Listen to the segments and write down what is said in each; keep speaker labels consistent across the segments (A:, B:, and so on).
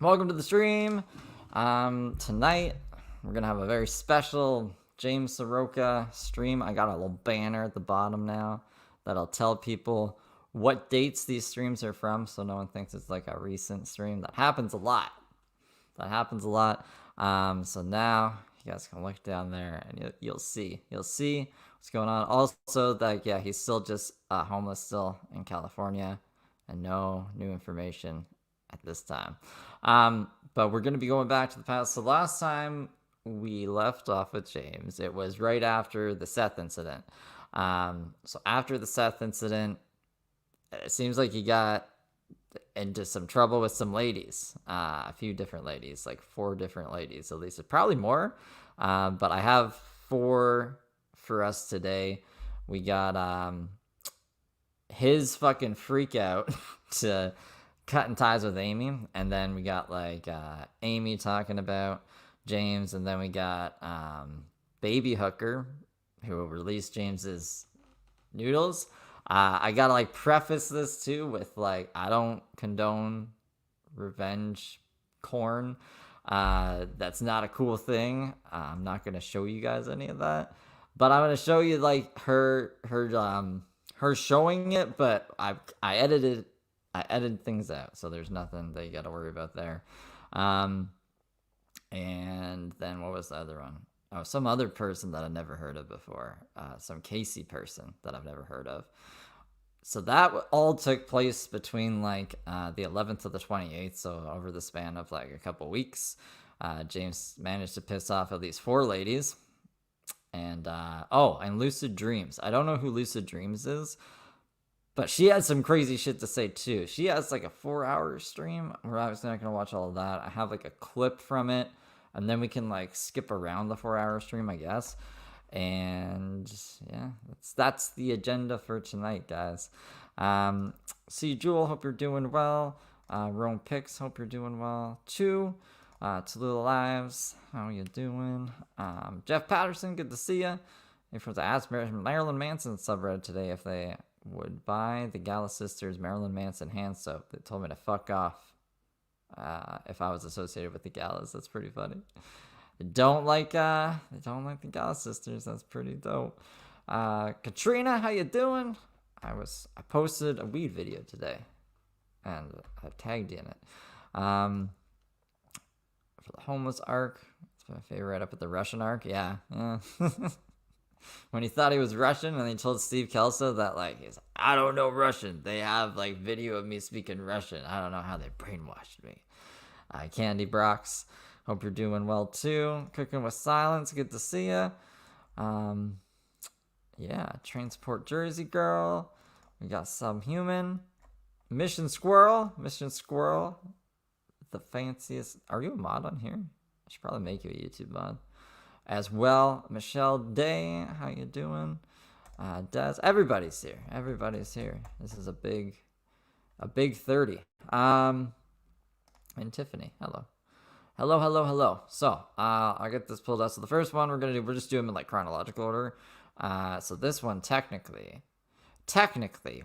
A: Welcome to the stream. Tonight we're gonna have a very special James Saroka stream. I got a little banner at the bottom now that'll tell people what dates these streams are from, so no one thinks it's like a recent stream. That happens a lot. So now you guys can look down there and you'll see what's going on. Also, that he's still just homeless still in California, and no new information at this time. But we're going to be going back to the past. So last time we left off with James, it was right after the Seth incident. So after the Seth incident, it seems like he got into some trouble with some ladies, a few different ladies, like 4 different ladies at least, probably more. But I have 4 for us today. We got his fucking freak out to cutting ties with Amy, and then we got like Amy talking about James, and then we got Baby Hooker, who released James's noodles. I gotta like preface this too with like, I don't condone revenge corn. That's not a cool thing. I'm not gonna show you guys any of that, but I'm gonna show you like her showing it. But I edited things out, so there's nothing that you gotta worry about there. And then what was the other one? Oh, some other person that I've never heard of before. Some Casey person that I've never heard of. So that all took place between like the 11th to the 28th. So over the span of like a couple weeks, James managed to piss off at least 4 ladies. And and Lucid Dreams. I don't know who Lucid Dreams is, but she had some crazy shit to say too. She has like a 4-hour stream. We're obviously not gonna watch all of that. I have like a clip from it, and then we can like skip around the 4-hour stream, I guess. And yeah, that's the agenda for tonight, guys. See Jewel, hope you're doing well. Rome Pix, hope you're doing well too. Tallulah Lives, how you doing? Jeff Patterson, good to see you. If was to ask Marilyn Manson subreddit today if they would buy the Gala Sisters Marilyn Manson hand soap. They told me to fuck off if I was associated with the Galas. That's pretty funny. They don't like the Gala Sisters. That's pretty dope. Katrina, how you doing? I posted a weed video today, and I tagged you in it. For the homeless arc, it's my favorite, right up at the Russian arc. Yeah. When he thought he was Russian, and he told Steve Kelso that like I don't know Russian. They have like video of me speaking Russian. I don't know how they brainwashed me. Candy Brox, hope you're doing well too. Cooking with Silence, good to see ya. Transport Jersey Girl. We got Subhuman. Mission Squirrel, the fanciest. Are you a mod on here? I should probably make you a YouTube mod as well. Michelle Day, how you doing? Des, everybody's here. This is a big 30. And Tiffany, hello. So I get this pulled out. So the first one we're just doing them in like chronological order. So this one technically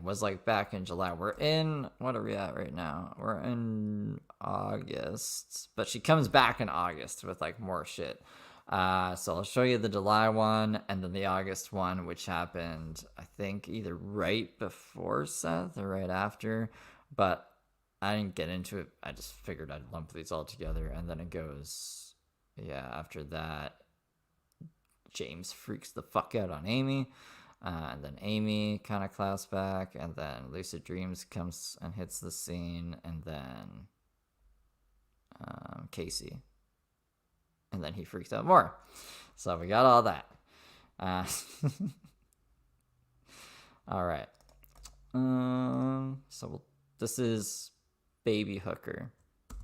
A: was like back in July. We're in, what are we at right now? We're in August, but she comes back in August with like more shit. So I'll show you the July one and then the August one, which happened, I think, either right before Seth or right after, but I didn't get into it. I just figured I'd lump these all together, and then it goes, after that, James freaks the fuck out on Amy, and then Amy kind of claps back, and then Lucid Dreams comes and hits the scene, and then Casey. And then he freaks out more. So we got all that. All right. This is Baby Hooker.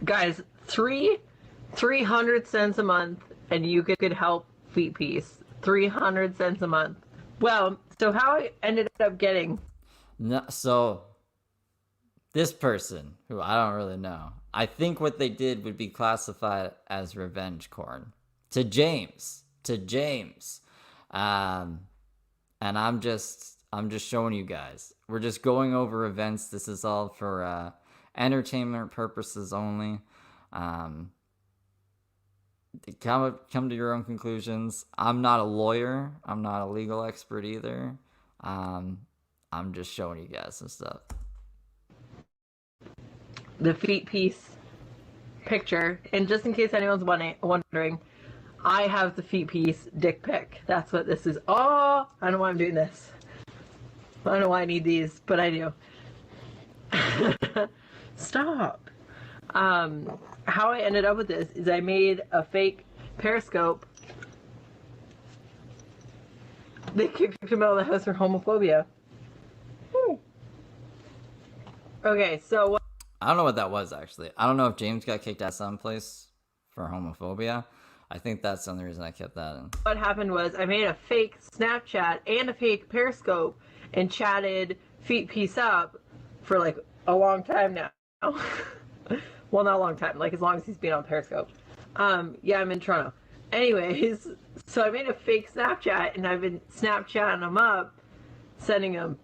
B: Guys, 300 cents a month, and you could help Feet Piece. 300 cents a month. Well, so how I ended up getting...
A: No, so this person, who I don't really know, I think what they did would be classified as revenge corn to James. And I'm just showing you guys. We're just going over events. This is all for entertainment purposes only. Um, come to your own conclusions. I'm not a lawyer. I'm not a legal expert either. I'm just showing you guys some stuff.
B: The feet piece picture, and just in case anyone's wondering, I have the feet piece dick pic. That's what this is. Oh, I don't know why I'm doing this. I don't know why I need these, but I do. Stop. How I ended up with this is I made a fake Periscope. They kicked him out of the house for homophobia. Okay, so
A: I don't know what that was, actually. I don't know if James got kicked out someplace for homophobia. I think that's the only reason I kept that in.
B: what happened was I made a fake Snapchat and a fake Periscope and chatted feet piece up for like a long time now. Well, not a long time, like as long as he's been on Periscope. Yeah, I'm in Toronto. Anyways, so I made a fake Snapchat and I've been Snapchatting him up, sending him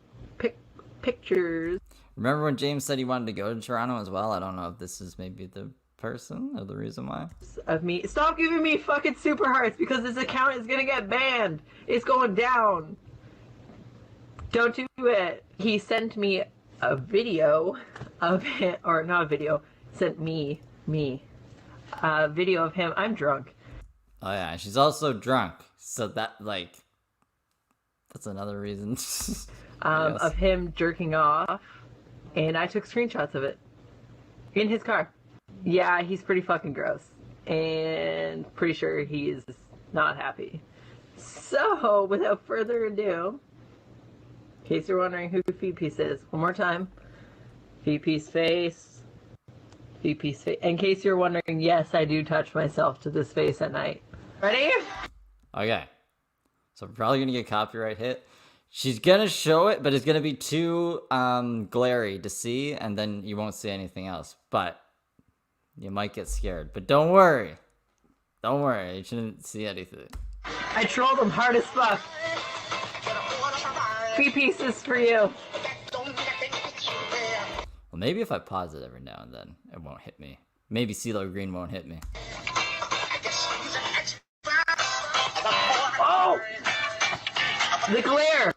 B: pictures.
A: Remember when James said he wanted to go to Toronto as well? I don't know if this is maybe the person or the reason why.
B: Of me. Stop giving me fucking super hearts because this account is gonna get banned. It's going down. Don't do it. He sent me a video of him, or not a video, sent me a video of him. I'm drunk.
A: Oh yeah, she's also drunk. So that, like, that's another reason.
B: Of him jerking off, and I took screenshots of it in his car. Yeah, he's pretty fucking gross, and pretty sure he's not happy. So, without further ado, in case you're wondering who Feet Piece is, one more time. Feet Piece face. Feet Piece face. In case you're wondering, yes, I do touch myself to this face at night. Ready?
A: Okay. So we're probably gonna get copyright hit. She's gonna show it, but it's gonna be too glary to see, and then you won't see anything else. But you might get scared. But don't worry. Don't worry. You shouldn't see anything.
B: I trolled him hard as fuck. Feet Piece is for you.
A: Well, maybe if I pause it every now and then, it won't hit me. Maybe CeeLo Green won't hit me.
B: Oh! The glare!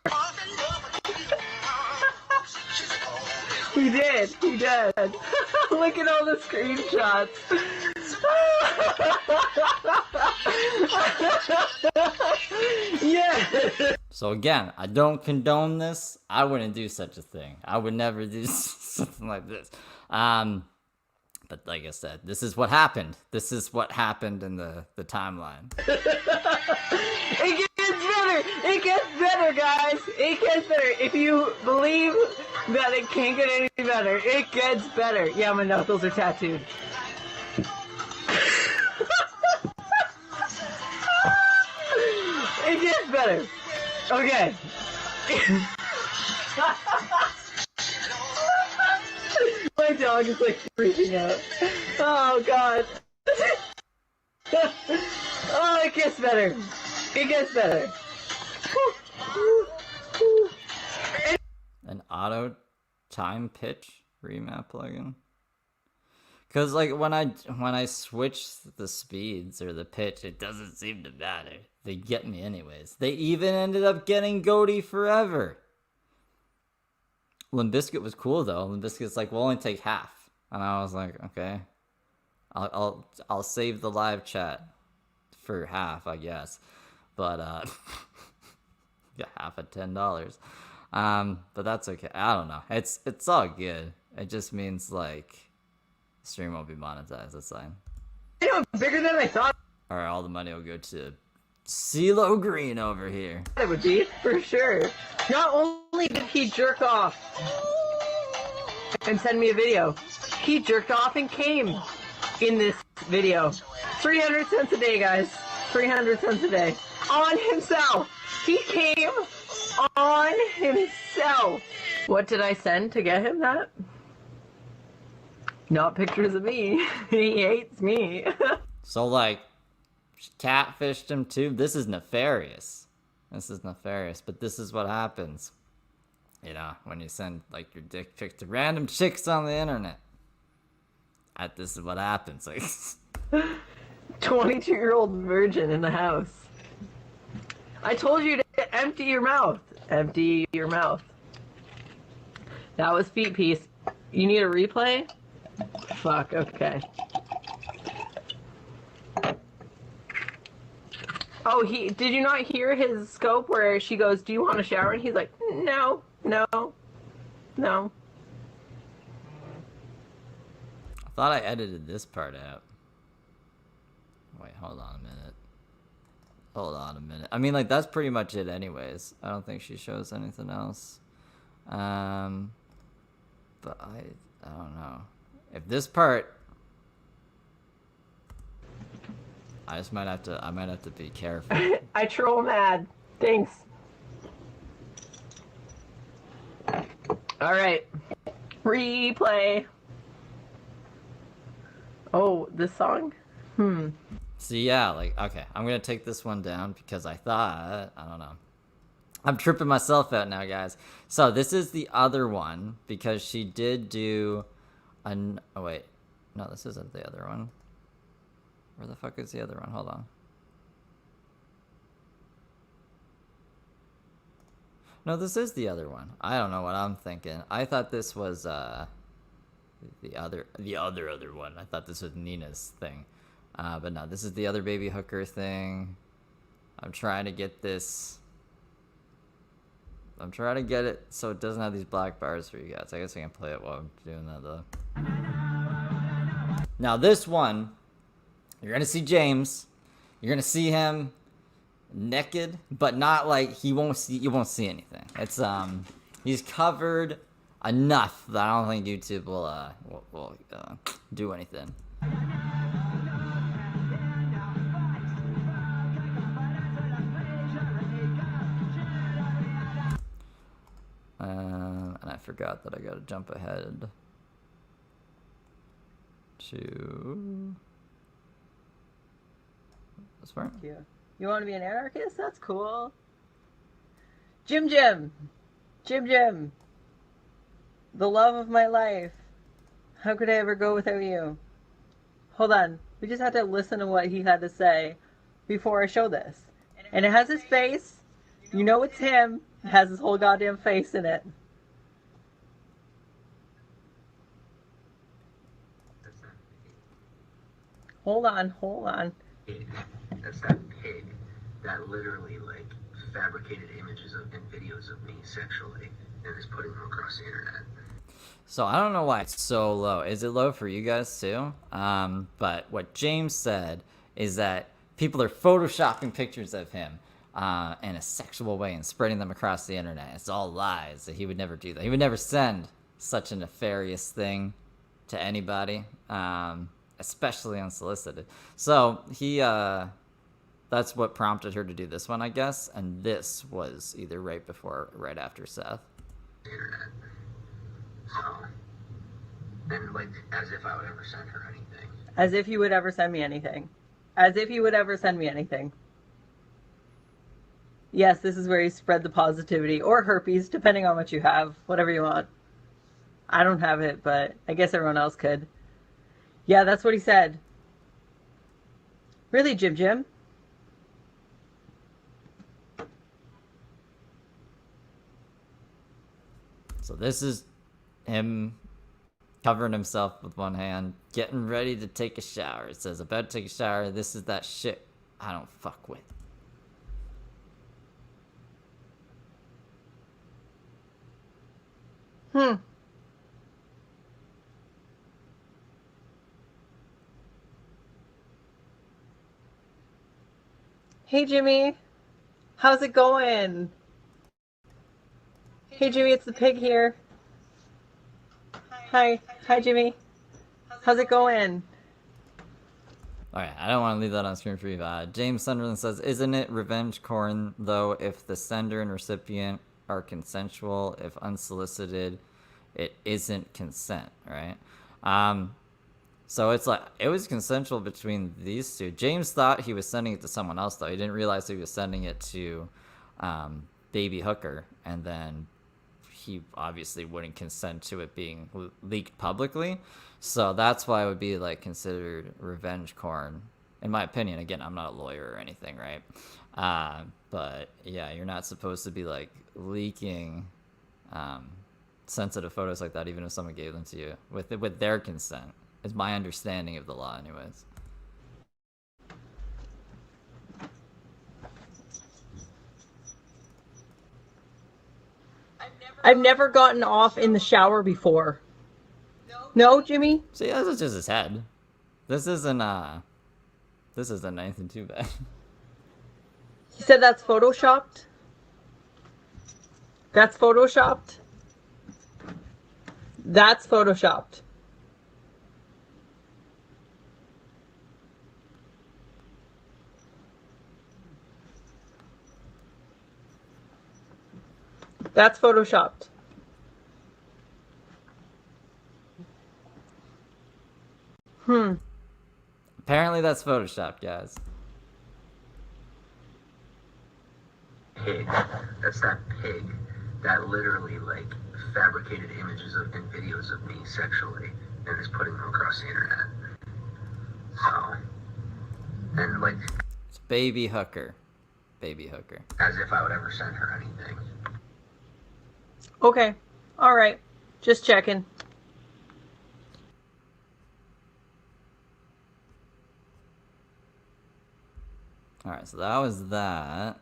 B: He did. Look at all the screenshots. Yeah.
A: So again, I don't condone this. I wouldn't do such a thing. I would never do something like this. But like I said, this is what happened. This is what happened in the timeline.
B: It gets better. It gets better, guys. It gets better. If you believe that it can't get any better, it gets better. Yeah, my knuckles are tattooed. It gets better. Okay. My dog is like freaking out. Oh god. Oh, it gets better. It gets better.
A: An auto time pitch remap plugin. Cause like when I switch the speeds or the pitch, it doesn't seem to matter. They get me anyways. They even ended up getting Goatee Forever. Limp Bizkit was cool though. Limp Bizkit's like, we'll only take half, and I was like, okay, I'll save the live chat for half, I guess, but yeah, half at $10. But that's okay. I don't know. It's all good. It just means like stream won't be monetized. That's fine.
B: You know, bigger than I thought.
A: All right, all the money will go to CeeLo Green over here.
B: It would be, for sure. Not only did he jerk off and send me a video, he jerked off and came in this video. 300 cents a day, guys. 300 cents a day. On himself. He came on himself. What did I send to get him that? Not pictures of me. He hates me.
A: So like, catfished him too. This is nefarious. But this is what happens, you know, when you send like your dick pic to random chicks on the internet. this is what happens. Like,
B: 22-year-old virgin in the house. I told you to empty your mouth. Empty your mouth. That was Feet Piece. You need a replay? Fuck, okay. Oh, did you not hear his scope where she goes, do you want a shower? And he's like, no.
A: I thought I edited this part out. Wait, hold on a minute. I mean, like, that's pretty much it anyways. I don't think she shows anything else. But I don't know. If this part... I might have to be careful.
B: I troll mad. Thanks. Alright. Replay. Oh, this song?
A: So yeah, like, okay, I'm gonna take this one down because I don't know. I'm tripping myself out now, guys. So this is the other one because she did do oh wait. No, this isn't the other one. Where the fuck is the other one? Hold on. No, this is the other one. I don't know what I'm thinking. I thought this was the other one. I thought this was Nina's thing. But no, this is the other baby hooker thing. I'm trying to get this. I'm trying to get it so it doesn't have these black bars for you guys. I guess I can play it while I'm doing that though. Now this one, you're gonna see James. You're gonna see him naked, but not like you won't see anything. It's he's covered enough that I don't think YouTube will do anything. And I forgot that I gotta jump ahead to this part.
B: Yeah. You want to be an anarchist? That's cool. Jim Jim. The love of my life. How could I ever go without you? Hold on. We just had to listen to what he had to say before I show this. And it has his face. You know it's him. It has his whole goddamn face in it. Hold on.
C: That's that pig that literally like fabricated images of and videos of me sexually and is putting them across the internet.
A: So I don't know why it's so low. Is it low for you guys too? But what James said is that people are photoshopping pictures of him in a sexual way and spreading them across the internet. It's all lies. That he would never do that. He would never send such a nefarious thing to anybody, especially unsolicited. So he, that's what prompted her to do this one, I guess. And this was either right before or right after Seth.
C: Internet. So, and like, as if I would ever send her anything.
B: As if you would ever send me anything. As if you would ever send me anything. Yes, this is where you spread the positivity or herpes, depending on what you have, whatever you want. I don't have it, but I guess everyone else could. Yeah, that's what he said. Really, Jim?
A: So this is him covering himself with one hand, getting ready to take a shower. It says, about to take a shower. This is that shit I don't fuck with.
B: Hey, Jimmy. How's it going? Hey, Jimmy, it's the pig here. Hi, Jimmy. How's it going?
A: Alright, I don't want to leave that on screen for you. James Sunderland says, isn't it revenge porn, though, if the sender and recipient are consensual? If unsolicited, it isn't consent, right? So it's like, it was consensual between these two. James thought he was sending it to someone else, though. He didn't realize he was sending it to Baby Hooker, and then he obviously wouldn't consent to it being leaked publicly. So that's why it would be like considered revenge porn, in my opinion. Again, I'm not a lawyer or anything, right? But yeah, you're not supposed to be like leaking sensitive photos like that, even if someone gave them to you with their consent. Is my understanding of the law, anyways.
B: I've never gotten off in the shower before. No, Jimmy?
A: See, this is just his head. This isn't anything too bad.
B: He said that's photoshopped? That's photoshopped? That's photoshopped. That's photoshopped.
A: Apparently that's photoshopped, guys.
C: Pig. That's that pig that literally like fabricated images of and videos of me sexually and is putting them across the internet. So, and like,
A: It's baby hooker. Baby hooker.
C: as if I would ever send her anything.
B: Okay. All right. Just checking.
A: Alright, so that was that.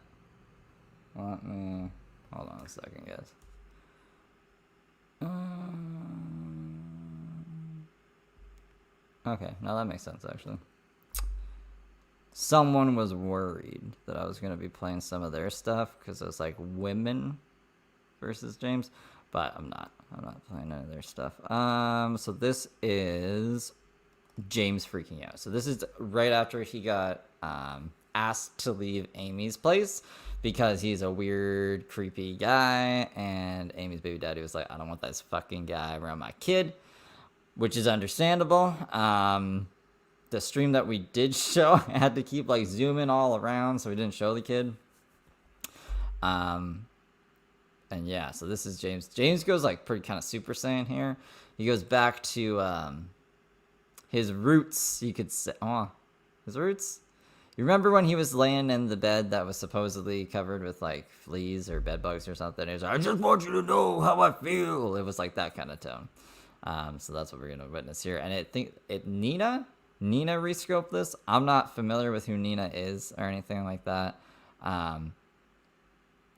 A: Let me... Hold on a second, guys. Okay, now that makes sense, actually. Someone was worried that I was going to be playing some of their stuff because it was like women versus James, but I'm not. I'm not playing any of their stuff. So this is James freaking out. So this is right after he got asked to leave Amy's place because he's a weird, creepy guy, and Amy's baby daddy was like, I don't want this fucking guy around my kid, which is understandable. The stream that we did show had to keep like zooming all around, so we didn't show the kid. And yeah, so this is James. James goes like pretty kind of Super Saiyan here. He goes back to his roots, you could say. Oh, his roots? You remember when he was laying in the bed that was supposedly covered with like fleas or bed bugs or something? He was like, I just want you to know how I feel. It was like that kind of tone. So that's what we're gonna witness here. And Nina rescoped this. I'm not familiar with who Nina is or anything like that.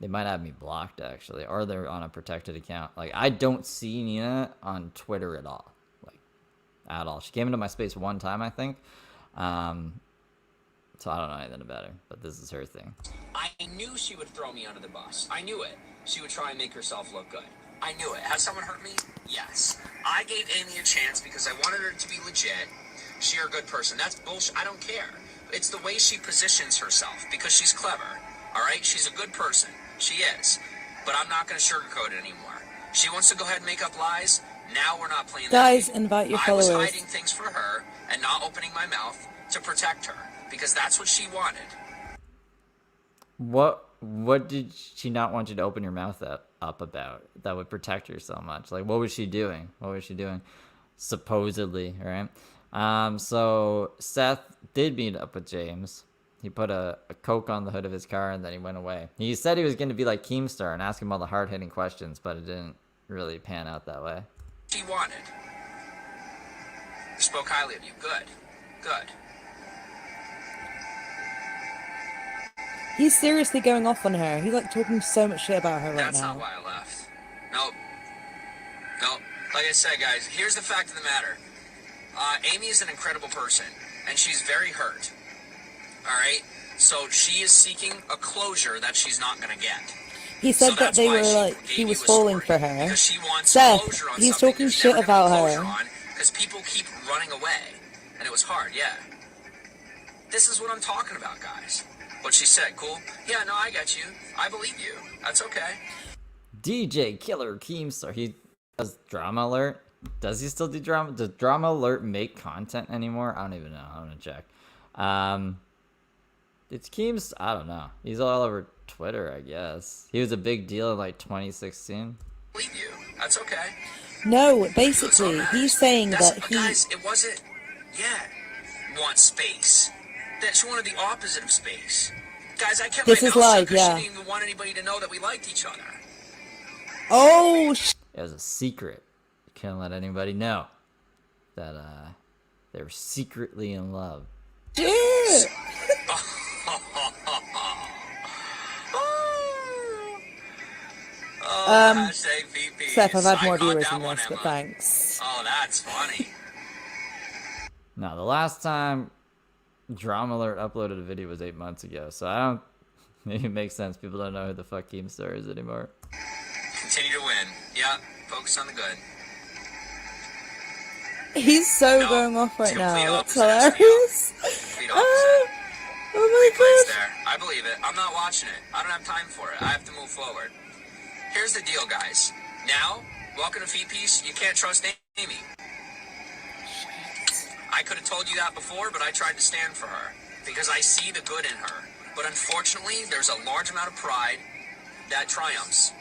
A: They might have me blocked actually, or they're on a protected account. Like I don't see Nina on Twitter at all, like at all. She came into my space one time, I think. So I don't know anything about her, but this is her thing.
D: I knew she would throw me under the bus. I knew it. She would try and make herself look good. I knew it. Has someone hurt me? Yes. I gave Amy a chance because I wanted her to be legit. She's a good person. That's bullshit. I don't care. It's the way she positions herself because she's clever. All right? She's a good person. She is. But I'm not going to sugarcoat it anymore. She wants to go ahead and make up lies. Now we're not playing that
E: Guys,
D: game.
E: invite your followers.
D: I was hiding things for her and not opening my mouth to protect her because that's what she wanted.
A: What did she not want you to open your mouth up about that would protect her so much? Like, what was she doing? What was she doing? Supposedly, right? So Seth did meet up with James. He put a Coke on the hood of his car and then he went away. He said he was going to be like Keemstar and ask him all the hard-hitting questions, but it didn't really pan out that way.
D: She wanted. Spoke highly of you. Good. Good.
E: He's seriously going off on her. He's like talking so much shit about her right
D: That's
E: now.
D: not why I left. Nope. Like I said, guys, here's the fact of the matter. Amy is an incredible person, and she's very hurt. All right? So she is seeking a closure that she's not going to get.
E: He said that they were like, he was falling for her. Seth, he's talking shit about her.
D: Because people keep running away. And it was hard, yeah. This is what I'm talking about, guys. What she said, cool? Yeah, no, I got you. I believe you. That's okay.
A: DJ Killer Keemstar. He does Drama Alert. Does he still do drama? Does Drama Alert make content anymore? I don't even know. I'm gonna check. It's Keems. I don't know. He's all over Twitter, I guess. He was a big deal in like 2016.
D: believe you. That's okay.
E: No, basically, he's saying that he...
D: Guys, it wasn't... Yeah. Want space. That she wanted the opposite of space. Guys, I kept
E: this
D: my
E: is
D: mouth shut
E: live,
D: because
E: yeah.
D: she didn't even want anybody to know that we liked each other.
E: Oh,
A: It was a secret. You couldn't let anybody know that they were secretly in love.
E: shit! Seth, I've had more viewers than this, but thanks.
D: Oh, that's funny.
A: Now, the last time Drama Alert uploaded a video was 8 months ago, so I don't... Maybe it makes sense. People don't know who the fuck Keemstar is anymore.
D: Continue to win. Yeah, focus on the good.
E: He's so going off right now. That's hilarious. Oh my god.
D: There. I believe it. I'm not watching it. I don't have time for it. I have to move forward. Here's the deal, guys. Now, welcome to Feet Piece. You can't trust Amy. I could have told you that before, but I tried to stand for her because I see the good in her. But unfortunately, there's a large amount of pride that triumphs.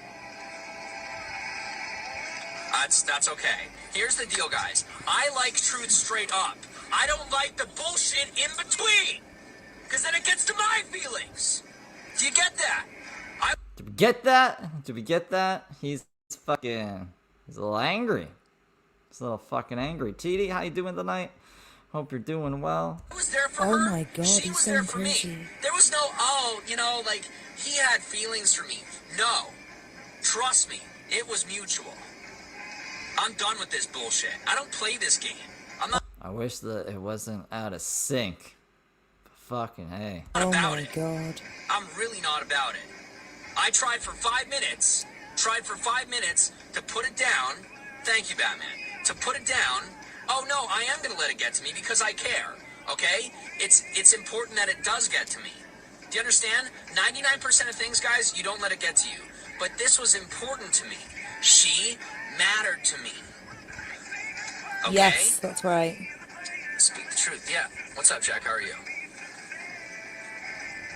D: That's okay. Here's the deal, guys. I like truth straight up. I don't like the bullshit in between, because then it gets to my feelings. Do you get that?
A: Did we get that? Did we get that? He's a little angry. He's a little fucking angry. TD, how you doing tonight? Hope you're doing well.
D: I was there for her.
E: Oh my god,
D: She
E: he's
D: was
E: so
D: there for
E: crazy.
D: me. There was no, like, he had feelings for me. No. Trust me. It was mutual. I'm done with this bullshit. I don't play this game. I'm not
A: I wish that it wasn't out of sync. Fucking hey.
E: Oh
D: about
E: my
D: it.
E: god.
D: I'm really not about it. I tried for 5 minutes. To put it down. Thank you, Batman. To put it down. Oh no, I am gonna let it get to me because I care. Okay? It's important that it does get to me. Do you understand? 99% of things, guys, you don't let it get to you. But this was important to me. She mattered to me. Okay?
E: Yes, that's right.
D: Speak the truth. Yeah. What's up, Jack? How are you?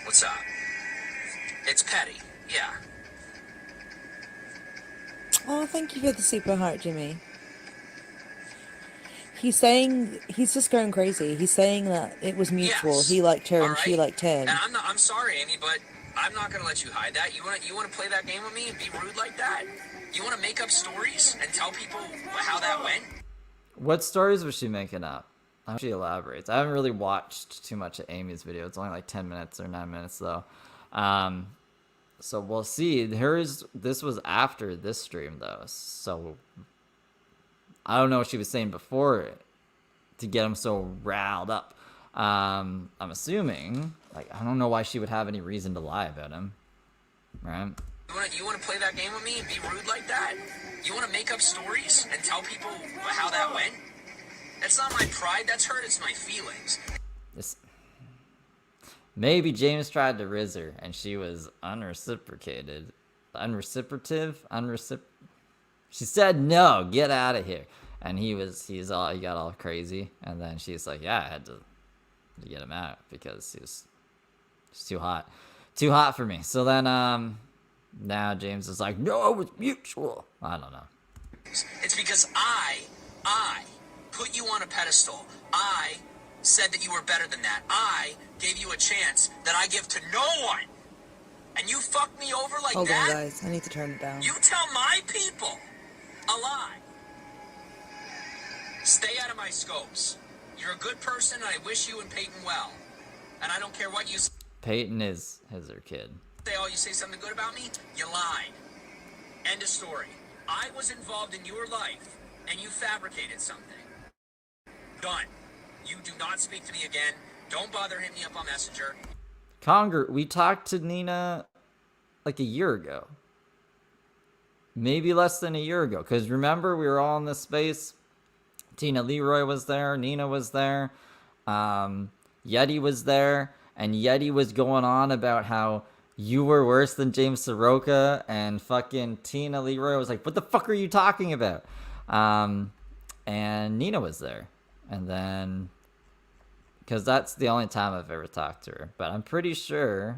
D: What's up? It's petty. Yeah.
E: Oh, thank you for the super heart, Jimmy. He's saying, he's just going crazy. He's saying that it was mutual.
D: Yes.
E: He liked her and
D: All
E: she
D: right.
E: liked him.
D: And I'm sorry, Amy, but I'm not gonna let you hide that. You wanna play that game with me and be rude like that? You wanna make up stories and tell people how that went?
A: What stories was she making up? How she elaborates. I haven't really watched too much of Amy's video. It's only like 10 minutes or 9 minutes though. So we'll see. This was after this stream though. So I don't know what she was saying before to get him so riled up. I'm assuming, like, I don't know why she would have any reason to lie about him, right?
D: You wanna play that game with me and be rude like that? You wanna make up stories and tell people how that went? That's not my pride, that's hurt, it's my feelings.
A: Maybe James tried to riz her and she was unreciprocated. She said no, get out of here. And he got all crazy. And then she's like, yeah, I had to get him out because he's too hot. Too hot for me. So then now James is like, no, it was mutual. I don't know.
D: It's because I put you on a pedestal. I said that you were better than that. I gave you a chance that I give to no one. And you fucked me over like
E: Hold
D: that?
E: on, guys. I need to turn it down.
D: You tell my people a lie. Stay out of my scopes. You're a good person, and I wish you and Peyton well. And I don't care what you say.
A: Peyton is her kid.
D: You say something good about me, you lied. End of story. I was involved in your life, and you fabricated something. Done. You do not speak to me again. Don't bother hitting me up on Messenger.
A: Conger, we talked to Nina like a year ago. Maybe less than a year ago. Because remember, we were all in this space. Tina Leroy was there. Nina was there. Yeti was there. And Yeti was going on about how you were worse than James Saroka. And fucking Tina Leroy was like, what the fuck are you talking about? And Nina was there. And then... because that's the only time I've ever talked to her. But I'm pretty sure...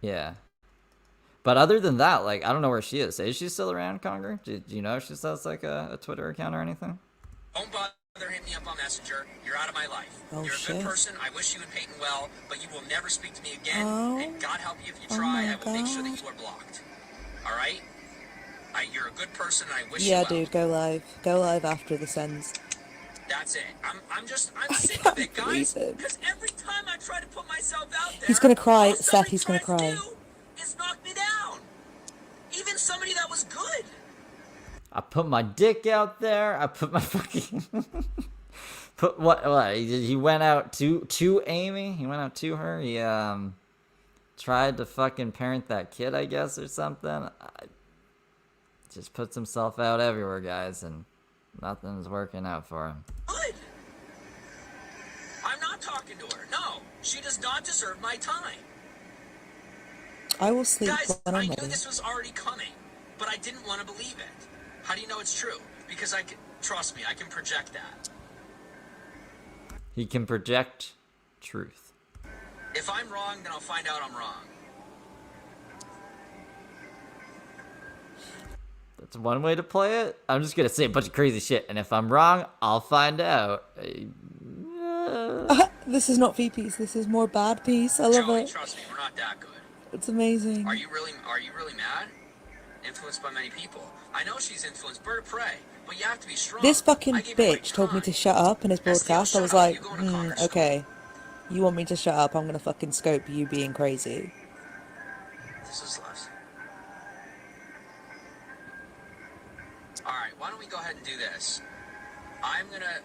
A: yeah. But other than that, like, I don't know where she is. Is she still around, Conger? Do you know if she has like a Twitter account or anything?
D: Don't bother hitting me up on Messenger. You're out of my life.
E: Oh,
D: You're a
E: shit.
D: good person. I wish you and Peyton well, but you will never speak to me again.
E: Oh.
D: And God help you if you
E: Oh
D: try.
E: my
D: I will make sure
E: God.
D: that you are blocked. All right? You're a good person, and I wish
E: Yeah,
D: you well.
E: dude, go live. Go live after this ends.
D: That's it. I'm
E: I
D: sick
E: can't
D: of it, guys.
E: breathe.
D: Because every time I try to put myself out there,
E: He's gonna cry,
D: all
E: Seth,
D: somebody
E: he's gonna
D: tries to
E: cry.
D: do is knock me down. Even somebody that was good.
A: I put my dick out there. I put my fucking put what he went out to Amy. He went out to her. He tried to fucking parent that kid, I guess, or something. Just puts himself out everywhere, guys, and nothing's working out for him.
D: Good. I'm not talking to her. No, she does not deserve my time.
E: I will sleep
D: Guys,
E: when
D: I
E: I'm
D: knew
E: ready.
D: this was already coming, but I didn't want to believe it. How do you know it's true? Because I can, trust me, I can project that.
A: He can project truth.
D: If I'm wrong, then I'll find out I'm wrong.
A: That's one way to play it. I'm just gonna say a bunch of crazy shit, and if I'm wrong, I'll find out.
E: This is not VPs, this is more bad piece. I love
D: Joey,
E: it.
D: trust me, we're not that good.
E: It's amazing.
D: Are you really mad? Influenced by many people. I know she's influenced. Bird of prey. But you have to be strong.
E: This fucking
D: I gave you my
E: bitch told me to
D: time.
E: shut up in his
D: That's the
E: broadcast. I
D: shut
E: was
D: up,
E: like,
D: you go to Congress school.
E: okay. You want me to shut up? I'm gonna fucking scope you being crazy.
D: This is less. Alright, why don't we go ahead and do this? I'm gonna...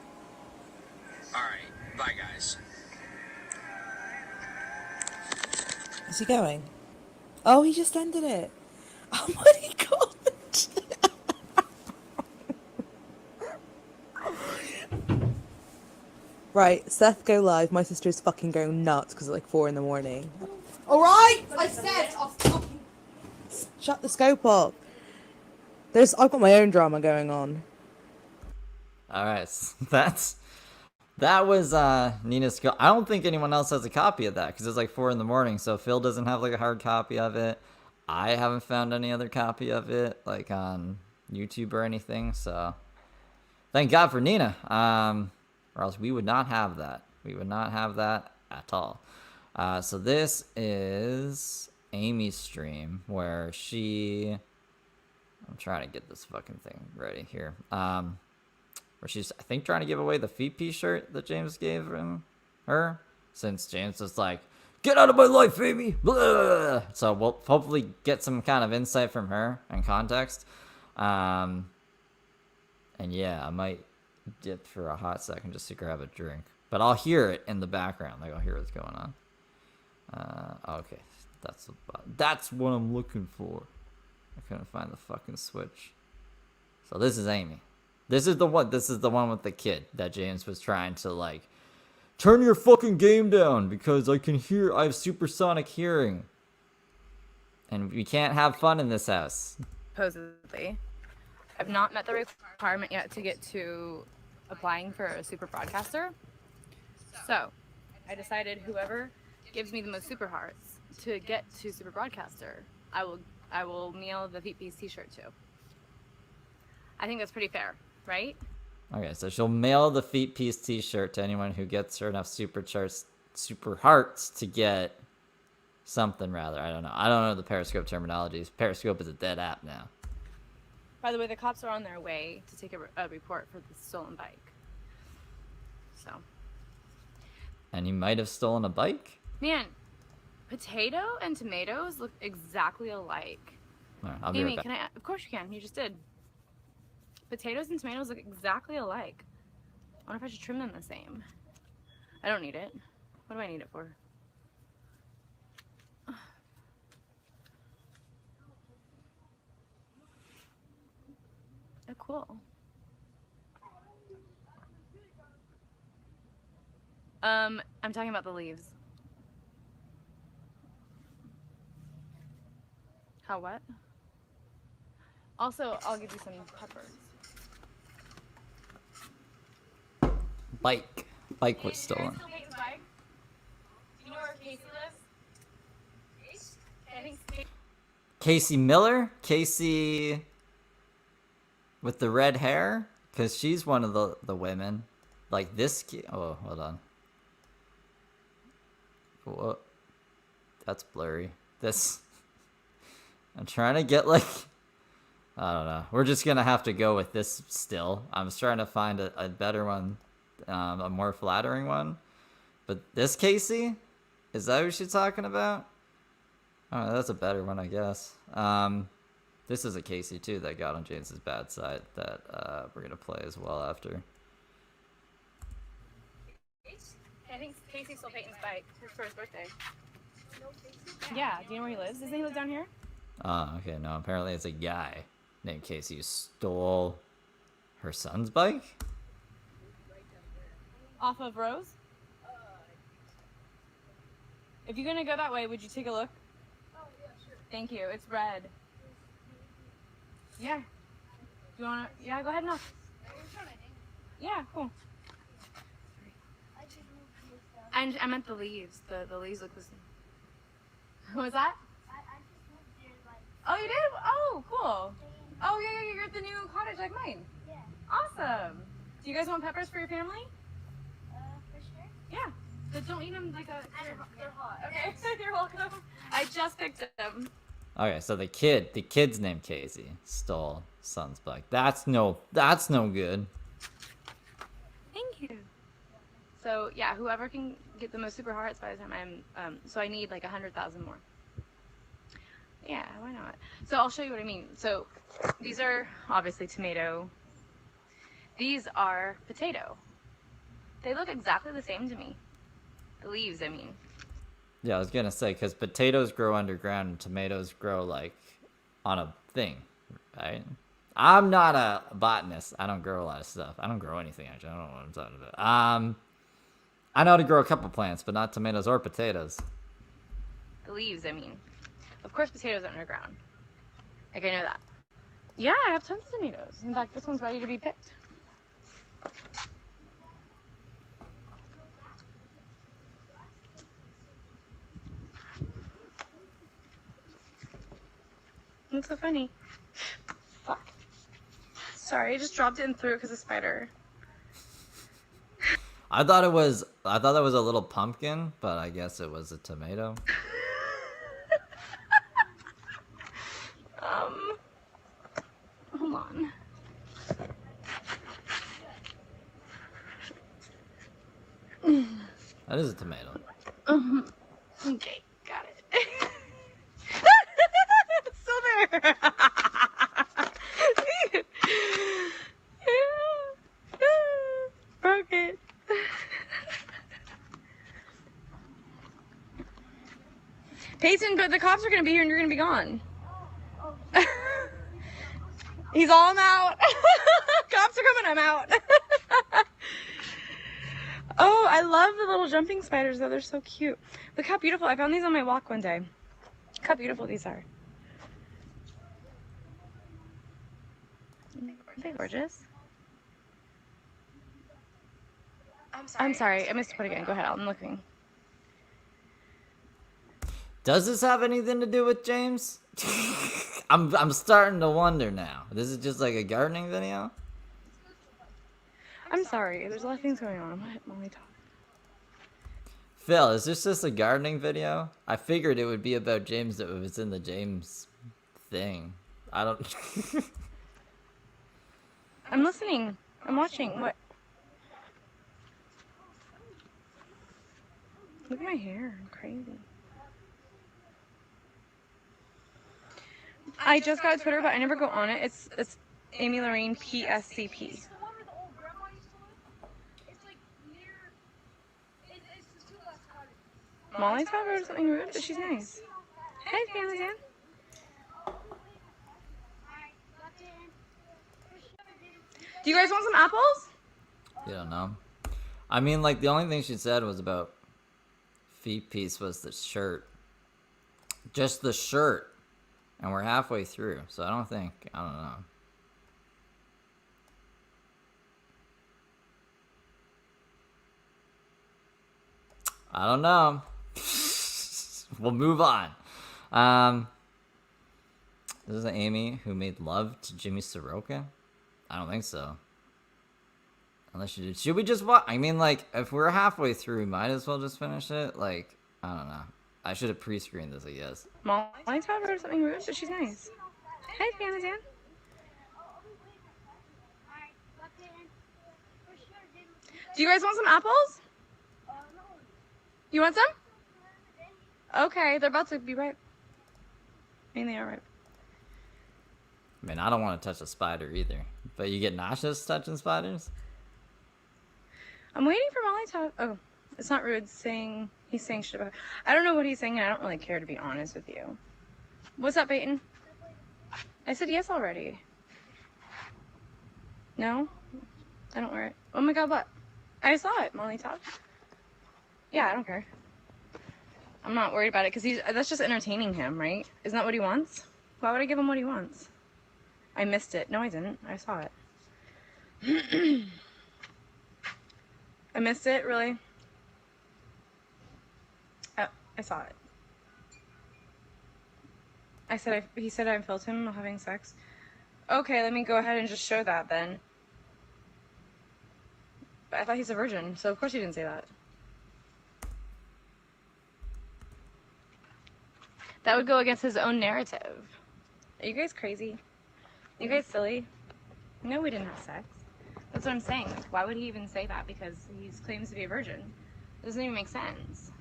D: Alright, bye guys.
E: Is he going? Oh, he just ended it. Oh my god. Right, Seth, go live. My sister's fucking going nuts because it's like 4 in the morning. Alright! I said I'll fucking... Shut the scope up. I've got my own drama going on.
A: Alright, that was Nina's. I don't think anyone else has a copy of that because it's like 4 in the morning. So Phil doesn't have like a hard copy of it. I haven't found any other copy of it like on YouTube or anything. So thank God for Nina. Or else we would not have that. We would not have that at all. So this is Amy's stream where I'm trying to get this fucking thing ready here. Where she's, I think, trying to give away the Feet Piece shirt that James gave her. Since James was like, get out of my life, Amy! Blah! So we'll hopefully get some kind of insight from her and context. And yeah, I might dip for a hot second just to grab a drink. But I'll hear it in the background. Like, I'll hear what's going on. Okay. That's what I'm looking for. I couldn't find the fucking switch. So this is Amy. This is the one with the kid that James was trying to, like, turn your fucking game down because I have supersonic hearing. And we can't have fun in this house.
F: Supposedly. I've not met the requirement yet to get to applying for a super broadcaster. So I decided whoever gives me the most super hearts to get to super broadcaster, I will mail the Feet Piece t-shirt to. I think that's pretty fair, right?
A: Okay, so she'll mail the Feet Piece t-shirt to anyone who gets her enough super hearts to get something, rather. I don't know the Periscope terminologies. Periscope is a dead app now.
F: By the way, the cops are on their way to take a report for the stolen bike. So.
A: And he might have stolen a bike?
F: Man, potato and tomatoes look exactly alike.
A: All right, I'll be
F: Amy,
A: right back.
F: of course you can. You just did. Potatoes and tomatoes look exactly alike. I wonder if I should trim them the same. I don't need it. What do I need it for? Oh, cool. I'm talking about the leaves. How what? Also, I'll give you some peppers.
A: Bike was stolen.
F: Do you know where Casey lives?
A: Casey Miller? Casey with the red hair? Because she's one of the women. Like this... Oh, hold on. What? That's blurry. This... I'm trying to get, like... I don't know. We're just going to have to go with this still. I'm just trying to find a better one. A more flattering one. But this Casey? Is that who she's talking about? Oh, that's a better one, I guess. This is a Casey, too, that got on James's bad side that we're going to play as well after.
F: I think Casey stole Peyton's bike for his birthday. Yeah, do you know where he lives? Doesn't he live down here?
A: Oh, okay. No, apparently it's a guy named Casey who stole her son's bike?
F: Off of Rose? If you're going to go that way, would you take a look? Thank you. It's red. Yeah. You wanna? Yeah, go ahead and knock. Yeah, cool. And I meant the leaves. The leaves look the same. What was that? Oh, you did? Oh, cool. Oh, yeah, you're at the new cottage like mine. Yeah. Awesome. Do you guys want peppers for your family?
G: For sure.
F: Yeah. But don't eat them like a... They're hot. Okay, you're welcome. I just picked them.
A: Okay, so the kid's named Casey stole son's bike. That's no good.
F: Thank you. So yeah, whoever can get the most super hearts by the time I'm so I need like 100,000 more. Yeah, why not? So I'll show you what I mean. So these are obviously tomato. These are potato. They look exactly the same to me. The leaves, I mean.
A: Yeah, I was gonna say, because potatoes grow underground and tomatoes grow, like, on a thing, right? I'm not a botanist. I don't grow a lot of stuff. I don't grow anything, actually. I don't know what I'm talking about. I know how to grow a couple plants, but not tomatoes or potatoes.
F: The leaves, I mean. Of course potatoes are underground. Like, I know that. Yeah, I have tons of tomatoes. In fact, this one's ready to be picked. What's so funny? Fuck. Sorry, I just dropped it and threw it because of spider.
A: I thought that was a little pumpkin, but I guess it was a tomato.
F: Hold on.
A: That is a tomato.
F: Okay, got it. It's still there. Broke it. Peyton, but the cops are gonna be here and you're gonna be gone. He's all, I'm out. Cops are coming, I'm out. Oh, I love the little jumping spiders though. They're so cute. Look how beautiful. I found these on my walk one day. Look how beautiful these are. Aren't they gorgeous? I'm sorry. I missed the point again. Go ahead. I'm looking.
A: Does this have anything to do with James? I'm starting to wonder now. This is just like a gardening video?
F: I'm sorry. There's a lot of things going on. I'm only talking.
A: Phil, is this just a gardening video? I figured it would be about James that was in the James thing. I don't...
F: I'm listening. I'm watching. What? Look at my hair. I'm crazy. I just got a Twitter, but I never go on it. It's Amy Lorraine PSCP. Molly's got her something rude, but she's nice. Hey, family Dan. Do you guys want some apples?
A: You don't know. I mean, like, the only thing she said was about feet piece was the shirt. Just the shirt. And we're halfway through, so I don't know. I don't know. We'll move on. This is Amy who made love to Jimmy Saroka? I don't think so. Unless you did. Should we just watch? I mean, like, if we're halfway through, we might as well just finish it. Like, I don't know. I should have pre-screened this, I guess.
F: Molly told her something rude, but she's nice. Hey, Piano Dan. Do you guys want some apples? You want some? Okay, they're about to be ripe. I mean, they are ripe.
A: I mean, I don't want to touch a spider either. But you get nauseous touching spiders?
F: I'm waiting for Molly to... Oh, it's not rude saying... He's saying shit about... I don't know what he's saying, and I don't really care, to be honest with you. What's up, Peyton? I said yes already. No? I don't wear it. Oh my god, what? I saw it, Molly Top. Yeah, I don't care. I'm not worried about it, because that's just entertaining him, right? Isn't that what he wants? Why would I give him what he wants? I missed it. No, I didn't. I saw it. I missed it, really? Oh, I saw it. He said I felt him having sex. Okay, let me go ahead and just show that then. But I thought he's a virgin, so of course he didn't say that. That would go against his own narrative. Are you guys crazy? You guys silly? No, we didn't have sex. That's what I'm saying. Like, why would he even say that? Because he claims to be a virgin. It doesn't even make sense.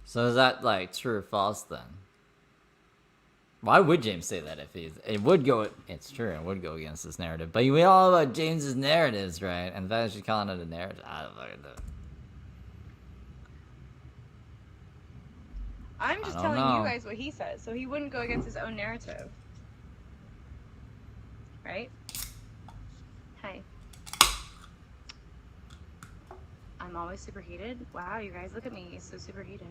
A: So is that, like, true or false, then? Why would James say that if he's... It would go... It's true, it would go against his narrative. But we all know about James's narratives, right? And that she's calling it a narrative. I don't fucking know.
F: I'm just telling you guys what he says, so he wouldn't go against his own narrative. Right? Hi. I'm always super heated. Wow, you guys, look at me. He's so super heated.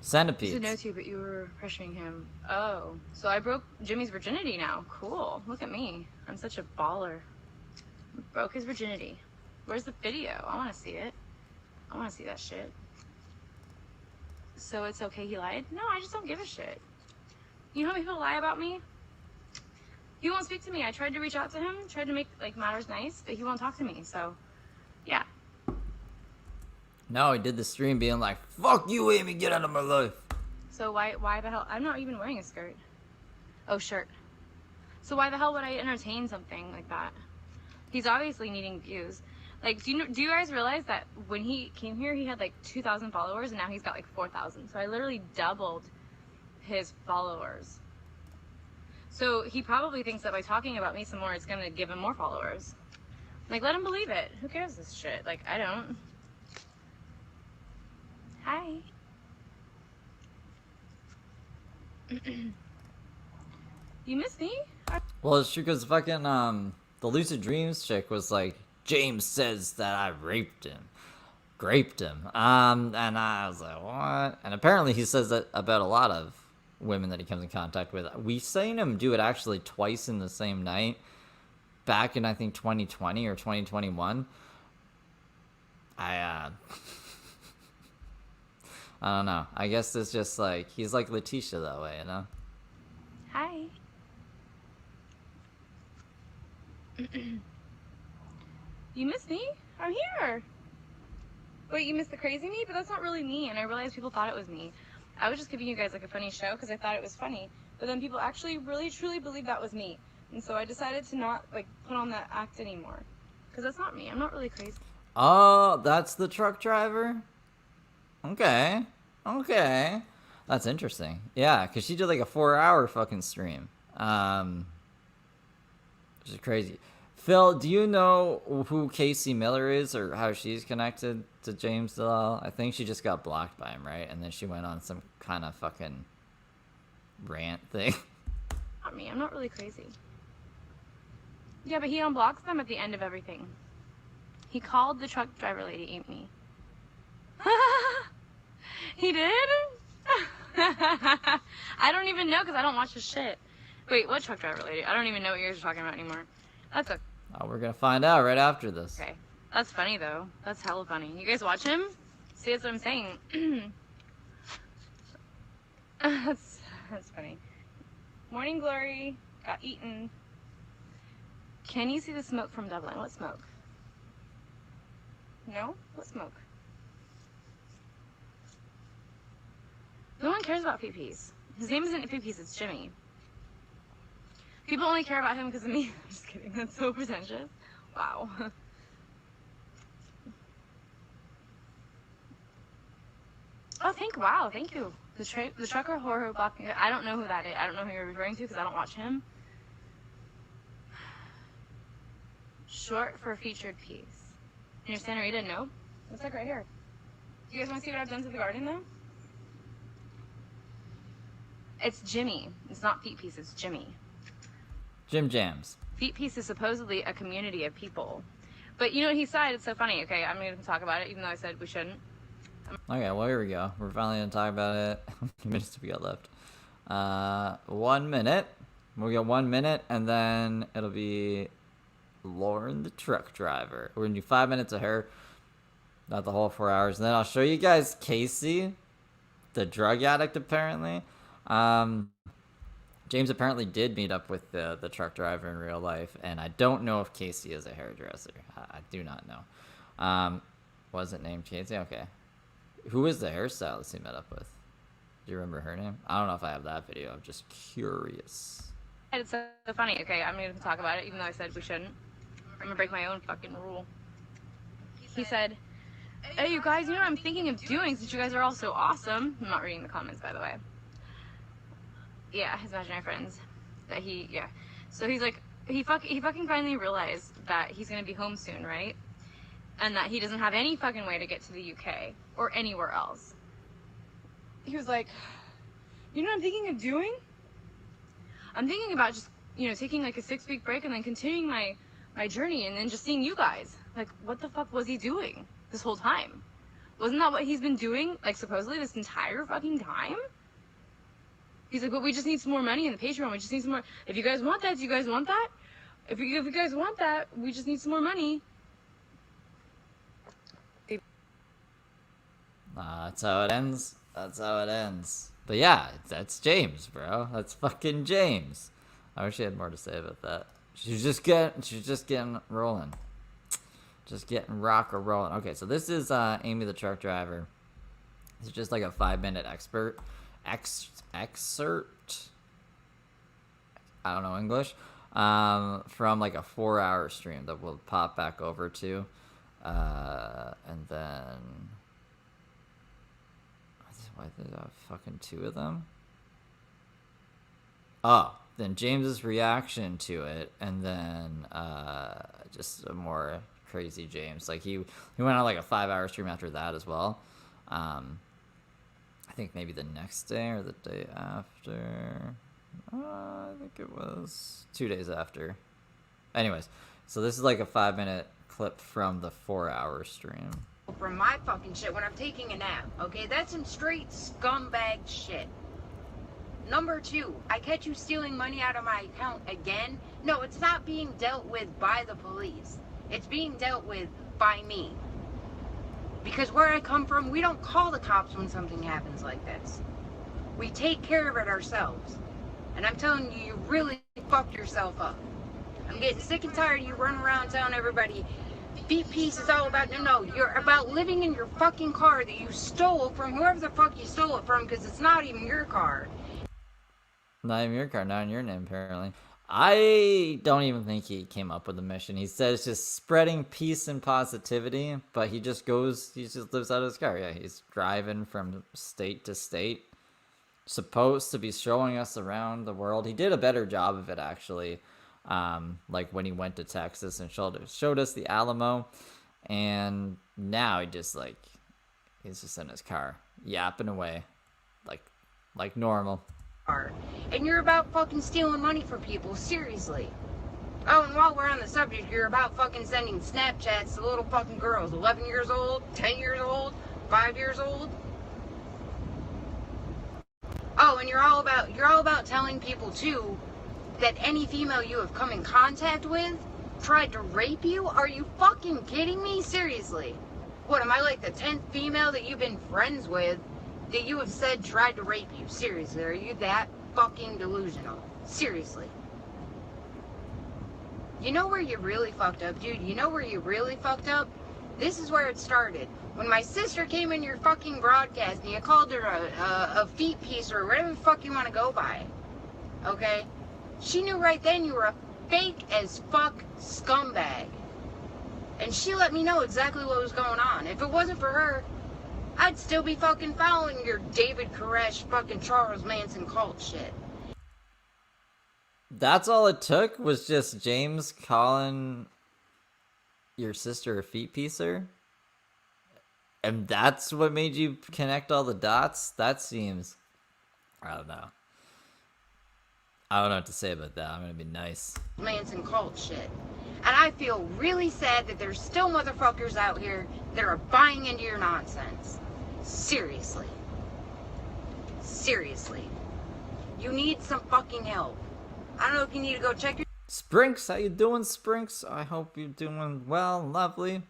A: Centipedes.
F: He said no to, but you were pressuring him. Oh, so I broke Jimmy's virginity now. Cool. Look at me. I'm such a baller. Broke his virginity. Where's the video? I want to see it. I want to see that shit. So it's okay he lied? No, I just don't give a shit. You know how many people lie about me? He won't speak to me. I tried to reach out to him, tried to make like matters nice, but he won't talk to me. So, yeah.
A: No, he did the stream being like, "Fuck you, Amy, get out of my life."
F: So why the hell? I'm not even wearing a skirt. Oh, shirt. So why the hell would I entertain something like that? He's obviously needing views. Like, do you guys realize that when he came here, he had like 2,000 followers, and now he's got like 4,000. So I literally doubled his followers. So he probably thinks that by talking about me some more, it's gonna give him more followers. Like, let him believe it. Who cares this shit? Like, I don't. Hi. You miss me?
A: Well, it's true because fucking the Lucid Dreams chick was like, James says that I raped him. And I was like, what? And apparently he says that about a lot of women that he comes in contact with. We've seen him do it actually twice in the same night. Back in, I think, 2020 or 2021. I don't know. I guess it's just like, he's like Letitia that way, you know?
F: Hi. You miss me? I'm here. Wait, you miss the crazy me? But that's not really me, and I realized people thought it was me. I was just giving you guys like a funny show because I thought it was funny. But then people actually really truly believed that was me. And so I decided to not like put on that act anymore. Because that's not me. I'm not really crazy.
A: Oh, that's the truck driver? Okay. That's interesting. Yeah, because she did like a 4-hour fucking stream. Which is crazy. Phil, do you know who Casey Miller is or how she's connected to James Delive? I think she just got blocked by him, right? And then she went on some kind of fucking rant thing.
F: Not me. I'm not really crazy. Yeah, but he unblocks them at the end of everything. He called the truck driver lady Amy. He did? I don't even know because I don't watch his shit. Wait, what truck driver lady? I don't even know what you guys are talking about anymore. That's a...
A: Oh, we're gonna find out right after this.
F: Okay. That's funny, though. That's hella funny. You guys watch him? See, that's what I'm saying. That's funny. Morning glory. Got eaten. Can you see the smoke from Dublin? What smoke? No? What smoke? No one cares about PPs. His name isn't PPs, it's Jimmy. People only care about him because of me. I'm just kidding. That's so pretentious. Wow. Oh, thank you. The trucker horror blocking. I don't know who that is. I don't know who you're referring to because I don't watch him. Short for featured piece. And your Senorita, no? It's like right here. Do you guys want to see what I've done to the garden though? It's Jimmy. It's not Feet Piece, it's Jimmy.
A: Jim Jams.
F: Feet Piece is supposedly a community of people. But you know what he said? It's so funny. Okay, I'm going to talk about it even though I said we shouldn't.
A: Okay, well, here we go. We're finally going to talk about it. How many minutes do we got left? 1 minute. We'll get 1 minute, and then it'll be Lauren the truck driver. We're going to do 5 minutes of her. Not the whole 4 hours. And then I'll show you guys Casey, the drug addict, apparently. James apparently did meet up with the truck driver in real life, and I don't know if Casey is a hairdresser. I do not know. Was it named Casey? Okay. Who is the hairstylist he met up with? Do you remember her name? I don't know if I have that video. I'm just curious.
F: It's so funny. Okay, I'm going to talk about it even though I said we shouldn't. I'm going to break my own fucking rule. He said, hey, you guys, you know what I'm thinking of doing since you guys are all so awesome? I'm not reading the comments, by the way. Yeah, his imaginary friends. So he's like, he fucking finally realized that he's going to be home soon, right? And that he doesn't have any fucking way to get to the UK or anywhere else. He was like, you know what I'm thinking of doing? I'm thinking about just, taking like a 6-week break and then continuing my journey and then just seeing you guys. Like, what the fuck was he doing this whole time? Wasn't that what he's been doing, like, supposedly this entire fucking time? He's like, but we just need some more money in the Patreon. We just need some more. If you guys want that, do you guys want that? If you guys want that, we just need some more money.
A: That's how it ends. That's how it ends. But yeah, that's James, bro. That's fucking James. I wish he had more to say about that. She's just getting rolling. Just getting rock or rolling. Okay, so this is Amy the truck driver. It's just like a 5-minute excerpt. I don't know English. From like a 4-hour stream that we'll pop back over to. And then why did I fucking 2 of them? Oh, then James's reaction to it, and then just a more crazy James. Like he went on like a 5-hour stream after that as well. I think maybe the next day or the day after. I think it was 2 days after. Anyways, so this is like a 5-minute clip from the 4-hour stream.
H: From my fucking shit when I'm taking a nap, okay? That's some straight scumbag shit. Number 2, I catch you stealing money out of my account again. No, it's not being dealt with by the police. It's being dealt with by me. Because where I come from, we don't call the cops when something happens like this. We take care of it ourselves. And I'm telling you, you really fucked yourself up. I'm getting sick and tired of you running around telling everybody Feet Piece is all about, no, you're about living in your fucking car that you stole from whoever the fuck you stole it from, because it's not even your car.
A: Not even your car, not in your name, apparently. I don't even think he came up with a mission. He says just spreading peace and positivity, but he just lives out of his car. Yeah, he's driving from state to state. Supposed to be showing us around the world. He did a better job of it, actually. Like when he went to Texas and showed us the Alamo, and now he's just in his car yapping away like normal.
H: And you're about fucking stealing money from people, seriously. Oh, and while we're on the subject, you're about fucking sending Snapchats to little fucking girls, 11 years old, 10 years old, 5 years old. Oh, and you're all about telling people too that any female you have come in contact with tried to rape you? Are you fucking kidding me? Seriously. What, am I like the 10th female that you've been friends with that you have said tried to rape you. Seriously, are you that fucking delusional? Seriously. You know where you really fucked up, dude? You know where you really fucked up? This is where it started. When my sister came in your fucking broadcast and you called her a feet piece or whatever the fuck you want to go by, okay? She knew right then you were a fake as fuck scumbag. And she let me know exactly what was going on. If it wasn't for her, I'd still be fucking following your David Koresh fucking Charles Manson cult shit.
A: That's all it took, was just James calling your sister a feet piecer? And that's what made you connect all the dots? That seems... I don't know. I don't know what to say about that. I'm gonna be nice.
H: Manson cult shit. And I feel really sad that there's still motherfuckers out here that are buying into your nonsense. Seriously. Seriously. You need some fucking help. I don't know if you need to go check your...
A: Sprinks, how you doing, Sprinks? I hope you're doing well, lovely.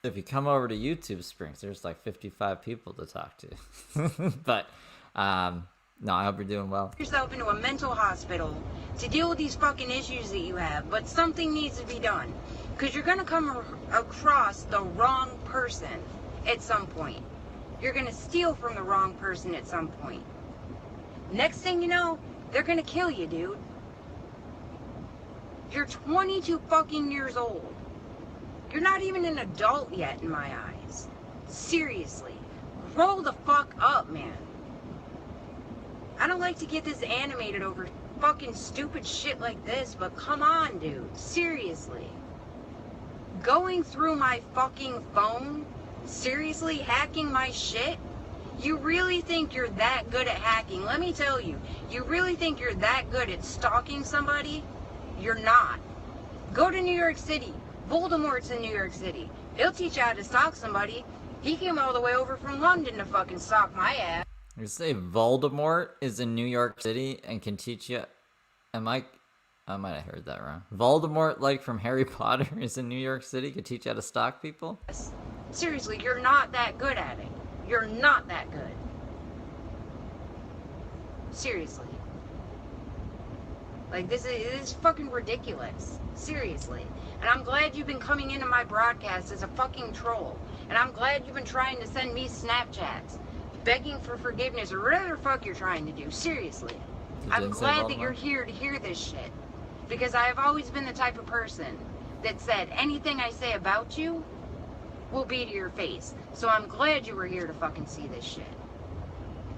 A: If you come over to YouTube, Sprinks, there's like 55 people to talk to. But, no, I hope you're doing well.
H: Yourself into a mental hospital to deal with these fucking issues that you have, but something needs to be done. Because you're going to come across the wrong person at some point. You're going to steal from the wrong person at some point. Next thing you know, they're going to kill you, dude. You're 22 fucking years old. You're not even an adult yet in my eyes. Seriously. Grow the fuck up, man. I don't like to get this animated over fucking stupid shit like this, but come on, dude. Seriously. Going through my fucking phone? Seriously? Hacking my shit? You really think you're that good at hacking? Let me tell you. You really think you're that good at stalking somebody? You're not. Go to New York City. Voldemort's in New York City. He'll teach you how to stalk somebody. He came all the way over from London to fucking stalk my ass.
A: You say Voldemort is in New York City and can teach you... I might have heard that wrong. Voldemort, like from Harry Potter, is in New York City, could teach you how to stalk people?
H: Seriously, you're not that good at it. You're not that good. Seriously. Like, this is fucking ridiculous. Seriously. And I'm glad you've been coming into my broadcast as a fucking troll. And I'm glad you've been trying to send me Snapchats, begging for forgiveness, or whatever the fuck you're trying to do. Seriously. I'm glad that you're here to hear this shit. Because I have always been the type of person that said anything I say about you will be to your face. So I'm glad you were here to fucking see this shit.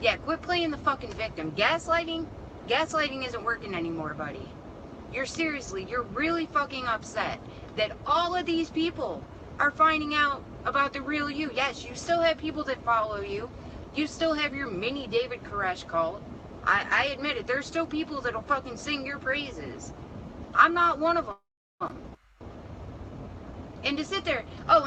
H: Yeah, quit playing the fucking victim. Gaslighting isn't working anymore, buddy. You're really fucking upset that all of these people are finding out about the real you. Yes, you still have people that follow you. You still have your mini David Koresh cult. I admit it. There's still people that'll fucking sing your praises. I'm not one of them. And to sit there while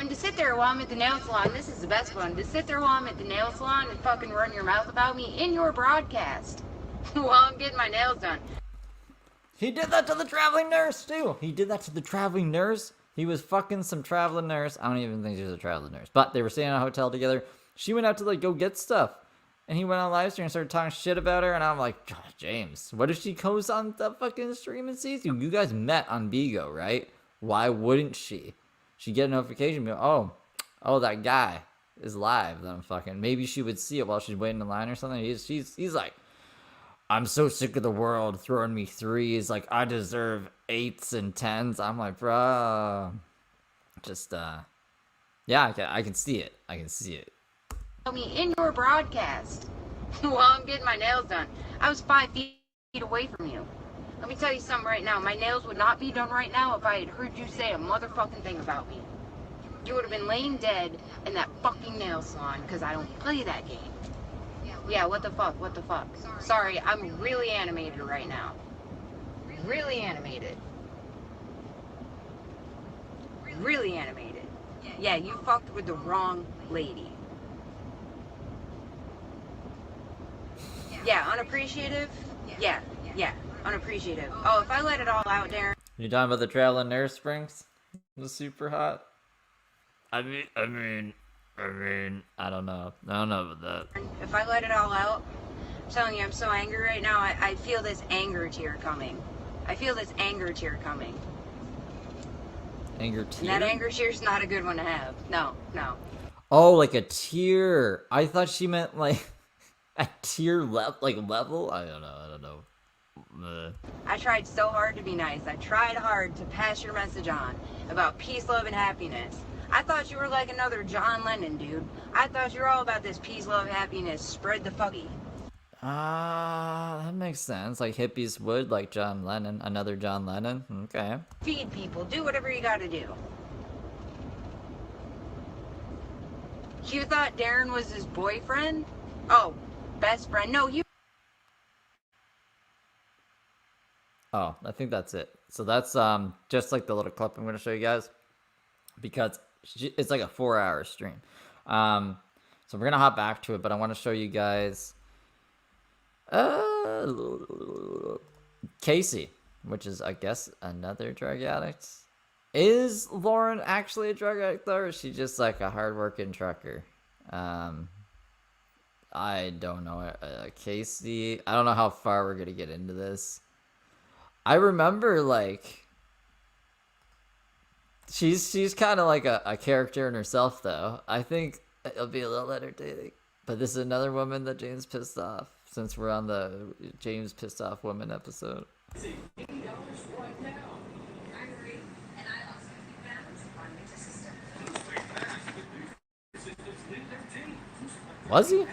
H: I'm at the nail salon, this is the best one. To sit there while I'm at the nail salon and fucking run your mouth about me in your broadcast while I'm getting my nails done.
A: He did that to the traveling nurse, too. He did that to the traveling nurse. He was fucking some traveling nurse. I don't even think she was a traveling nurse. But they were staying in a hotel together. She went out to, like, go get stuff. And he went on live stream and started talking shit about her. And I'm like, God, James, what if she goes on the fucking stream and sees you? You guys met on Bigo, right? Why wouldn't she? She'd get a notification, be like, oh, that guy is live. Then fucking, maybe she would see it while she's waiting in line or something. He's like, I'm so sick of the world throwing me threes. Like, I deserve 8s and 10s. I'm like, bro, just, yeah, I can see it. I can see it.
H: Me in your broadcast while I'm getting my nails done. I was 5 feet away from you. Let me tell you something right now. My nails would not be done right now if I had heard you say a motherfucking thing about me. You would have been laying dead in that fucking nail salon because I don't play that game. Yeah, what the fuck? What the fuck? Sorry, I'm really animated right now. Really animated. Really animated. Yeah, you fucked with the wrong lady. Yeah, unappreciative? Yeah, unappreciative. Oh, if I let it all out, Darren.
A: You talking about the traveling nurse, Springs? The super hot. I mean, I mean, I don't know. I don't know about that.
H: If I let it all out, I'm telling you, I'm so angry right now. I feel this anger tear coming. I feel this anger tear coming.
A: Anger tear?
H: And that anger tear's not a good one to have. No, no.
A: Oh, like a tear. I thought she meant like a tier level. I don't know.
H: I tried so hard to be nice. I tried hard to pass your message on about peace, love, and happiness. I thought you were like another John Lennon, dude. I thought you were all about this peace, love, happiness. Spread the fucky.
A: That makes sense. Like hippies would, like John Lennon, another John Lennon. Okay.
H: Feed people. Do whatever you gotta do. You thought Darren was his boyfriend? Oh, best friend. No, you...
A: Oh, I think that's it. So that's just like the little clip I'm going to show you guys, because it's like a 4-hour stream. So we're going to hop back to it, but I want to show you guys Casey, which is, I guess, another drug addict. Is Lauren actually a drug addict, though, or is she just like a hardworking trucker? I don't know. Casey, I don't know how far we're going to get into this. I remember, like, she's kind of like a character in herself, though. I think it'll be a little entertaining. But this is another woman that James pissed off, since we're on the James pissed off woman episode. Was he?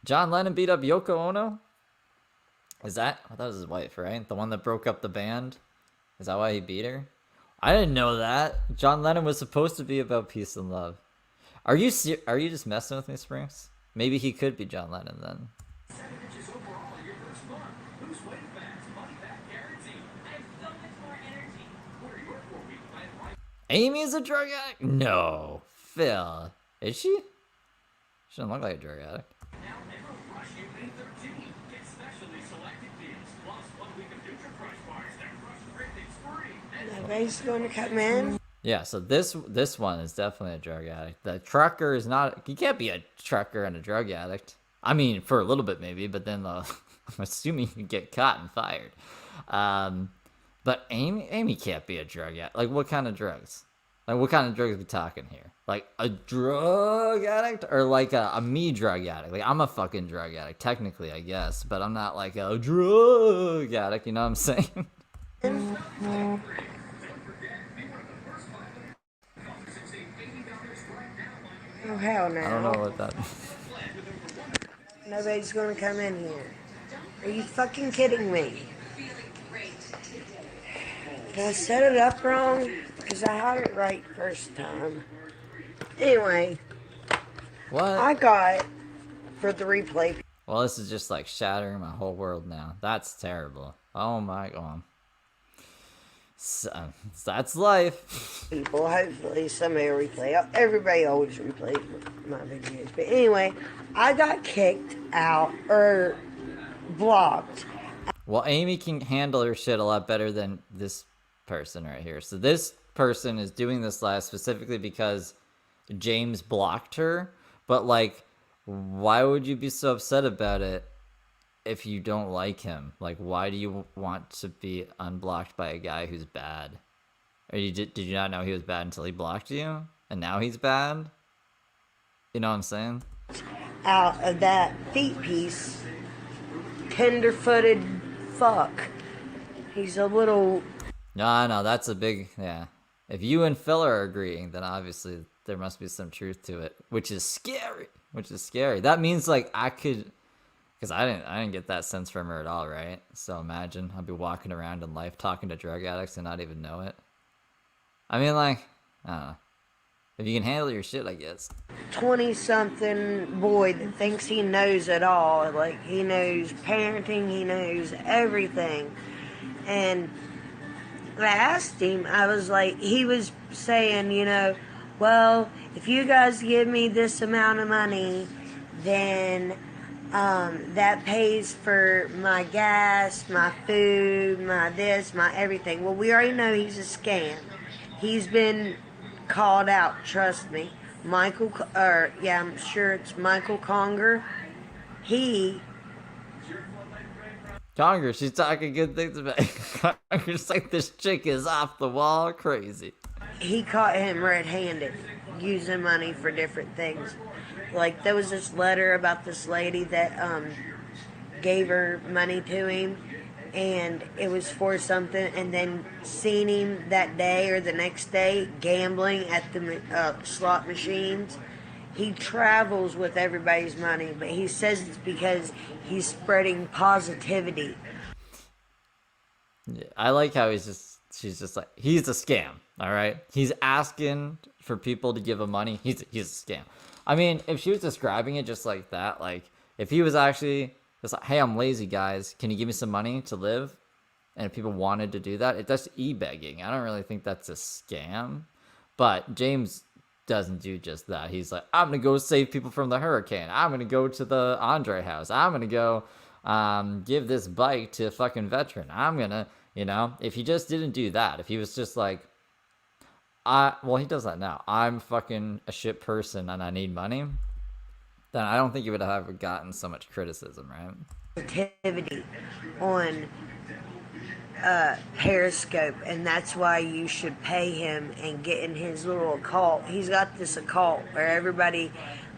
A: John Lennon beat up Yoko Ono? Is that? I thought it was his wife, right? The one that broke up the band? Is that why he beat her? I didn't know that. John Lennon was supposed to be about peace and love. Are you just messing with me, Springs? Maybe he could be John Lennon then. Amy is a drug addict? No. Phil. Is she? She doesn't look like a drug addict.
I: Nobody's going to come in?
A: Yeah, so this one is definitely a drug addict. The trucker is not... You can't be a trucker and a drug addict. I mean, for a little bit maybe, but then I'm assuming you get caught and fired. But Amy can't be a drug addict. Like, what kind of drugs? Like, what kind of drugs are we talking here? Like, a drug addict? Or like a me drug addict? Like, I'm a fucking drug addict, technically, I guess. But I'm not like a drug addict, you know what I'm saying?
I: Oh, hell no.
A: I don't know what that...
I: Nobody's going to come in here. Are you fucking kidding me? Did I set it up wrong? Because I had it right first time. Anyway.
A: What?
I: I got for the replay.
A: Well, this is just like shattering my whole world now. That's terrible. Oh my god. So, that's life.
I: People, hopefully somebody will replay. Everybody always replays my videos. But anyway, I got kicked out or blocked.
A: Well, Amy can handle her shit a lot better than this person right here. So this person is doing this live specifically because James blocked her. But like, why would you be so upset about it if you don't like him? Like, why do you want to be unblocked by a guy who's bad? Or did you not know he was bad until he blocked you? And now he's bad? You know what I'm saying?
I: Out of that feet piece, tender-footed fuck. He's a little...
A: No, that's a big... Yeah. If you and Phil are agreeing, then obviously there must be some truth to it. Which is scary. That means, like, I could... Because I didn't get that sense from her at all, right? So imagine I'd be walking around in life talking to drug addicts and not even know it. I mean, like, I don't know. If you can handle your shit, I guess.
I: 20-something boy that thinks he knows it all. Like, he knows parenting, he knows everything. And I asked him, I was like, he was saying, you know, well, if you guys give me this amount of money, then... that pays for my gas, my food, my this, my everything. Well, we already know he's a scam. He's been called out, trust me. I'm sure it's Michael Conger. He
A: Congress, she's talking good things about Congress, like this chick is off the wall crazy.
I: he caught him red-handed using money for different things. Like there was this letter about this lady that gave her money to him, and it was for something, and then seen him that day or the next day gambling at the slot machines. He travels with everybody's money, but he says it's because he's spreading positivity.
A: Yeah, I like how she's just like, he's a scam, all right? He's asking for people to give him money. He's a scam. I mean, if she was describing it just like that, like if he was actually just like, hey, I'm lazy, guys, can you give me some money to live? And if people wanted to do that, that's e-begging. I don't really think that's a scam. But James doesn't do just that. He's like, I'm gonna go save people from the hurricane. I'm gonna go to the Andre house. I'm gonna go give this bike to a fucking veteran. I'm gonna, if he just didn't do that, if he was just like, well, he does that now. I'm fucking a shit person and I need money, then I don't think he would have gotten so much criticism, right?
I: Positivity on Periscope, and that's why you should pay him and get in his little occult. He's got this occult where everybody,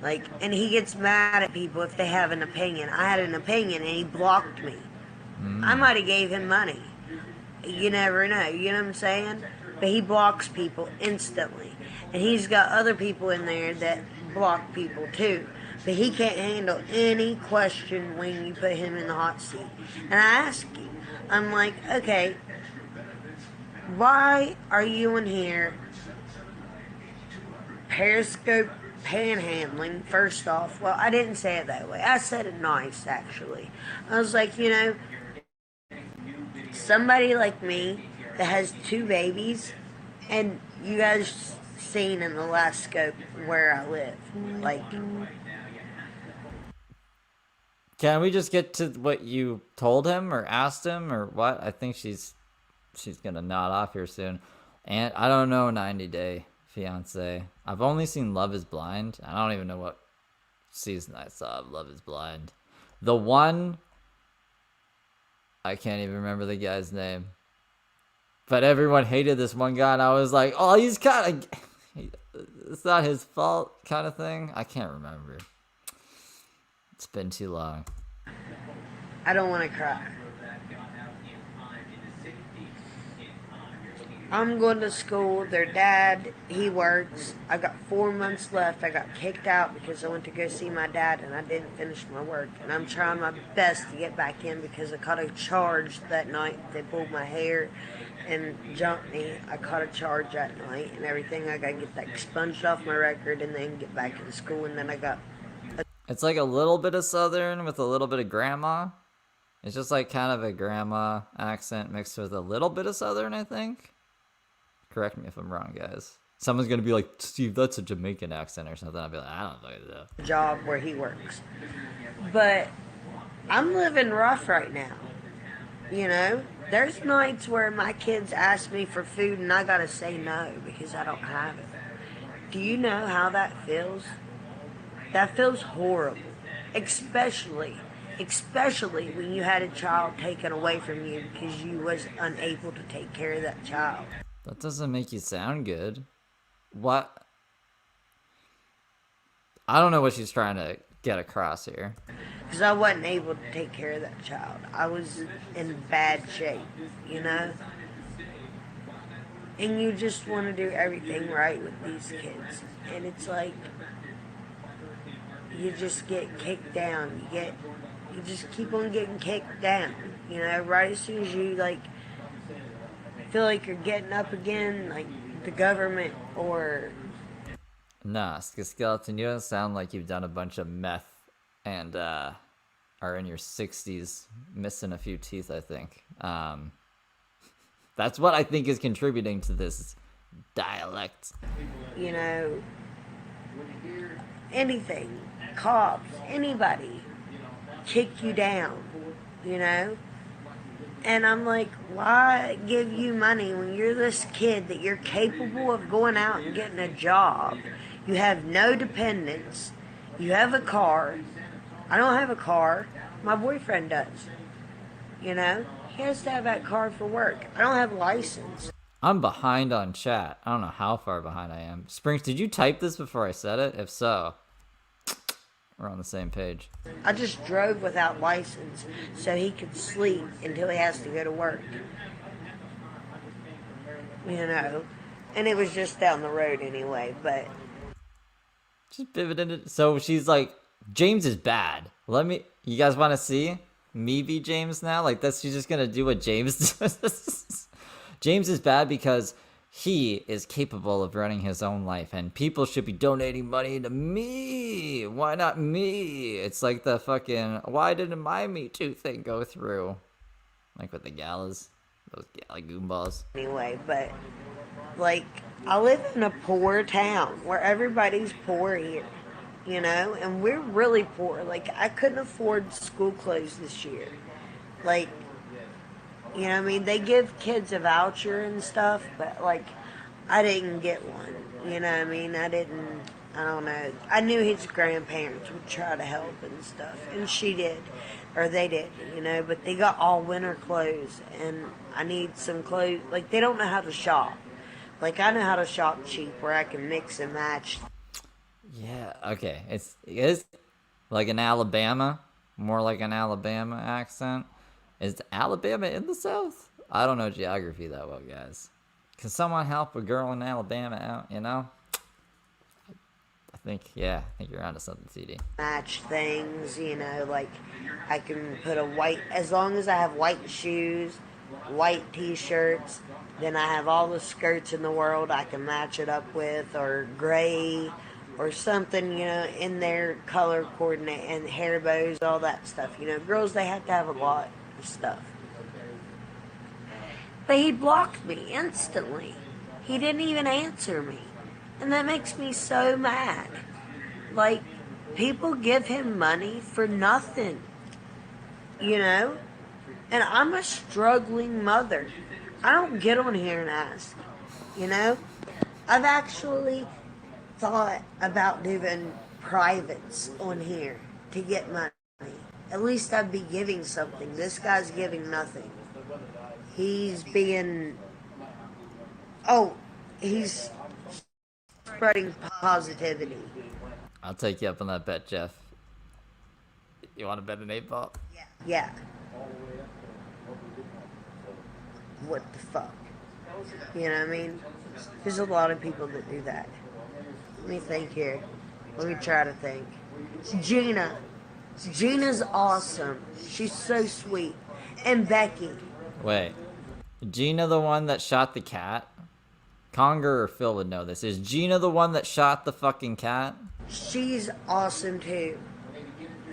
I: and he gets mad at people if they have an opinion. I had an opinion and he blocked me. I might have gave him money. You never know, you know what I'm saying? But he blocks people instantly. And he's got other people in there that block people too. But he can't handle any question when you put him in the hot seat. And I ask him, I'm like, okay, why are you in here Periscope panhandling? First off, well, I didn't say it that way. I said it nice, actually. I was like, somebody like me that has 2 babies, and you guys seen in the last scope where I live,
A: Can we just get to what you told him or asked him or what? I think she's gonna nod off here soon. And I don't know 90 Day Fiance. I've only seen Love is Blind. I don't even know what season I saw of Love is Blind. The one, I can't even remember the guy's name. But everyone hated this one guy, and I was like, oh, he's kind of, it's not his fault kind of thing. I can't remember. It's been too long.
I: I don't want to cry. I'm going to school. Their dad, he works. I got 4 months left. I got kicked out because I went to go see my dad and I didn't finish my work. And I'm trying my best to get back in because I caught a charge that night. They pulled my hair and jumped me. I caught a charge that night and everything. I got to get that expunged off my record and then get back into school. And then I got...
A: It's like a little bit of Southern with a little bit of grandma. It's just like kind of a grandma accent mixed with a little bit of Southern, I think. Correct me if I'm wrong, guys. Someone's going to be like, Steve, that's a Jamaican accent or something. I'll be like, I don't know.
I: Job where he works. But I'm living rough right now. There's nights where my kids ask me for food and I got to say no because I don't have it. Do you know how that feels? That feels horrible, especially when you had a child taken away from you because you was unable to take care of that child.
A: That doesn't make you sound good. What? I don't know what she's trying to get across here.
I: Because I wasn't able to take care of that child. I was in bad shape, And you just want to do everything right with these kids. And it's like... you just get kicked down. You just keep on getting kicked down. Right as soon as you feel like you're getting up again, like the government or...
A: Nah, Skeleton, you don't sound like you've done a bunch of meth and are in your 60s, missing a few teeth, I think. That's what I think is contributing to this dialect.
I: Anything. Cops, anybody, kick you down, And I'm like, why give you money when you're this kid that you're capable of going out and getting a job? You have no dependents. You have a car. I don't have a car. My boyfriend does. You know? He has to have that car for work. I don't have a license.
A: I'm behind on chat. I don't know how far behind I am. Springs, did you type this before I said it? If so, we're on the same page.
I: I just drove without license so he could sleep until he has to go to work. You know? And it was just down the road anyway, but...
A: Just pivoted it. So she's like, James is bad. You guys want to see me be James now? Like, she's just going to do what James does. James is bad because he is capable of running his own life, and people should be donating money to me. Why not me? It's like the fucking, why didn't my Me Too thing go through? Like with the galas, those gala goomballs.
I: Anyway, but, like, I live in a poor town where everybody's poor here, you know, and we're really poor. Like, I couldn't afford school clothes this year. Like, you know what I mean? They give kids a voucher and stuff, but, like, I didn't get one. You know what I mean? I don't know. I knew his grandparents would try to help and stuff, and she did, or they did, you know, but they got all winter clothes, and I need some clothes. Like, they don't know how to shop. Like, I know how to shop cheap where I can mix and match.
A: Yeah, okay. It is like an Alabama, more like an Alabama accent. Is Alabama in the South? I don't know geography that well, guys. Can someone help a girl in Alabama out, you know? I think you're onto something, CD.
I: Match things, you know, like, I can put as long as I have white shoes, white t-shirts, then I have all the skirts in the world I can match it up with, or gray, or something, you know, in their color coordinate, and hair bows, all that stuff. You know, girls, they have to have a lot of stuff. But he blocked me instantly. He didn't even answer me. And that makes me so mad. Like, people give him money for nothing. You know? And I'm a struggling mother. I don't get on here and ask. You know? I've actually thought about doing privates on here to get money. At least I'd be giving something. This guy's giving nothing. He's being... he's spreading positivity.
A: I'll take you up on that bet, Jeff. You want to bet an 8-ball?
I: Yeah. What the fuck? You know what I mean? There's a lot of people that do that. Let me think here. Let me try to think. Gina. Gina's awesome. She's so sweet. And Becky.
A: Wait. Gina the one that shot the cat? Conger or Phil would know this. Is Gina the one that shot the fucking cat?
I: She's awesome too.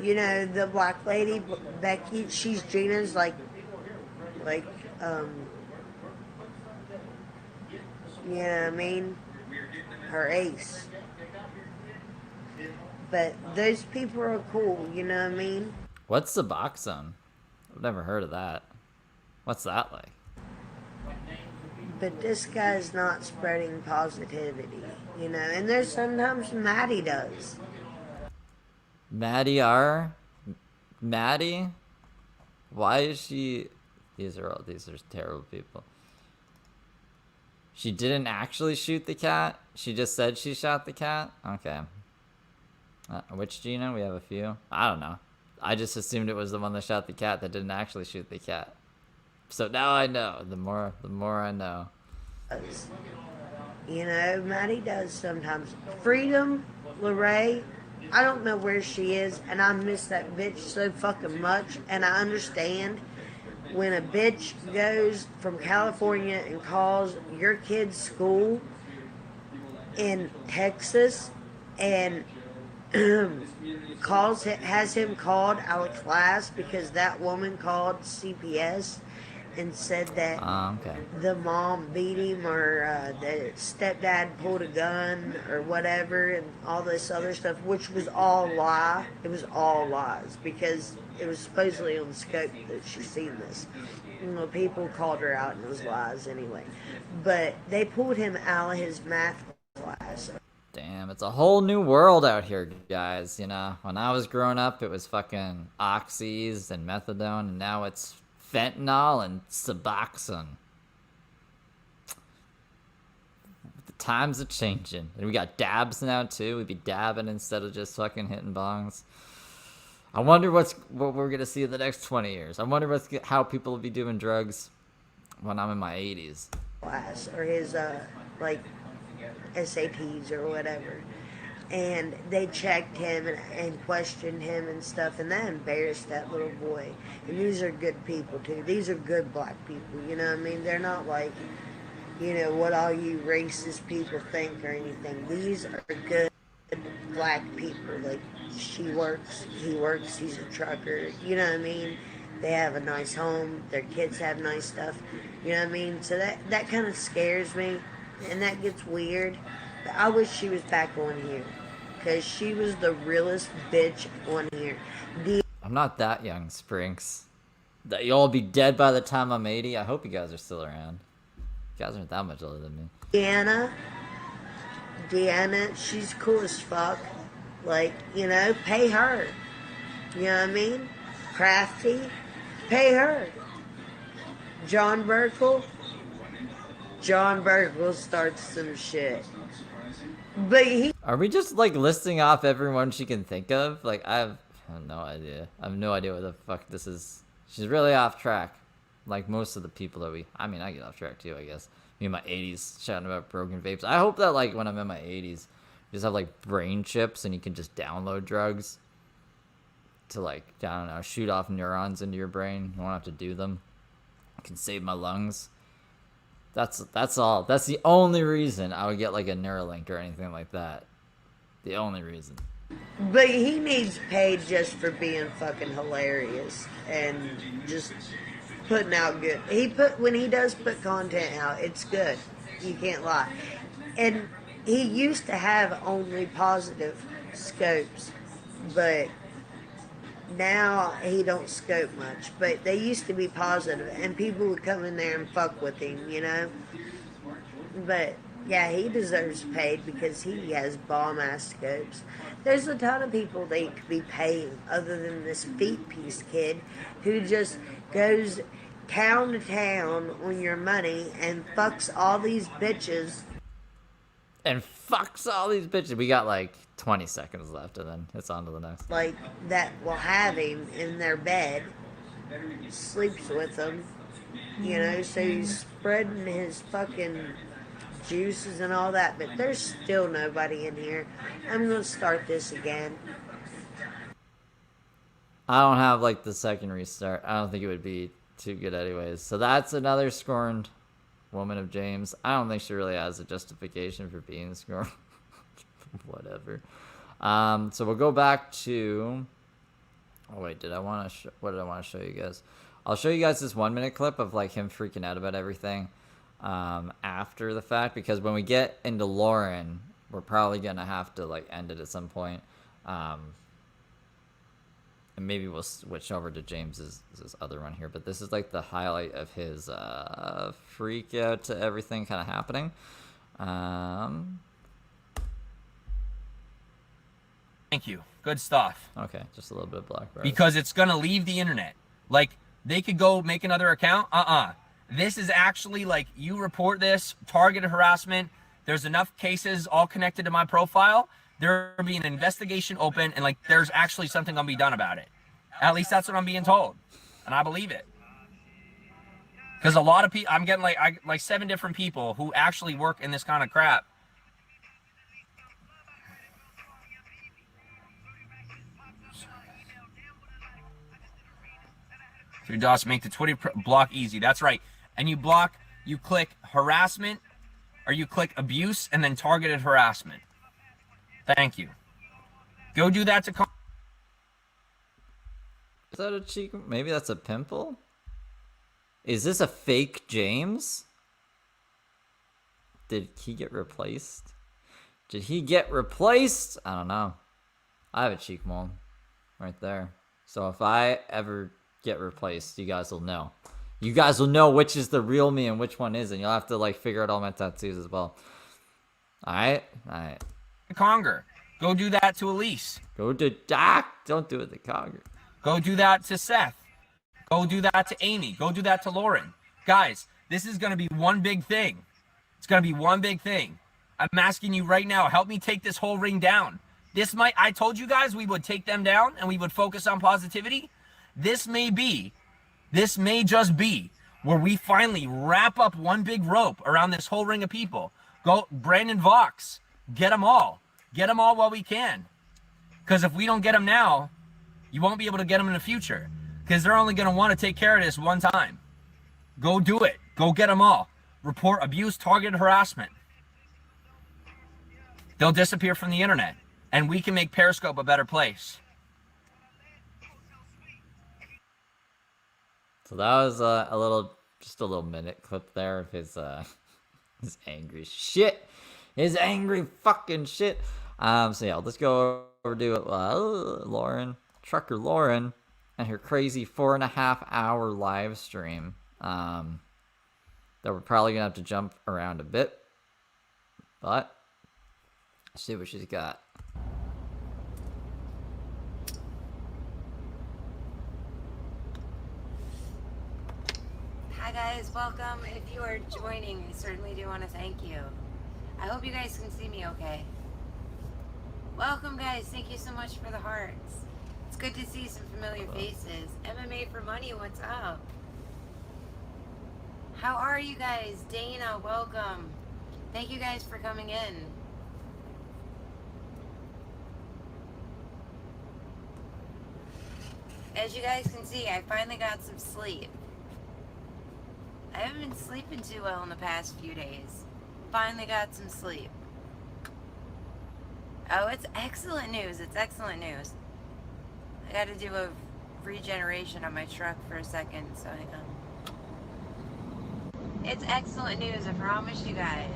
I: You know, the black lady, Becky, she's Gina's you know what I mean? Her ace. But those people are cool, you know what I mean?
A: What's the box zone? I've never heard of that. What's that like?
I: But this guy's not spreading positivity, you know? And there's sometimes Maddie does.
A: Maddie? Why is she... These are terrible people. She didn't actually shoot the cat? She just said she shot the cat? Okay. Which Gina? We have a few. I don't know. I just assumed it was the one that shot the cat that didn't actually shoot the cat. So now I know. The more I know.
I: You know, Maddie does sometimes. Freedom, Lorraine, I don't know where she is, and I miss that bitch so fucking much. And I understand when a bitch goes from California and calls your kid's school in Texas and has him called out of class because that woman called CPS and said that the mom beat him, or the stepdad pulled a gun or whatever, and all this other stuff, which was all lie. It was all lies because it was supposedly on Scope that she seen this. You know, people called her out and it was lies anyway. But they pulled him out of his math class.
A: Damn, it's a whole new world out here, guys. You know, when I was growing up, it was fucking oxys and methadone, and now it's fentanyl and Suboxone. The times are changing. And we got dabs now, too. We'd be dabbing instead of just fucking hitting bongs. I wonder what we're going to see in the next 20 years. I wonder how people will be doing drugs when I'm in my 80s.
I: Class or his, like, SATs or whatever. And they checked him and questioned him and stuff, and that embarrassed that little boy. And these are good people, too. These are good black people, you know what I mean? They're not like, you know, what all you racist people think or anything. These are good black people. Like, she works, he works, he's a trucker, you know what I mean? They have a nice home, their kids have nice stuff, you know what I mean? So that kind of scares me, and that gets weird. But I wish she was back on here, because she was the realest bitch on here.
A: I'm not that young, Sprinks. That you'll all be dead by the time I'm 80. I hope you guys are still around. You guys aren't that much older than me.
I: Deanna, she's cool as fuck. Like, you know, pay her. You know what I mean? Crafty, pay her. John Burkle starts some shit. But
A: Are we just, like, listing off everyone she can think of? Like, I have no idea. I have no idea what the fuck this is. She's really off track. Like most of the people that I mean, I get off track too, I guess. Me in my 80s shouting about broken vapes. I hope that, like, when I'm in my 80s, you just have, like, brain chips and you can just download drugs to, like, I don't know, shoot off neurons into your brain. You won't have to do them. I can save my lungs. That's all. That's the only reason I would get, like, a Neuralink or anything like that. The only reason.
I: But he needs paid just for being fucking hilarious and just putting out good. When he does put content out, it's good. You can't lie. And he used to have only positive scopes, but now he don't scope much. But they used to be positive, and people would come in there and fuck with him, you know. But yeah, he deserves paid because he has bomb-ass scopes. There's a ton of people they could be paying other than this feet piece kid who just goes town to town on your money and fucks all these bitches.
A: We got like 20 seconds left and then it's on to the next.
I: Like, that will have him in their bed, sleeps with them, you know, so he's spreading his fucking juices and all that, but there's still nobody in here. I'm gonna start this again.
A: I don't have, like, the second restart. I don't think it would be too good anyways. So that's another scorned woman of James. I don't think she really has a justification for being scorned. Whatever. So we'll go back to... Oh, wait, what did I want to show you guys? I'll show you guys this 1-minute clip of, like, him freaking out about everything after the fact, because when we get into Lauren, we're probably going to have to, like, end it at some point. And maybe we'll switch over to James's this other one here. But this is, like, the highlight of his freak out to everything kind of happening.
D: Thank you. Good stuff.
A: Okay, just a little bit of black bars.
D: Because it's going to leave the internet. Like, they could go make another account. This is actually, like, you report this, targeted harassment. There's enough cases all connected to my profile. There'll be an investigation open, and, like, there's actually something gonna be done about it. At least that's what I'm being told, and I believe it. Because a lot of people, I'm getting like 7 different people who actually work in this kind of crap. Three dots make the Twitter block easy. That's right. And you click harassment, or you click abuse, and then targeted harassment. Thank you. Go do that to...
A: Is that a cheek? Maybe that's a pimple? Is this a fake James? Did he get replaced? I don't know. I have a cheek mole right there. So if I ever get replaced, you guys will know. You guys will know which is the real me and which one isn't. You'll have to, like, figure out all my tattoos as well. Alright?
D: Conger. Go do that to Elise.
A: Go to Doc. Don't do it to Conger.
D: Go do that to Seth. Go do that to Amy. Go do that to Lauren. Guys, this is going to be one big thing. It's going to be one big thing. I'm asking you right now, help me take this whole ring down. I told you guys we would take them down and we would focus on positivity. This may just be where we finally wrap up one big rope around this whole ring of people. Go, Brandon Vox, get them all. Get them all while we can. Because if we don't get them now, you won't be able to get them in the future. Because they're only going to want to take care of this one time. Go do it. Go get them all. Report abuse, targeted harassment. They'll disappear from the internet. And we can make Periscope a better place.
A: So that was just a little minute clip there of his angry shit. His angry fucking shit. So yeah, let's go over to Lauren, Trucker Lauren, and her crazy 4.5 hour live stream. That we're probably gonna have to jump around a bit, but let's see what she's got.
H: Hi guys, welcome. If you are joining, I certainly do want to thank you. I hope you guys can see me okay. Welcome guys, thank you so much for the hearts. It's good to see some familiar faces. MMA for money, what's up? How are you guys? Dana, welcome. Thank you guys for coming in. As you guys can see, I finally got some sleep. I haven't been sleeping too well in the past few days. Finally got some sleep. Oh, it's excellent news. It's excellent news. I got to do a regeneration on my truck for a second, so hang on. It's excellent news, I promise you guys.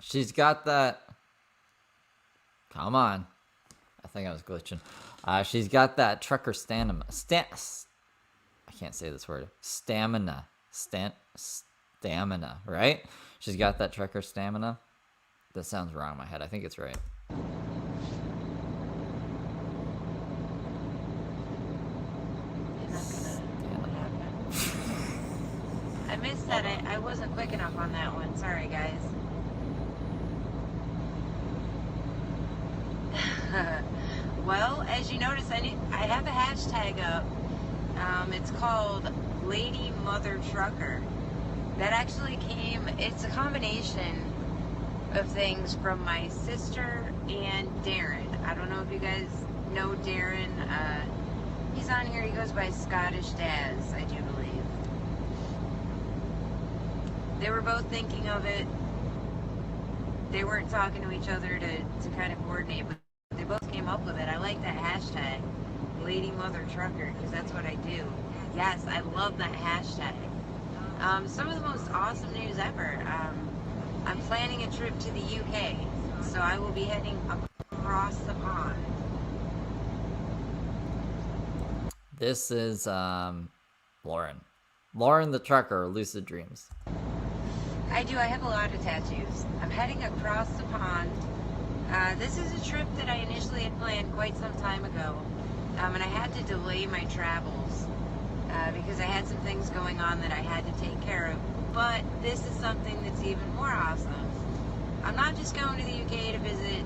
A: She's got that. Come on. I think I was glitching. She's got that trucker stamina. I can't say this word. Stamina. Stamina, right? She's got that trucker stamina. That sounds wrong in my head. I think it's right.
H: I missed that. I wasn't quick enough on that one. Sorry, guys. Well, as you notice, I have a hashtag up. It's called Lady Mother Trucker. That actually came, it's a combination of things from my sister and Darren. I don't know if you guys know Darren. He's on here, he goes by Scottish Daz, I do believe. They were both thinking of it. They weren't talking to each other to kind of coordinate, but they both came up with it. I like that hashtag, Lady Mother Trucker, because that's what I do. Yes, I love that hashtag. Some of the most awesome news ever. I'm planning a trip to the UK, so I will be heading across the pond.
A: This is Lauren. Lauren the Trucker, Lucid Dreams.
H: I do. I have a lot of tattoos. I'm heading across the pond. This is a trip that I initially had planned quite some time ago, and I had to delay my travels because I had some things going on that I had to take care of. But this is something that's even more awesome. I'm not just going to the UK to visit,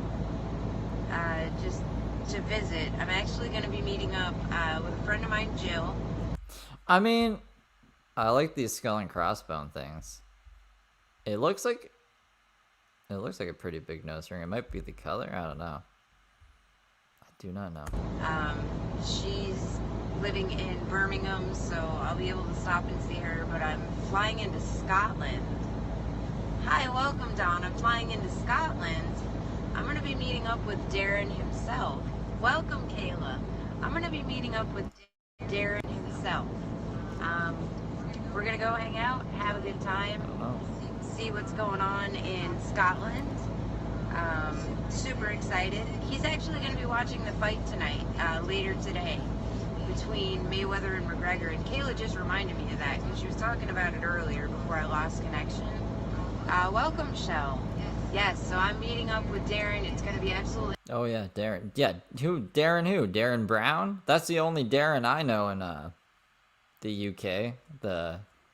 H: just to visit. I'm actually going to be meeting up with a friend of mine, Jill.
A: I mean, I like these skull and crossbone things. It looks like a pretty big nose ring. It might be the color. I don't know. I do not know.
H: She's living in Birmingham, so I'll be able to stop and see her, but I'm flying into Scotland. Hi, welcome, Dawn. I'm flying into Scotland. I'm going to be meeting up with Darren himself. Welcome, Kayla. I'm going to be meeting up with Darren himself. We're going to go hang out, have a good time, see what's going on in Scotland. Super excited. He's actually going to be watching the fight tonight, later today. between Mayweather and McGregor, and Kayla just reminded me of that because she was talking about it earlier before I lost connection. Welcome, Shell. Yes, so I'm meeting up with Darren. It's going to be absolutely...
A: Oh, yeah, Darren. Yeah, who? Darren who? Darren Brown? That's the only Darren I know in the UK.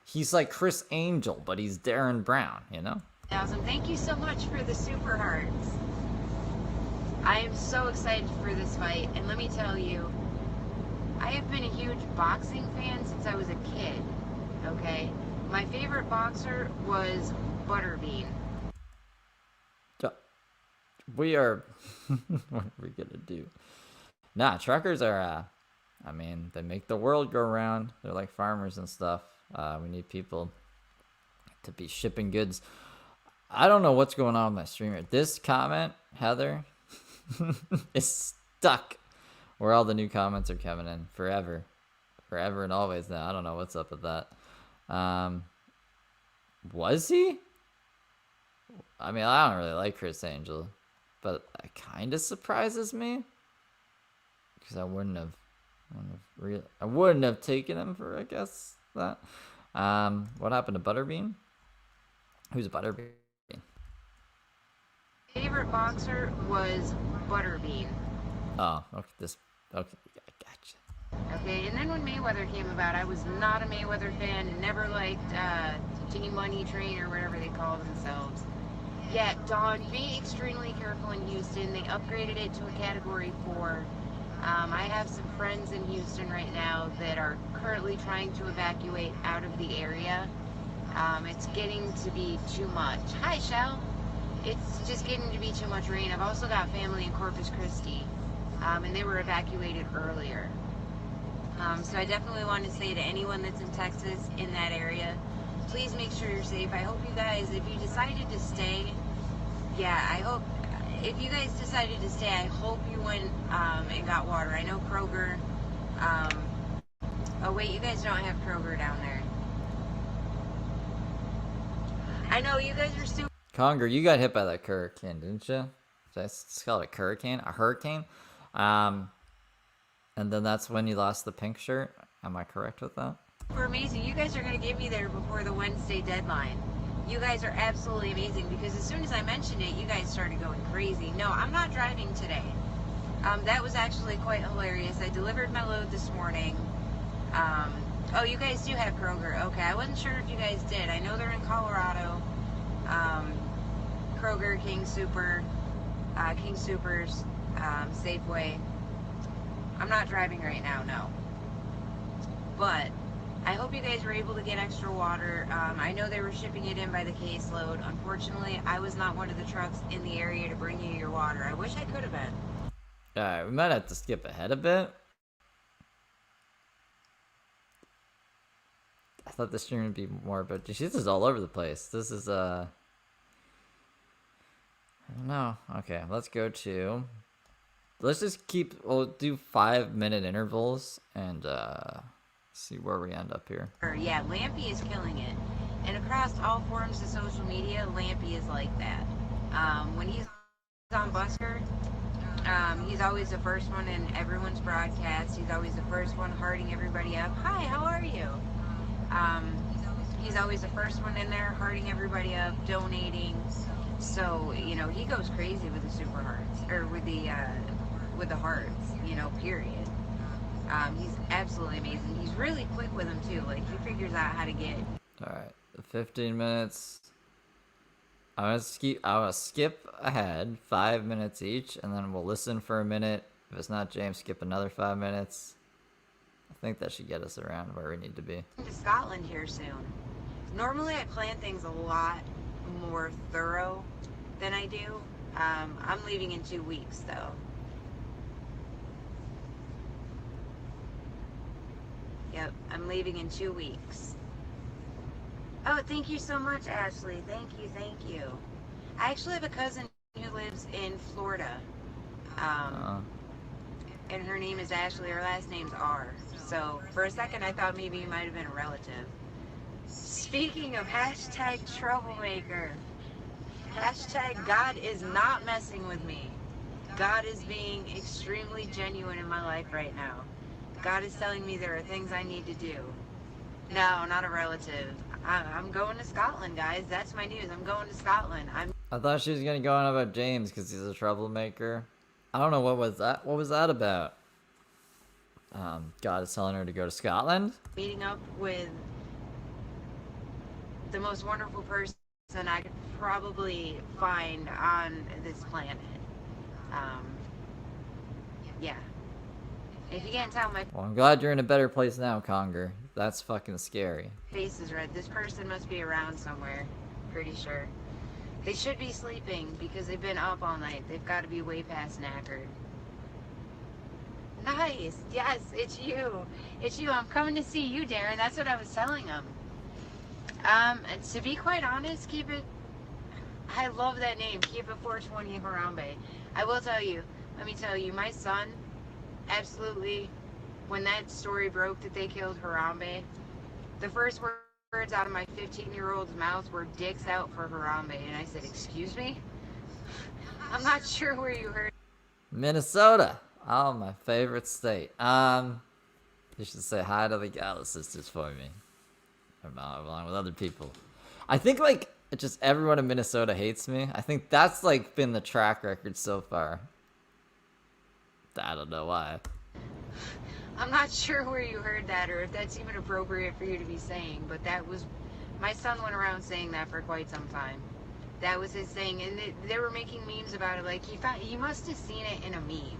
A: He's like Chris Angel, but he's Darren Brown, you know?
H: Awesome. Thank you so much for the super hearts. I am so excited for this fight, and let me tell you, I have been a huge boxing fan since I was a kid, okay? My favorite boxer was Butterbean.
A: We are... what are we gonna do? Nah, truckers are, I mean, they make the world go round. They're like farmers and stuff. We need people to be shipping goods. I don't know what's going on with my streamer. This comment, Heather, is stuck where all the new comments are coming in forever. Forever and always now. I don't know what's up with that. Was he? I mean, I don't really like Chris Angel, but it kind of surprises me because I wouldn't have taken him for, I guess, that. What happened to Butterbean? Who's Butterbean?
H: Favorite boxer was Butterbean.
A: Oh, okay. Okay, gotcha.
H: Okay, and then when Mayweather came about, I was not a Mayweather fan. Never liked Team Money Train or whatever they call themselves. Yet, Dawn, be extremely careful in Houston. They upgraded it to a Category 4. I have some friends in Houston right now that are currently trying to evacuate out of the area. It's getting to be too much. Hi, Shell. It's just getting to be too much rain. I've also got family in Corpus Christi, and they were evacuated earlier. So I definitely want to say to anyone that's in Texas, in that area, please make sure you're safe. I hope you guys, if you decided to stay, if you guys decided to stay, I hope you went and got water. I know Kroger, oh wait, you guys don't have Kroger down there. I know, you guys are super...
A: Conger, you got hit by that hurricane, didn't you? It's called a hurricane? A hurricane? And then that's when you lost the pink shirt? Am I correct with that?
H: We're amazing. You guys are going to get me there before the Wednesday deadline. You guys are absolutely amazing because as soon as I mentioned it, you guys started going crazy. No, I'm not driving today. That was actually quite hilarious. I delivered my load this morning. Oh, you guys do have Kroger. Okay, I wasn't sure if you guys did. I know they're in Colorado. Kroger, King Supers, Safeway. I'm not driving right now, no. But I hope you guys were able to get extra water. I know they were shipping it in by the caseload. Unfortunately, I was not one of the trucks in the area to bring you your water. I wish I could have been.
A: Alright, we might have to skip ahead a bit. I thought the stream would be more, but this is all over the place. This is, I don't know. Okay, let's go to... Let's just we'll do 5-minute intervals and see where we end up here.
H: Yeah, Lampy is killing it. And across all forms of social media, Lampy is like that. When he's on Busker, he's always the first one in everyone's broadcast. He's always the first one hearting everybody up. Hi, how are you? He's always the first one in there hearting everybody up, donating. So, you know, he goes crazy with the super hearts, or with the hearts, you know, period. He's absolutely amazing. He's really quick with them too. Like, he figures out how to get...
A: Alright, 15 minutes. I'm gonna skip ahead 5 minutes each, and then we'll listen for a minute. If it's not James, skip another 5 minutes. I think that should get us around where we need to be.
H: To Scotland here soon. Normally I plan things a lot more thorough than I do. I'm leaving in 2 weeks though. Yep, I'm leaving in 2 weeks. Oh, thank you so much, Ashley. Thank you. I actually have a cousin who lives in Florida. And her name is Ashley. Her last name's R. So, for a second, I thought maybe you might have been a relative. Speaking of hashtag troublemaker, hashtag God is not messing with me. God is being extremely genuine in my life right now. God is telling me there are things I need to do. No, not a relative. I'm going to Scotland, guys. That's my news. I'm going to Scotland.
A: I thought she was gonna go on about James because he's a troublemaker. I don't know, what was that? What was that about? God is telling her to go to Scotland?
H: meeting up with the most wonderful person I could probably find on this planet. Yeah. If you can't tell, my
A: Well, I'm glad you're in a better place now, Conger. That's fucking scary.
H: face is red. This person must be around somewhere. Pretty sure. They should be sleeping because they've been up all night. They've got to be way past knackered. Nice. Yes, it's you. It's you. I'm coming to see you, Darren. That's what I was telling him. To be quite honest, keep it... I love that name. Keep it 420 Harambe. I will tell you. Let me tell you. My son, absolutely, when that story broke that they killed Harambe, the first words out of my 15-year-old's mouth were dicks out for Harambe. And I said, excuse me? I'm not sure where you heard.
A: Minnesota. Oh, my favorite state. You should say hi to the Gala sisters for me. Along with other people. I think, like, just everyone in Minnesota hates me. I think that's, like, been the track record so far. I don't know why.
H: I'm not sure where you heard that or if that's even appropriate for you to be saying, but that was... My son went around saying that for quite some time. That was his thing, and they were making memes about it. Like, he must have seen it in a meme.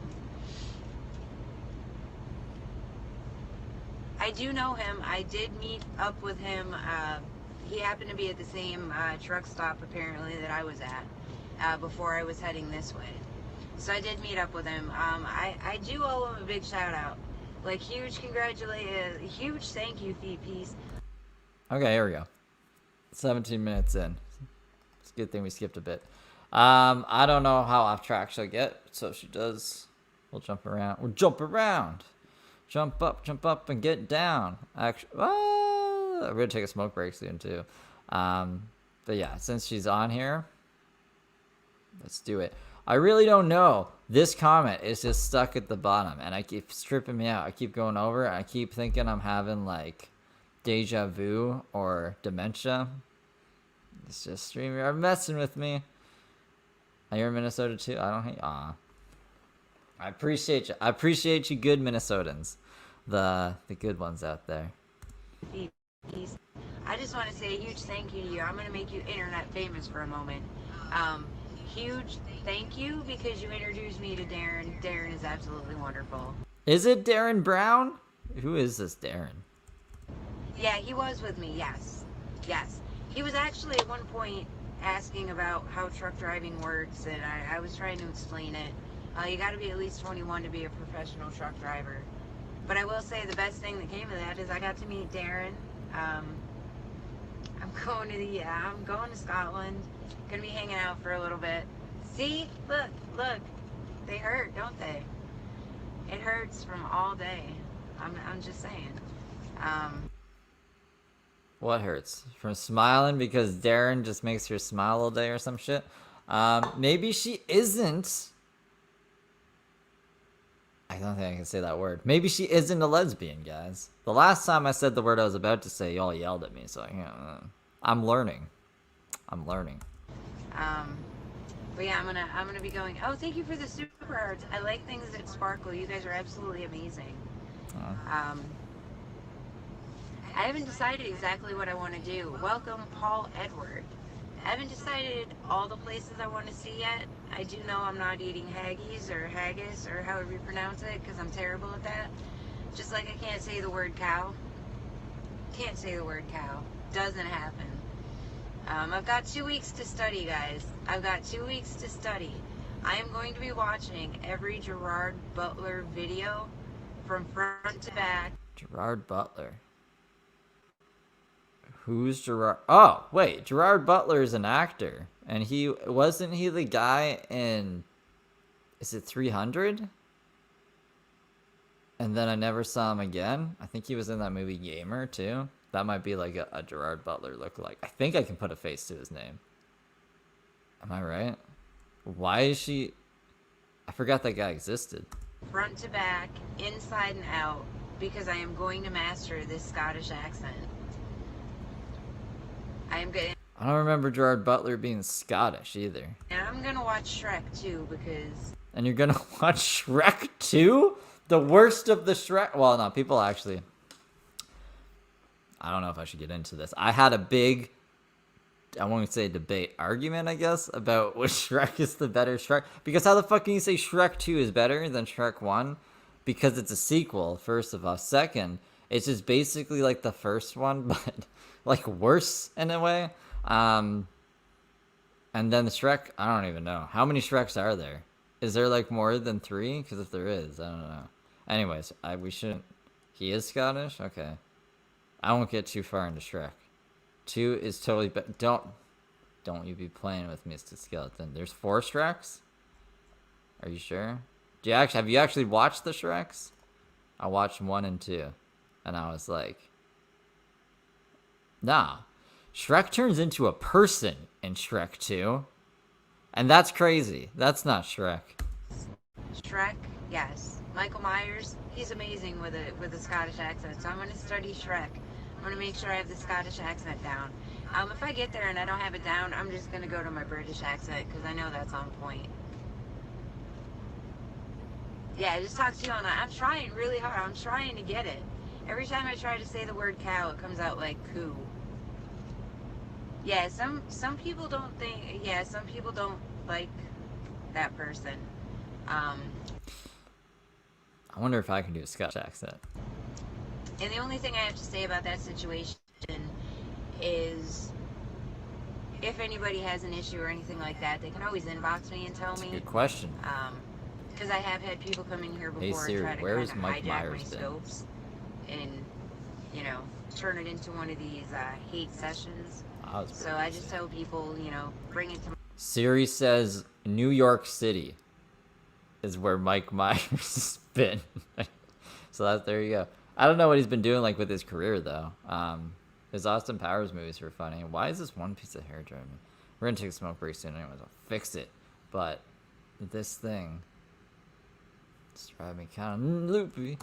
H: I do know him. I did meet up with him. He happened to be at the same truck stop, apparently, that I was at before I was heading this way. So I did meet up with him. I do owe him a big shout out. Like, huge huge thank you, Piece.
A: Okay, here we go. 17 minutes in. It's a good thing we skipped a bit. I don't know how off track she'll get, so if she does, we'll jump around. We'll jump around. Jump up, and get down. Actually, we're gonna take a smoke break soon too. But yeah, since she's on here, let's do it. I really don't know. This comment is just stuck at the bottom, and I keep stripping me out. I keep going over it. I keep thinking I'm having like deja vu or dementia. It's just StreamYard messing with me. Are you in Minnesota too? I don't hate. I appreciate you. I appreciate you, good Minnesotans, the good ones out there.
H: I just want to say a huge thank you to you. I'm gonna make you internet famous for a moment. Huge thank you because you introduced me to Darren. Darren is absolutely wonderful.
A: Is it Darren Brown? Who is this Darren?
H: Yeah, he was with me. Yes. He was actually at one point asking about how truck driving works, and I was trying to explain it. You got to be at least 21 to be a professional truck driver. But I will say the best thing that came of that is I got to meet Darren. I'm going to Scotland. Gonna be hanging out for a little bit. See, look, they hurt, don't they? It hurts from all day. I'm just saying.
A: What hurts? From smiling because Darren just makes her smile all day or some shit? Maybe she isn't. I don't think I can say that word. Maybe she isn't a lesbian, guys. The last time I said the word I was about to say, y'all yelled at me, so I'm learning.
H: But yeah, I'm gonna be going. Oh, thank you for the super hearts. I like things that sparkle. You guys are absolutely amazing. I haven't decided exactly what I want to do. Welcome, Paul Edward. I haven't decided all the places I want to see yet. I do know I'm not eating haggis or haggis or however you pronounce it because I'm terrible at that. Just like I can't say the word cow. Can't say the word cow. Doesn't happen. I've got 2 weeks to study, guys. I've got 2 weeks to study. I am going to be watching every Gerard Butler video from front to back.
A: Gerard Butler. Who's Gerard? Oh, wait. Gerard Butler is an actor. And wasn't he the guy in, is it 300? And then I never saw him again. I think he was in that movie Gamer, too. That might be like a Gerard Butler lookalike. I think I can put a face to his name. Am I right? Why is she... I forgot that guy existed.
H: Front to back, inside and out, because I am going to master this Scottish accent. I am going.
A: I don't remember Gerard Butler being Scottish either.
H: And I'm gonna watch Shrek 2 because.
A: And you're gonna watch Shrek 2? The worst of the Shrek. Well, no, people actually. I don't know if I should get into this. I had a big, I won't say debate, argument, I guess, about which Shrek is the better Shrek. Because how the fuck can you say Shrek 2 is better than Shrek 1? Because it's a sequel, first of all. Second, it's just basically like the first one, but like worse in a way. And then the Shrek, I don't even know. How many Shreks are there? Is there like more than 3? Because if there is, I don't know. Anyways, we shouldn't. He is Scottish? Okay. I won't get too far into Shrek. 2 is totally don't you be playing with Mr. Skeleton. There's 4 Shreks? Are you sure? Have you actually watched the Shreks? I watched 1 and 2. And I was like, nah. Shrek turns into a person in Shrek 2. And that's crazy. That's not Shrek.
H: Shrek, yes. Michael Myers, he's amazing with a Scottish accent. So I'm going to study Shrek. I'm going to make sure I have the Scottish accent down. If I get there and I don't have it down, I'm just going to go to my British accent because I know that's on point. Yeah, just talk to you on that. I'm trying really hard. I'm trying to get it. Every time I try to say the word cow, it comes out like coo. Yeah, some people don't think. Yeah, some people don't like that person.
A: I wonder if I can do a Scottish accent.
H: And the only thing I have to say about that situation is, if anybody has an issue or anything like that, they can always inbox me and tell me.
A: Good question.
H: Because I have had people come in here before
A: Hey Siri,
H: and try to
A: where's
H: kind of
A: Mike
H: hijack
A: Myers
H: my
A: been?
H: scopes and, turn it into one of these hate sessions. So I just tell people, bring it to.
A: Siri says New York City is where Mike Myers has been. So there you go. I don't know what he's been doing like with his career though. His Austin Powers movies were funny. Why is this one piece of hair driving me? We're gonna take a smoke break soon anyways. I'll fix it. But this thing it's driving me kind of loopy.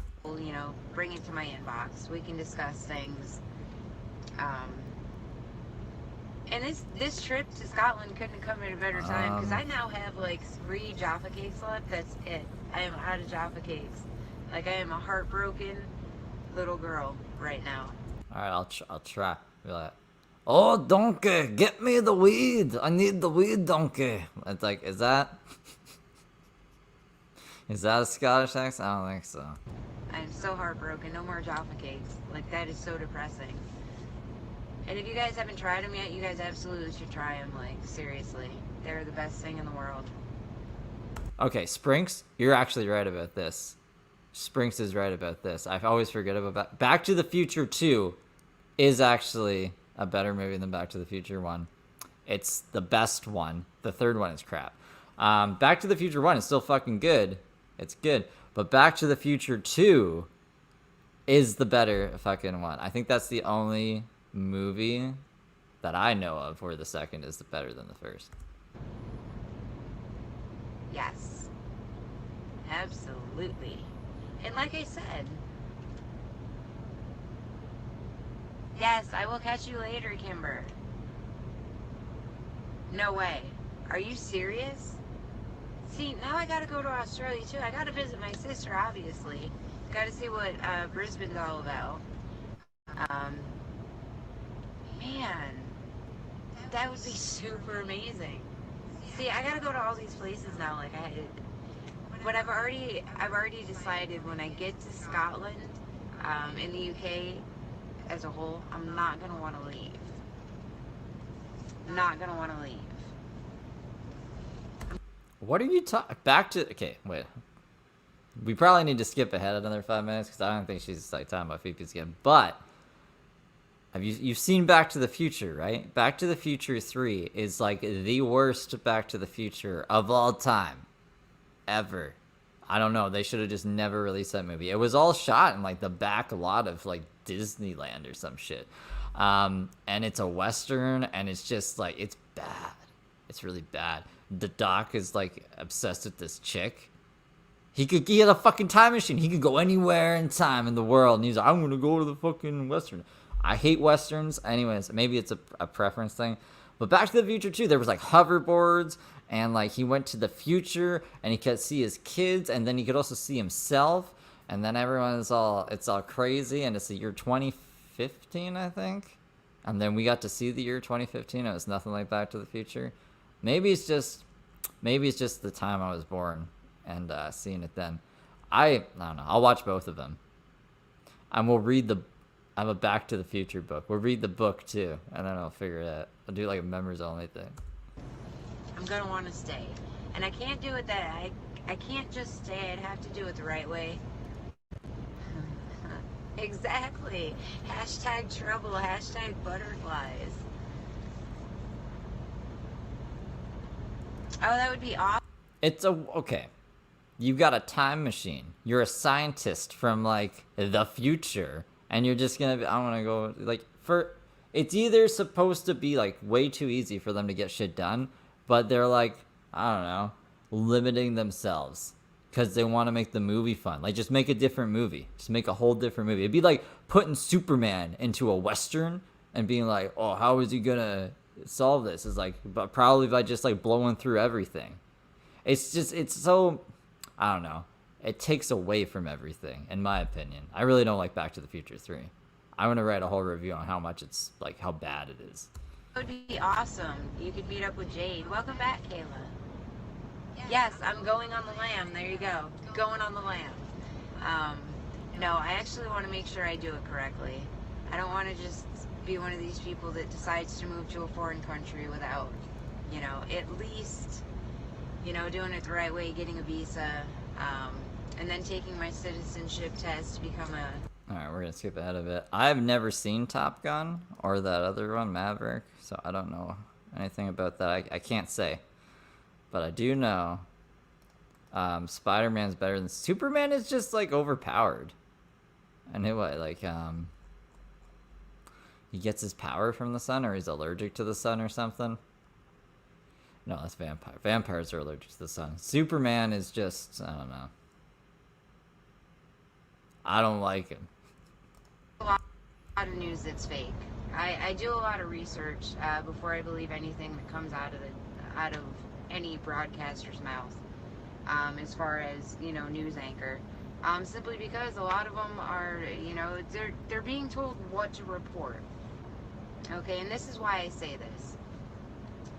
H: Bring it to my inbox. We can discuss things. And this trip to Scotland couldn't have come at a better time because I now have like 3 Jaffa cakes left. That's it. I am out of Jaffa cakes. Like I am a heartbroken little girl right now.
A: All right, I'll try. Be like, oh donkey, get me the weed. I need the weed, donkey. It's like, is that a Scottish accent? I don't think so.
H: I'm so heartbroken. No more Jaffa cakes. Like that is so depressing. And if you guys haven't tried them yet, you guys absolutely should try them. Like, seriously. They're the best thing in the world.
A: Okay, Sprinks, you're actually right about this. Sprinks is right about this. I always forget about Back to the Future 2 is actually a better movie than Back to the Future 1. It's the best one. The third one is crap. Back to the Future 1 is still fucking good. It's good. But Back to the Future 2 is the better fucking one. I think that's the only movie that I know of where the second is better than the first.
H: Yes. Absolutely. And like I said, yes, I will catch you later, Kimber. No way. Are you serious? See, now I gotta go to Australia too. I gotta visit my sister, obviously. Gotta see what Brisbane's all about. Man, that would be super amazing. See, I gotta go to all these places now. Like but I've already decided when I get to Scotland, in the UK as a whole, I'm not gonna want to leave. Not gonna want to leave.
A: What are you talking? Back to okay, wait. We probably need to skip ahead another 5 minutes because I don't think she's like talking about Phoebe's again. But you've seen Back to the Future, right? Back to the Future 3 is like the worst Back to the Future of all time, ever. I don't know. They should have just never released that movie. It was all shot in like the back lot of like Disneyland or some shit. And it's a Western, and it's just like it's bad. It's really bad. The doc is like obsessed with this chick. He had a fucking time machine. He could go anywhere in time in the world. And he's like, I'm going to go to the fucking Western. I hate Westerns. Anyways, maybe it's a preference thing. But Back to the Future, too, there was, like, hoverboards. And, like, he went to the future. And he could see his kids. And then he could also see himself. And then it's all crazy. And it's the year 2015, I think. And then we got to see the year 2015. It was nothing like Back to the Future. Maybe it's just the time I was born. And seeing it then. I don't know. I'll watch both of them. And we'll read I have a Back to the Future book. We'll read the book too. And then I'll figure it out. I'll do like a members only thing.
H: I'm gonna want to stay. And I can't do it I can't just stay. I'd have to do it the right way. Exactly. Hashtag trouble. Hashtag butterflies. Oh, that would be awesome.
A: Okay. You got a time machine. You're a scientist from like the future, and you're just gonna I want to go like it's either supposed to be like way too easy for them to get shit done, but they're like, I don't know, limiting themselves because they want to make the movie fun. Like, just make a different movie. Just make a whole different movie. It'd be like putting Superman into a Western and being like, oh, how is he gonna solve this? It's like, but probably by just like blowing through everything. It's so, I don't know. It takes away from everything, in my opinion. I really don't like Back to the Future 3. I'm going to write a whole review on how much it's, like, how bad it is.
H: That would be awesome. You could meet up with Jade. Welcome back, Kayla. Yes, I'm going on the lam. There you go. Going on the lam. No, I actually want to make sure I do it correctly. I don't want to just be one of these people that decides to move to a foreign country without, at least, doing it the right way, getting a visa, and then taking my citizenship test to become a...
A: Alright, we're going to skip ahead of it. I've never seen Top Gun or that other one, Maverick, so I don't know anything about that. I can't say. But I do know Spider-Man's better than... Superman is just, like, overpowered. I knew what, like, he gets his power from the sun, or he's allergic to the sun or something. No, that's vampire. Vampires are allergic to the sun. Superman is just, I don't know. I don't like him.
H: A lot of news that's fake. I do a lot of research before I believe anything that comes out of any broadcaster's mouth, as far as news anchor. Simply because a lot of them are they're being told what to report. Okay, and this is why I say this.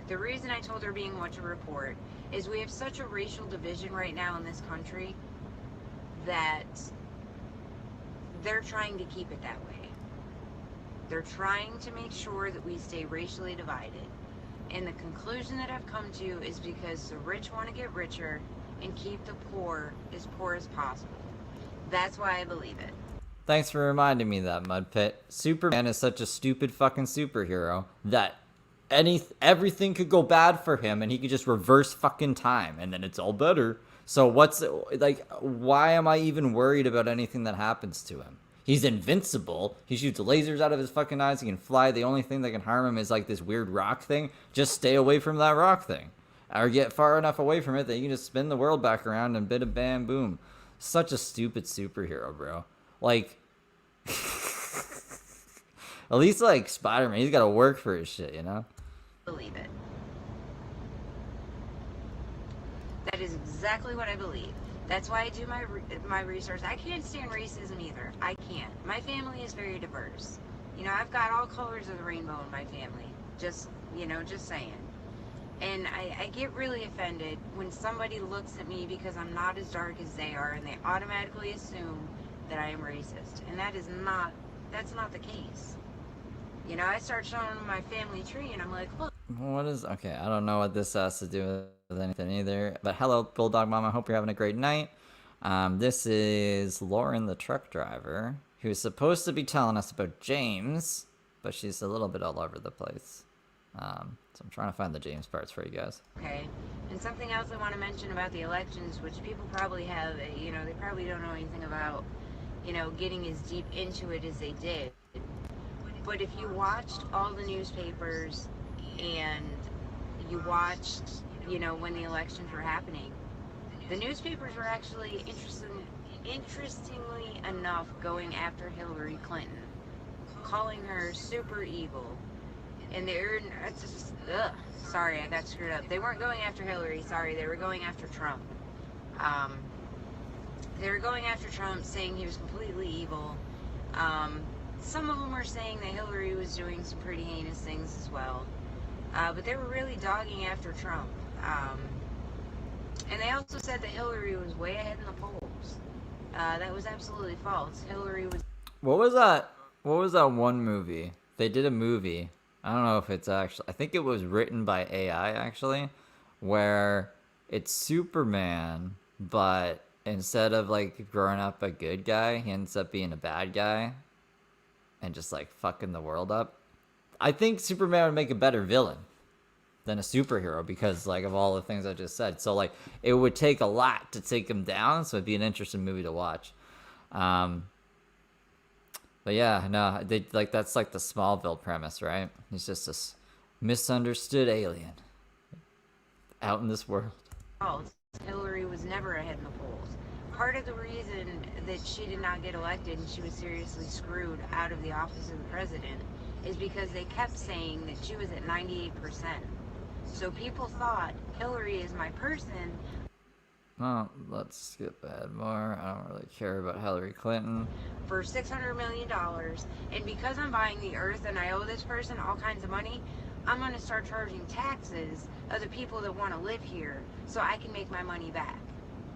H: The reason I told her being what to report is we have such a racial division right now in this country that they're trying to keep it that way. They're trying to make sure that we stay racially divided. And the conclusion that I've come to is because the rich want to get richer and keep the poor as possible. That's why I believe it.
A: Thanks for reminding me that, Mudpit. Superman is such a stupid fucking superhero that everything could go bad for him and he could just reverse fucking time and then it's all better. So why am I even worried about anything that happens to him? He's invincible. He shoots lasers out of his fucking eyes. He can fly. The only thing that can harm him is like this weird rock thing. Just stay away from that rock thing. Or get far enough away from it that you can just spin the world back around and bada bam boom. Such a stupid superhero, bro. Like, at least like Spider-Man, he's got to work for his shit,
H: Believe it. That is exactly what I believe. That's why I do my research. I can't stand racism either. I can't. My family is very diverse. I've got all colors of the rainbow in my family. Just saying. And I get really offended when somebody looks at me because I'm not as dark as they are and they automatically assume that I am racist. And that's not the case. I start showing them my family tree and I'm like, look.
A: Okay, I don't know what this has to do with anything either. But hello, Bulldog Mom. I hope you're having a great night. This is Lauren, the truck driver, who's supposed to be telling us about James, but she's a little bit all over the place. So I'm trying to find the James parts for you guys.
H: Okay. And something else I want to mention about the elections, which people probably have, they probably don't know anything about, getting as deep into it as they did. But if you watched all the newspapers and you watched, when the elections were happening, The newspapers were actually interestingly enough going after Hillary Clinton, calling her super evil. And sorry, I got screwed up. They weren't going after Hillary, sorry, they were going after Trump. They were going after Trump, saying he was completely evil. Some of them were saying that Hillary was doing some pretty heinous things as well. But they were really dogging after Trump. And they also said that Hillary was way ahead in the polls. That was absolutely false. Hillary was...
A: What was that? What was that one movie? They did a movie. I don't know if it's actually... I think it was written by AI, actually, where it's Superman, but instead of, like, growing up a good guy, he ends up being a bad guy and just, like, fucking the world up. I think Superman would make a better villain than a superhero because, like, of all the things I just said. So, like, it would take a lot to take him down, so it'd be an interesting movie to watch. But yeah, no, they, like, that's like the Smallville premise, right? He's just this misunderstood alien out in this world.
H: Hillary was never ahead in the polls. Part of the reason that she did not get elected and she was seriously screwed out of the office of the president is because they kept saying that she was at 98%. So people thought, Hillary is my person.
A: Well, let's skip ahead more. I don't really care about Hillary Clinton.
H: For $600 million. And because I'm buying the earth and I owe this person all kinds of money, I'm going to start charging taxes of the people that want to live here so I can make my money back.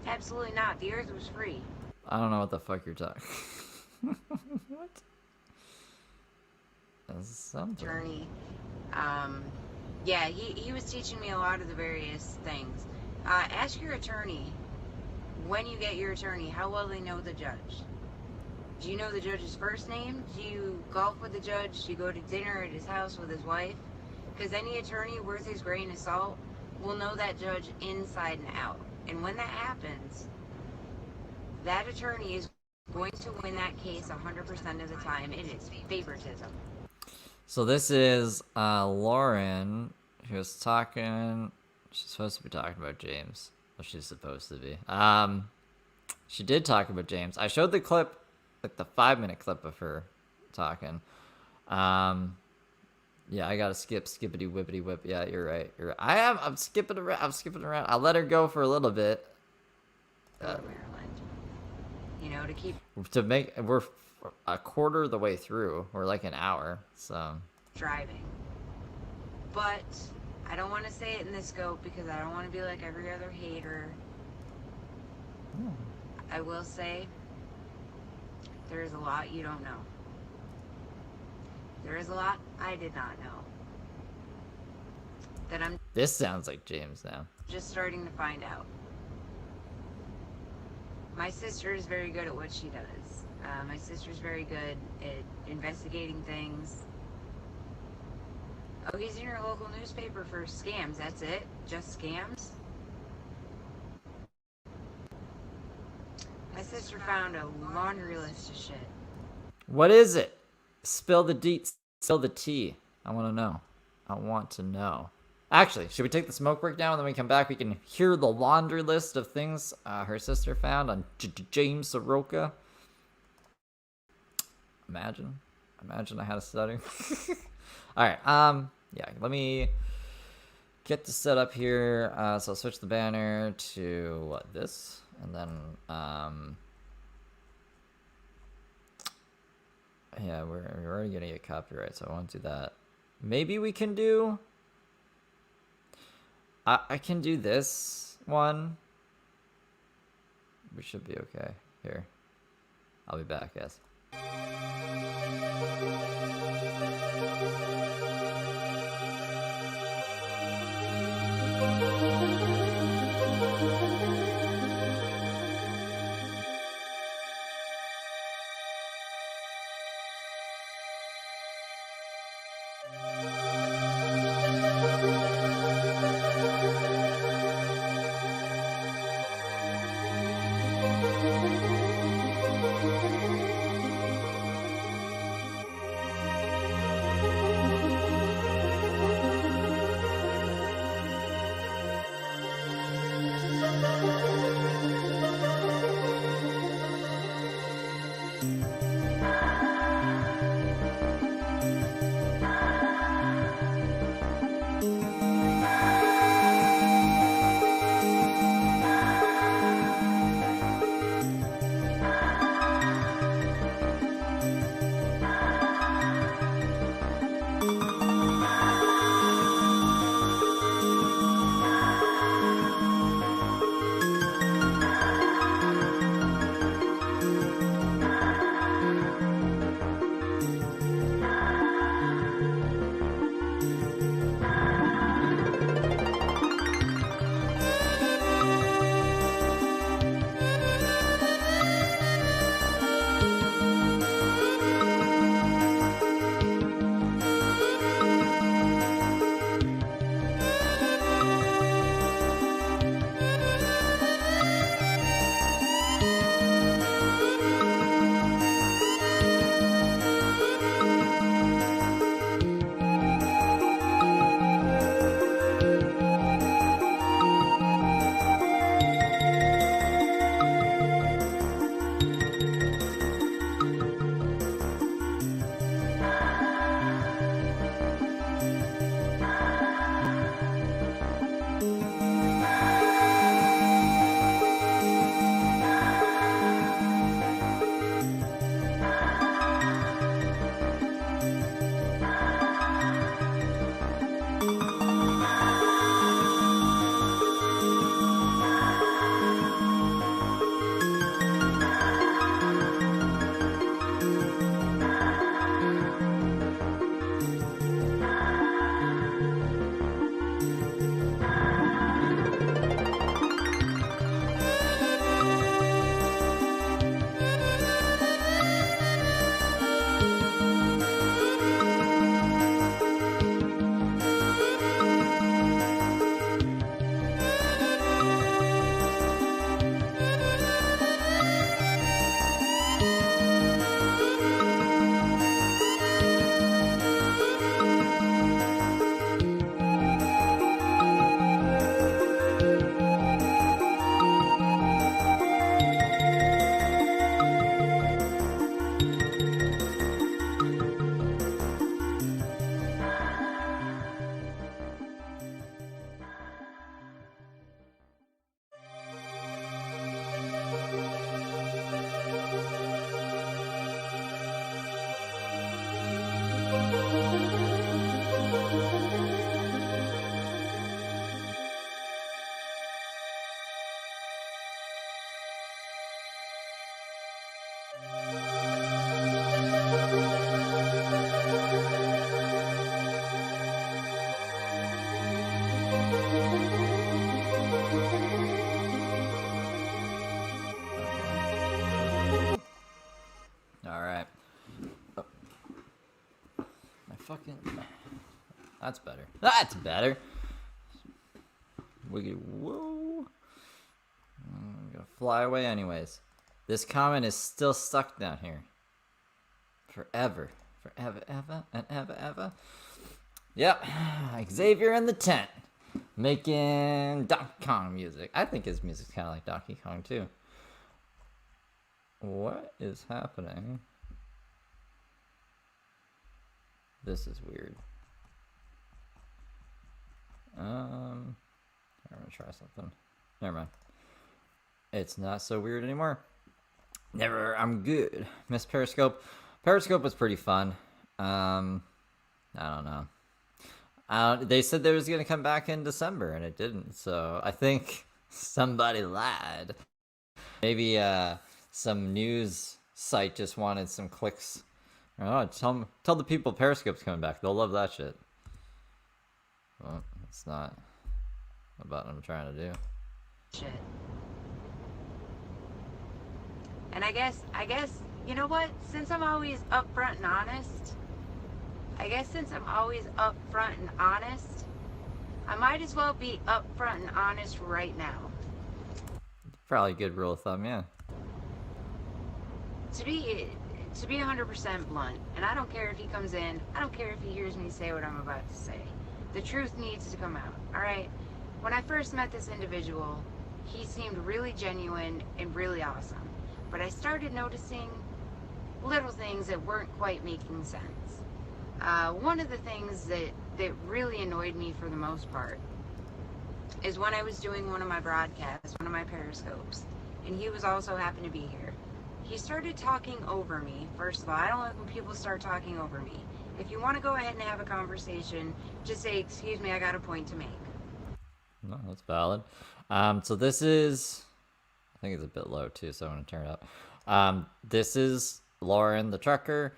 H: Absolutely not. The earth was free.
A: I don't know what the fuck you're talking. What? That's something.
H: Attorney. Yeah, he was teaching me a lot of the various things. Ask your attorney, when you get your attorney, how well they know the judge. Do you know the judge's first name? Do you golf with the judge? Do you go to dinner at his house with his wife? Because any attorney worth his grain of salt will know that judge inside and out. And when that happens, that attorney is going to win that case 100% of the time. It is favoritism.
A: So this is Lauren, who was talking. She's supposed to be talking about James. Well, she's supposed to be. She did talk about James. I showed the clip, like the 5-minute clip of her talking. Yeah, I gotta skippity whippity whip. Yeah, you're right. I'm skipping around. I'll let her go for a little bit.
H: Maryland. You know,
A: We're a quarter of the way through. We're like an hour, so.
H: Driving. But I don't want to say it in this scope because I don't want to be like every other hater. I will say there is a lot you don't know. There is a lot I did not know. That I'm
A: This sounds like James now.
H: just starting to find out. My sister is very good at what she does. My sister's very good at investigating things. Oh, he's in your local newspaper for scams. That's it? Just scams? My sister found a laundry list of shit.
A: What is it? Spill the deets. Spill the tea. I want to know. I want to know. Actually, should we take the smoke break now and then we come back? We can hear the laundry list of things her sister found on James Saroka. Imagine I had a stutter. All right. Yeah. Let me get the setup here. So I'll switch the banner to what, this, and then yeah, we're already gonna get copyright, so I won't do that. Maybe we can do. I can do this one. We should be okay. Here, I'll be back, guys. fucking... That's better. That's better. Wiggity whoa. I'm gonna fly away anyways. This comment is still stuck down here. Forever. Forever, ever, and ever, ever. Yep. Xavier in the tent. Making Donkey Kong music. I think his music's kind of like Donkey Kong too. What is happening? This is weird. I'm gonna try something. Never mind. It's not so weird anymore. Never. I'm good. Miss Periscope. Periscope was pretty fun. I don't know. They said they was gonna come back in December, and it didn't. So I think somebody lied. Maybe some news site just wanted some clicks. Oh, tell the people Periscope's coming back. They'll love that shit. Well, it's not a button I'm trying to do.
H: Shit. And I guess, you know what? Since I'm always upfront and honest, I might as well be upfront and honest right now.
A: Probably a good rule of thumb, yeah.
H: To be 100% blunt, and I don't care if he comes in, I don't care if he hears me say what I'm about to say. The truth needs to come out, alright? When I first met this individual, he seemed really genuine and really awesome. But I started noticing little things that weren't quite making sense. One of the things that really annoyed me for the most part is when I was doing one of my broadcasts, one of my Periscopes, and he was also happened to be here. He started talking over me. First of all, I don't like when people start talking over me. If you want to go ahead and have a conversation, just say, excuse me, I got a point to make.
A: No, that's valid. So this is, I think it's a bit low too, so I'm going to turn it up. This is Lauren, the trucker.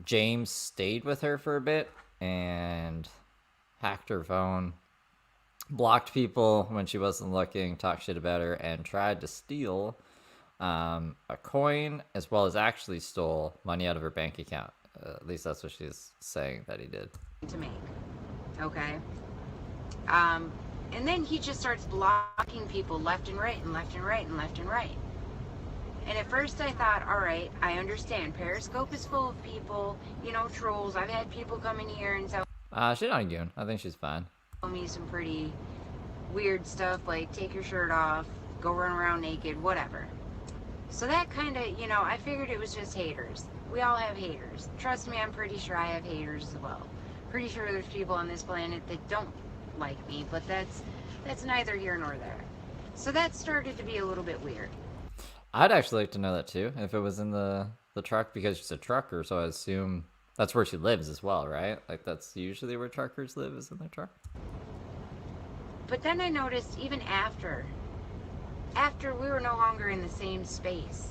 A: James stayed with her for a bit and hacked her phone, blocked people when she wasn't looking, talked shit about her, and tried to steal a coin, as well as actually stole money out of her bank account. At least that's what she's saying that he did.
H: To make, okay? And then he just starts blocking people left and right and left and right and left and right. And at first I thought, all right, I understand. Periscope is full of people, you know, trolls. I've had people come in here and tell
A: She's not a goon. I think she's fine.
H: me some pretty weird stuff, like take your shirt off, go run around naked, whatever. So that kind of, you know, I figured it was just haters. We all have haters. Trust me, I'm pretty sure I have haters as well. Pretty sure there's people on this planet that don't like me, but that's neither here nor there. So that started to be a little bit weird.
A: I'd actually like to know that too, if it was in the truck, because she's a trucker, so I assume that's where she lives as well, right? Like, that's usually where truckers live, is in their truck.
H: But then I noticed even after we were no longer in the same space,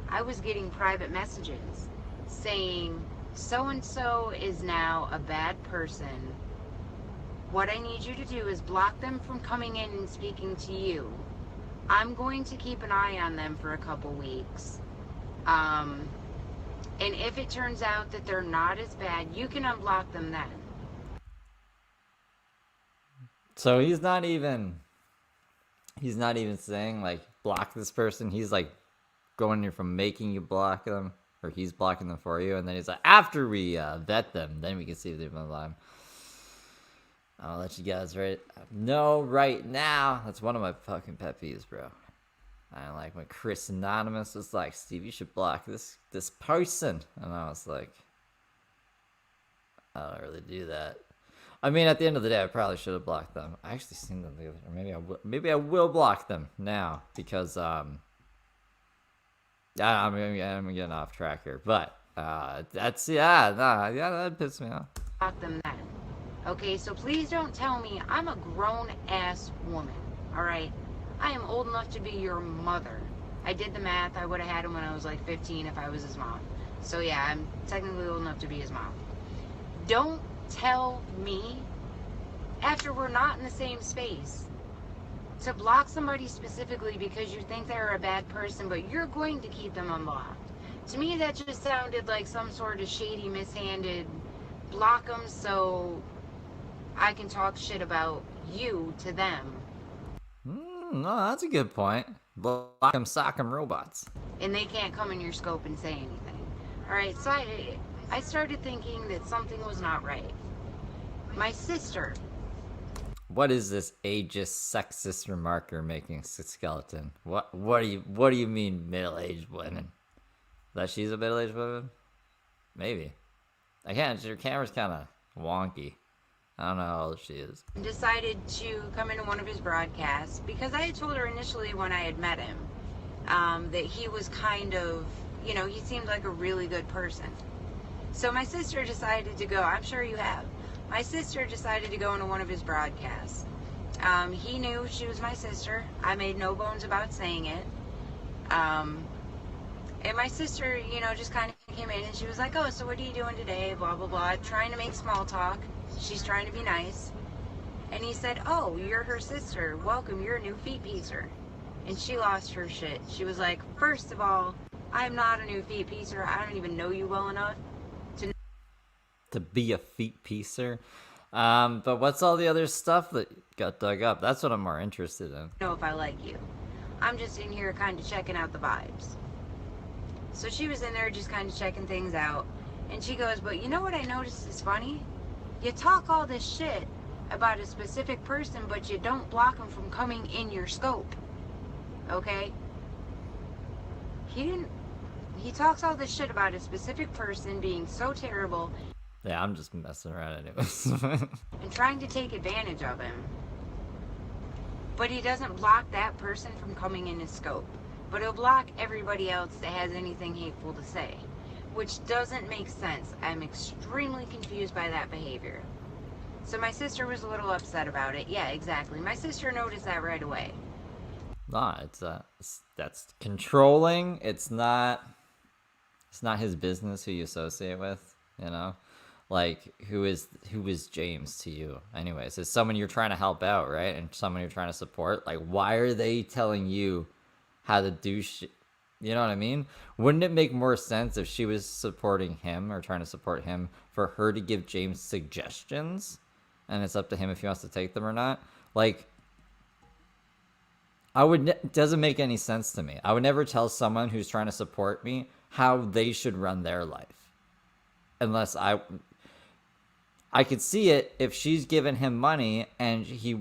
H: I was getting private messages saying, so-and-so is now a bad person. What I need you to do is block them from coming in and speaking to you. I'm going to keep an eye on them for a couple weeks. And if it turns out that they're not as bad, you can unblock them then.
A: So he's not even saying, like, block this person. He's, like, going here from making you block them, or he's blocking them for you, and then he's like, after we vet them, then we can see if they've been alive. I'll let you guys know right now. That's one of my fucking pet peeves, bro. I don't like when Chris Anonymous was like, Steve, you should block this person. And I was like, I don't really do that. I mean, at the end of the day, I probably should have blocked them. I actually seen them the other day. Maybe I will block them now, because I'm getting off track here. But that pissed me off.
H: Block them then. Okay, so please don't tell me I'm a grown-ass woman, alright? I am old enough to be your mother. I did the math. I would have had him when I was like 15 if I was his mom. So yeah, I'm technically old enough to be his mom. Don't tell me, after we're not in the same space, to block somebody specifically because you think they're a bad person, but you're going to keep them unblocked. To me, that just sounded like some sort of shady, mishanded block them so I can talk shit about you to them.
A: No, that's a good point. Block 'em, sock 'em robots.
H: And they can't come in your scope and say anything. Alright, so I started thinking that something was not right. My sister.
A: What is this ageist, sexist remark you're making, Skeleton? What do you mean middle-aged women? That she's a middle-aged woman? Maybe. I can't. Your camera's kind of wonky. I don't know how old she is.
H: Decided to come into one of his broadcasts because I had told her initially when I had met him that he was kind of, you know, he seemed like a really good person. So my sister decided to go. I'm sure you have. My sister decided to go into one of his broadcasts. He knew she was my sister. I made no bones about saying it. And my sister, you know, just kind of came in and she was like, oh, so what are you doing today? Blah, blah, blah. Trying to make small talk. She's trying to be nice. And he said, oh, you're her sister. Welcome, you're a new feet piecer. And she lost her shit. She was like, first of all, I'm not a new feet piecer. I don't even know you well enough
A: to be a feet piecer. But what's all the other stuff that got dug up? That's what I'm more interested in.
H: Know if I like you. I'm just in here kind of checking out the vibes. So she was in there just kind of checking things out. And she goes, but you know what I noticed is funny? You talk all this shit about a specific person, but you don't block them from coming in your scope. Okay? He talks all this shit about a specific person being so terrible.
A: Yeah, I'm just messing around anyways.
H: And trying to take advantage of him. But he doesn't block that person from coming in his scope. But he'll block everybody else that has anything hateful to say. Which doesn't make sense. I'm extremely confused by that behavior. So my sister was a little upset about it. Yeah, exactly. My sister noticed that right away.
A: Nah, that's controlling. It's not his business who you associate with, you know? Like, who is James to you? Anyways, it's someone you're trying to help out, right? And someone you're trying to support. Like, why are they telling you how to do shit? You know what I mean? Wouldn't it make more sense if she was supporting him or trying to support him for her to give James suggestions? And it's up to him if he wants to take them or not? Like, it doesn't make any sense to me. I would never tell someone who's trying to support me how they should run their life. Unless I could see it if she's given him money and she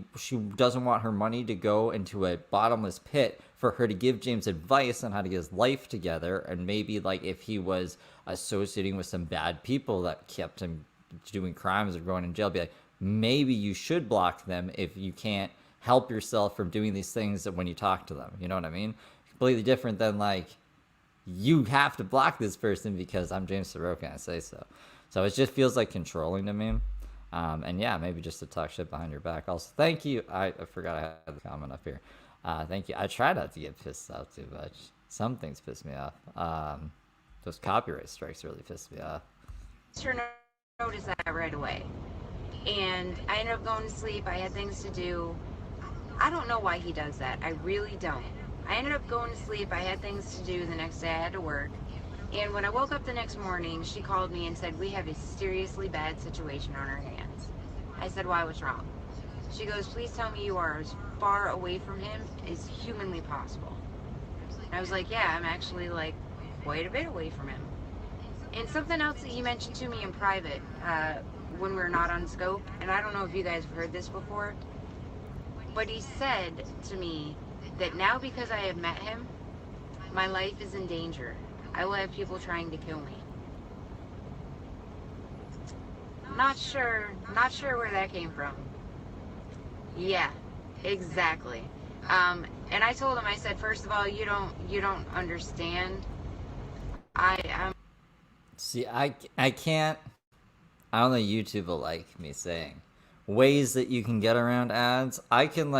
A: doesn't want her money to go into a bottomless pit for her to give James advice on how to get his life together. And maybe like if he was associating with some bad people that kept him doing crimes or going in jail, be like, maybe you should block them if you can't help yourself from doing these things when you talk to them. You know what I mean? Completely different than like, you have to block this person because I'm James Saroka and I say so. So it just feels like controlling to me. And yeah, maybe just to talk shit behind your back. Also, thank you. I forgot I had the comment up here. Thank you. I try not to get pissed off too much. Some things piss me off. Those copyright strikes really piss me off.
H: Sure noticed that right away. And I ended up going to sleep. I had things to do. I don't know why he does that. I really don't. I ended up going to sleep. I had things to do the next day. I had to work. And when I woke up the next morning, she called me and said, we have a seriously bad situation on our hands. I said, why, what's wrong? She goes, please tell me you are as far away from him as humanly possible. And I was like, yeah, I'm actually like quite a bit away from him. And something else that he mentioned to me in private when we were not on scope, and I don't know if you guys have heard this before, but he said to me that now because I have met him, my life is in danger. I will have people trying to kill me. Not sure where that came from. Yeah, exactly. And I told him, I said, first of all, you don't understand.
A: See, I can't. I don't know. YouTube will like me saying ways that you can get around ads. I can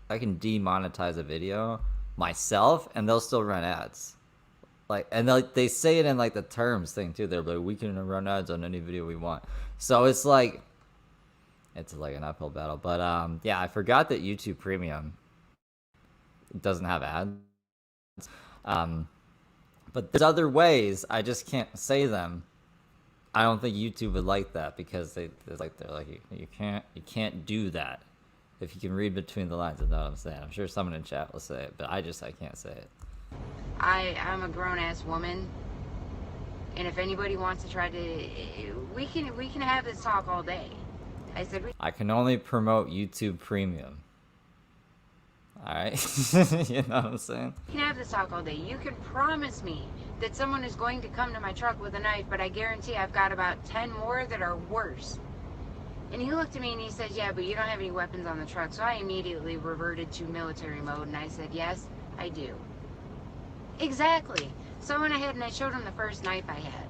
A: demonetize a video myself, and they'll still run ads. Like, and they say it in like the terms thing too. They're like, we can run ads on any video we want. So it's like an uphill battle. But yeah, I forgot that YouTube Premium doesn't have ads. But there's other ways. I just can't say them. I don't think YouTube would like that because they're like you can't do that. If you can read between the lines, you know what I'm saying. I'm sure someone in chat will say it, but I can't say it.
H: I'm a grown-ass woman, and if anybody wants to try to, we can have this talk all day. I said
A: I can only promote YouTube Premium. Alright? You know what I'm saying?
H: we can have this talk all day. You can promise me that someone is going to come to my truck with a knife, but I guarantee I've got about 10 more that are worse. And he looked at me and he said, yeah, but you don't have any weapons on the truck. So I immediately reverted to military mode and I said, yes, I do. Exactly. So I went ahead and I showed him the first knife I had.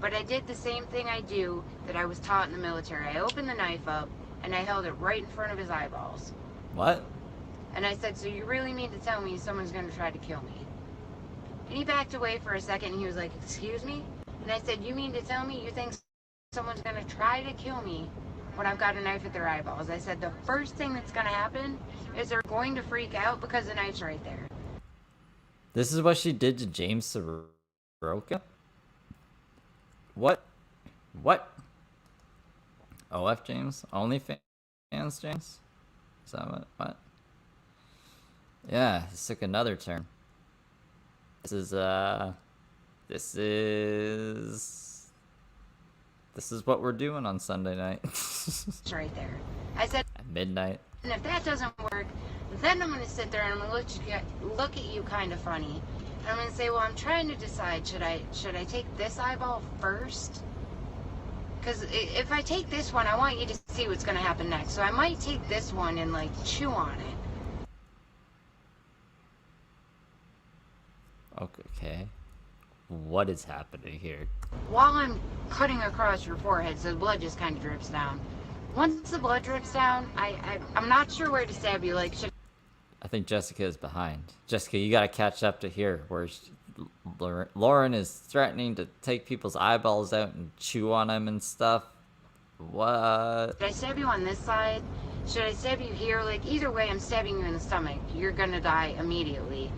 H: But I did the same thing I do that I was taught in the military. I opened the knife up and I held it right in front of his eyeballs.
A: What?
H: And I said, so you really mean to tell me someone's going to try to kill me? And he backed away for a second and he was like, excuse me? And I said, you mean to tell me you think someone's going to try to kill me when I've got a knife at their eyeballs? I said, the first thing that's going to happen is they're going to freak out because the knife's right there.
A: This is what she did to James Saroka? What? OF James? OnlyFans James? Is that what? Yeah, this took another turn. This is what we're doing on Sunday night.
H: It's right there. I said,
A: at midnight.
H: and if that doesn't work, then I'm going to sit there and I'm going to look at you kind of funny. And I'm going to say, well, I'm trying to decide, should I take this eyeball first? Because if I take this one, I want you to see what's going to happen next. So I might take this one and, like, chew on it.
A: Okay. What is happening here?
H: While I'm cutting across your forehead, so the blood just kind of drips down. Once the blood drips down, I'm not sure where to stab you. Like,
A: I think Jessica is behind. Jessica, you gotta catch up to here, where Lauren is threatening to take people's eyeballs out and chew on them and stuff. What?
H: Should I stab you on this side? Should I stab you here? Like, either way, I'm stabbing you in the stomach. You're gonna die immediately.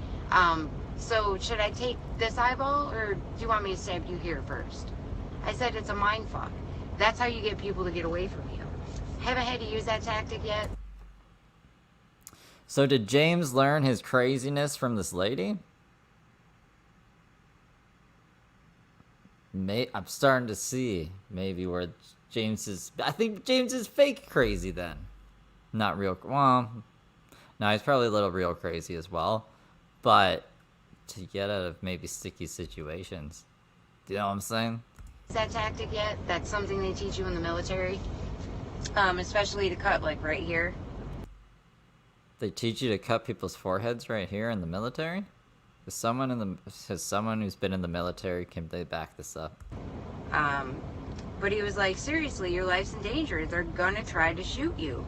H: So should I take this eyeball, or do you want me to stab you here first? I said it's a mind fuck. That's how you get people to get away from you. Haven't had to use that tactic yet.
A: So did James learn his craziness from this lady? I'm starting to see maybe where James is. I think James is fake crazy then. Not real. Well, no, he's probably a little real crazy as well. But to get out of maybe sticky situations. Do you know what I'm saying?
H: Is that tactic yet? That's something they teach you in the military. Especially to cut, like, right here.
A: They teach you to cut people's foreheads right here in the military? Has someone who's been in the military, can they back this up?
H: But he was like, seriously, your life's in danger. They're gonna try to shoot you.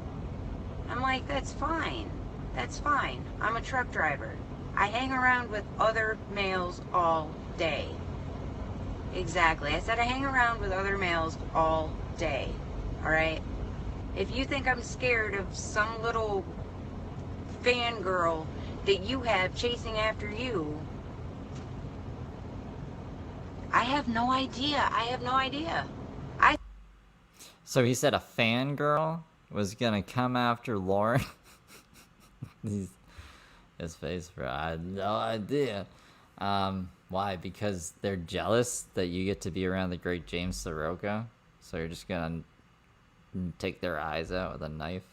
H: I'm like, that's fine. That's fine. I'm a truck driver. I hang around with other males all day. Exactly. I said I hang around with other males all day. Alright? If you think I'm scared of some little fangirl that you have chasing after you, I have no idea. I have no idea.
A: So he said a fangirl was gonna come after Lauren? His face, bro. I had no idea. Why? Because they're jealous that you get to be around the great James Saroka? So you're just gonna take their eyes out with a knife?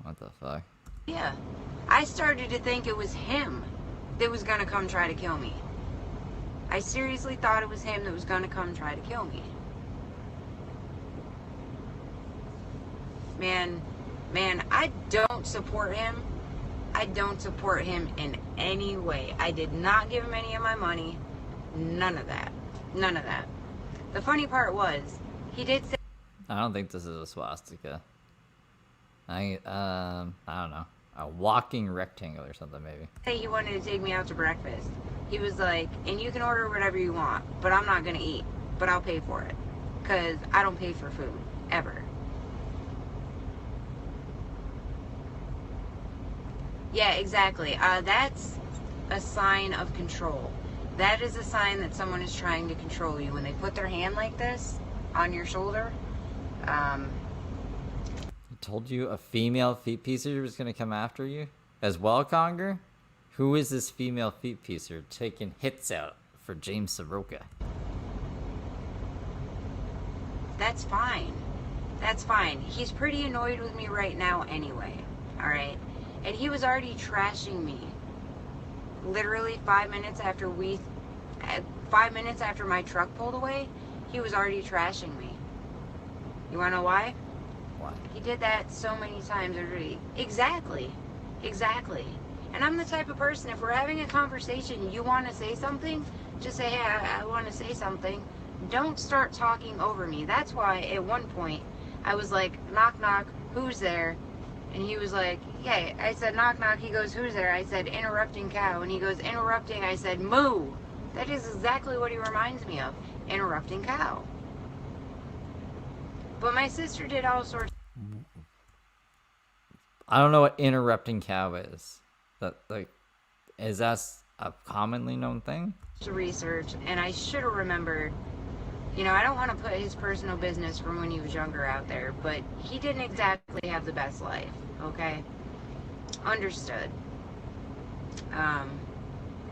A: What the fuck?
H: Yeah. I started to think it was him that was gonna come try to kill me. I seriously thought it was him that was gonna come try to kill me. Man, I don't support him. I don't support him in any way. I did not give him any of my money. None of that. None of that. The funny part was, he did say...
A: I don't think this is a swastika. I don't know. A walking rectangle or something, maybe.
H: Hey, he wanted to take me out to breakfast. He was like, and you can order whatever you want, but I'm not gonna eat. But I'll pay for it. Because I don't pay for food. Ever. Yeah, exactly. That's a sign of control. That is a sign that someone is trying to control you. When they put their hand like this on your shoulder,
A: I told you a female feet piecer was gonna come after you as well, Conger. Who is this female feet piecer taking hits out for James Saroka?
H: that's fine. That's fine. He's pretty annoyed with me right now anyway, alright? And he was already trashing me. Literally 5 minutes after 5 minutes after my truck pulled away, he was already trashing me. You wanna know why?
A: Why?
H: He did that so many times already. Exactly. Exactly. And I'm the type of person, if we're having a conversation, you want to say something, just say, hey, I want to say something. Don't start talking over me. That's why at one point I was like, knock, knock, who's there? And he was like, yeah. I said, knock, knock. He goes, who's there? I said, interrupting cow. And he goes, interrupting. I said, moo. That is exactly what he reminds me of. Interrupting cow. But my sister did all sorts.
A: I don't know what interrupting cow is. Is that a commonly known thing?
H: To research, and I should have remembered. You know, I don't want to put his personal business from when he was younger out there, but he didn't exactly have the best life, okay? Understood.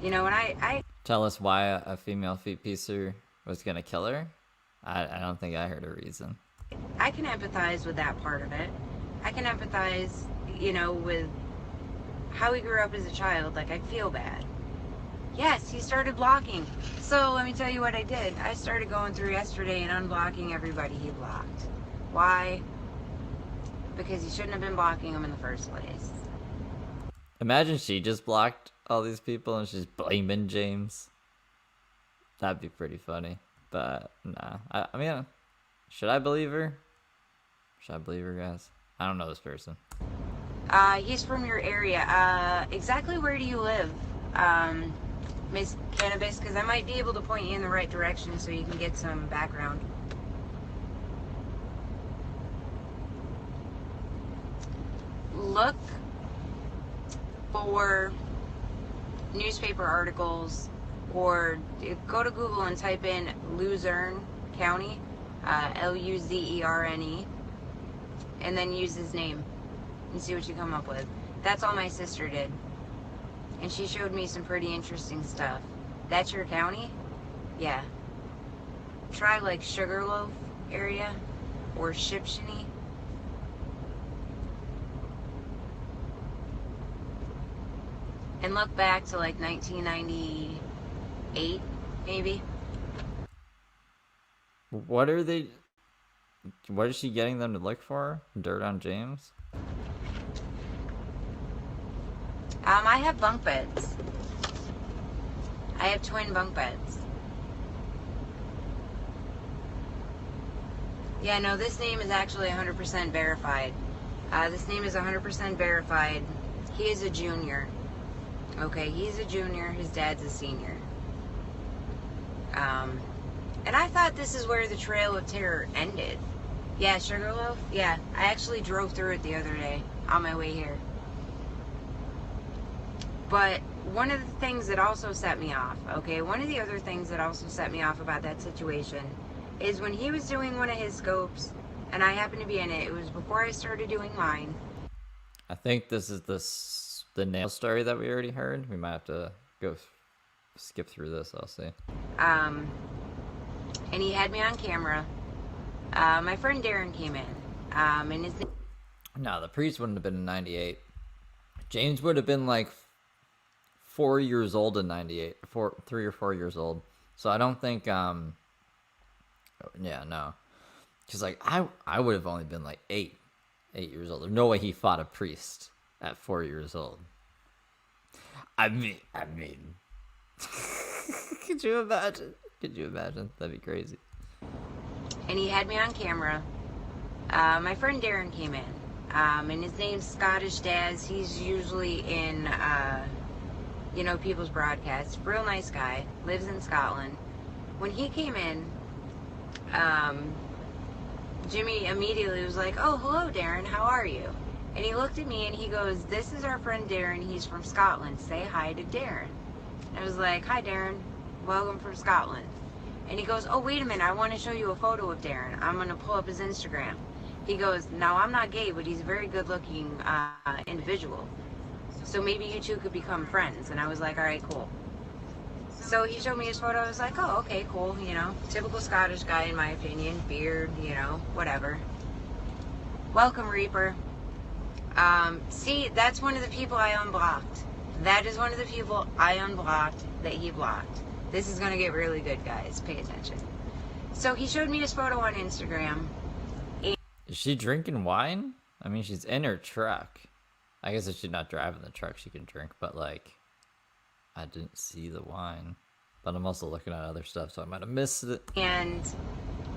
H: You know, and I
A: Tell us why a female feet piecer was gonna kill her? I don't think I heard a reason.
H: I can empathize with that part of it. I can empathize, you know, with how he grew up as a child. Like, I feel bad. Yes, he started blocking. So let me tell you what I did. I started going through yesterday and unblocking everybody he blocked. Why? Because he shouldn't have been blocking them in the first place.
A: Imagine she just blocked all these people and she's blaming James. That'd be pretty funny. But nah. I mean, should I believe her? Should I believe her, guys? I don't know this person.
H: He's from your area. Exactly where do you live, Miss Cannabis? Because I might be able to point you in the right direction so you can get some background. Look for newspaper articles, or go to Google and type in Luzerne County, Luzerne, and then use his name and see what you come up with. That's all my sister did. And she showed me some pretty interesting stuff. That's your county? Yeah. Try like Sugarloaf area or Shipshini. And look back to like 1998, maybe.
A: What is she getting them to look for? Dirt on James?
H: I have bunk beds. I have twin bunk beds. Yeah, no, this name is actually 100% verified. This name is 100% verified. He is a junior. Okay, he's a junior. His dad's a senior. And I thought this is where the Trail of Terror ended. Yeah, Sugarloaf? Yeah, I actually drove through it the other day on my way here. But one of the things that also set me off, okay, one of the other things that also set me off about that situation is when he was doing one of his scopes, and I happened to be in it, it was before I started doing mine.
A: I think this is the nail story that we already heard. We might have to go skip through this, I'll see.
H: And he had me on camera. My friend Darren came in, and his name...
A: No, the priest wouldn't have been in 98. James would have been like 4 years old in 98. 3 or 4 years old. So I don't think, yeah, no. Because, like, I would have only been like 8 years old. There's no way he fought a priest at 4 years old. I mean. Could you imagine? That'd be crazy.
H: And he had me on camera. My friend Darren came in, and his name's Scottish Daz. He's usually in, you know, people's broadcasts. Real nice guy. Lives in Scotland. When he came in, Jimmy immediately was like, "Oh, hello, Darren. How are you?" And he looked at me and he goes, "This is our friend Darren. He's from Scotland. Say hi to Darren." And I was like, "Hi, Darren. welcome from Scotland. And he goes, oh, wait a minute, I want to show you a photo of Darren. I'm going to pull up his Instagram. He goes, now I'm not gay, but he's a very good looking individual. So maybe you two could become friends. And I was like, all right, cool. So he showed me his photo. I was like, oh, okay, cool. You know, typical Scottish guy in my opinion. Beard, you know, whatever. Welcome, Reaper. See, that's one of the people I unblocked. That is one of the people I unblocked that he blocked. This is going to get really good, guys. Pay attention. So he showed me his photo on Instagram.
A: Is she drinking wine? I mean, she's in her truck. I guess if she's not driving the truck, she can drink, but like, I didn't see the wine. But I'm also looking at other stuff, so I might have missed it.
H: And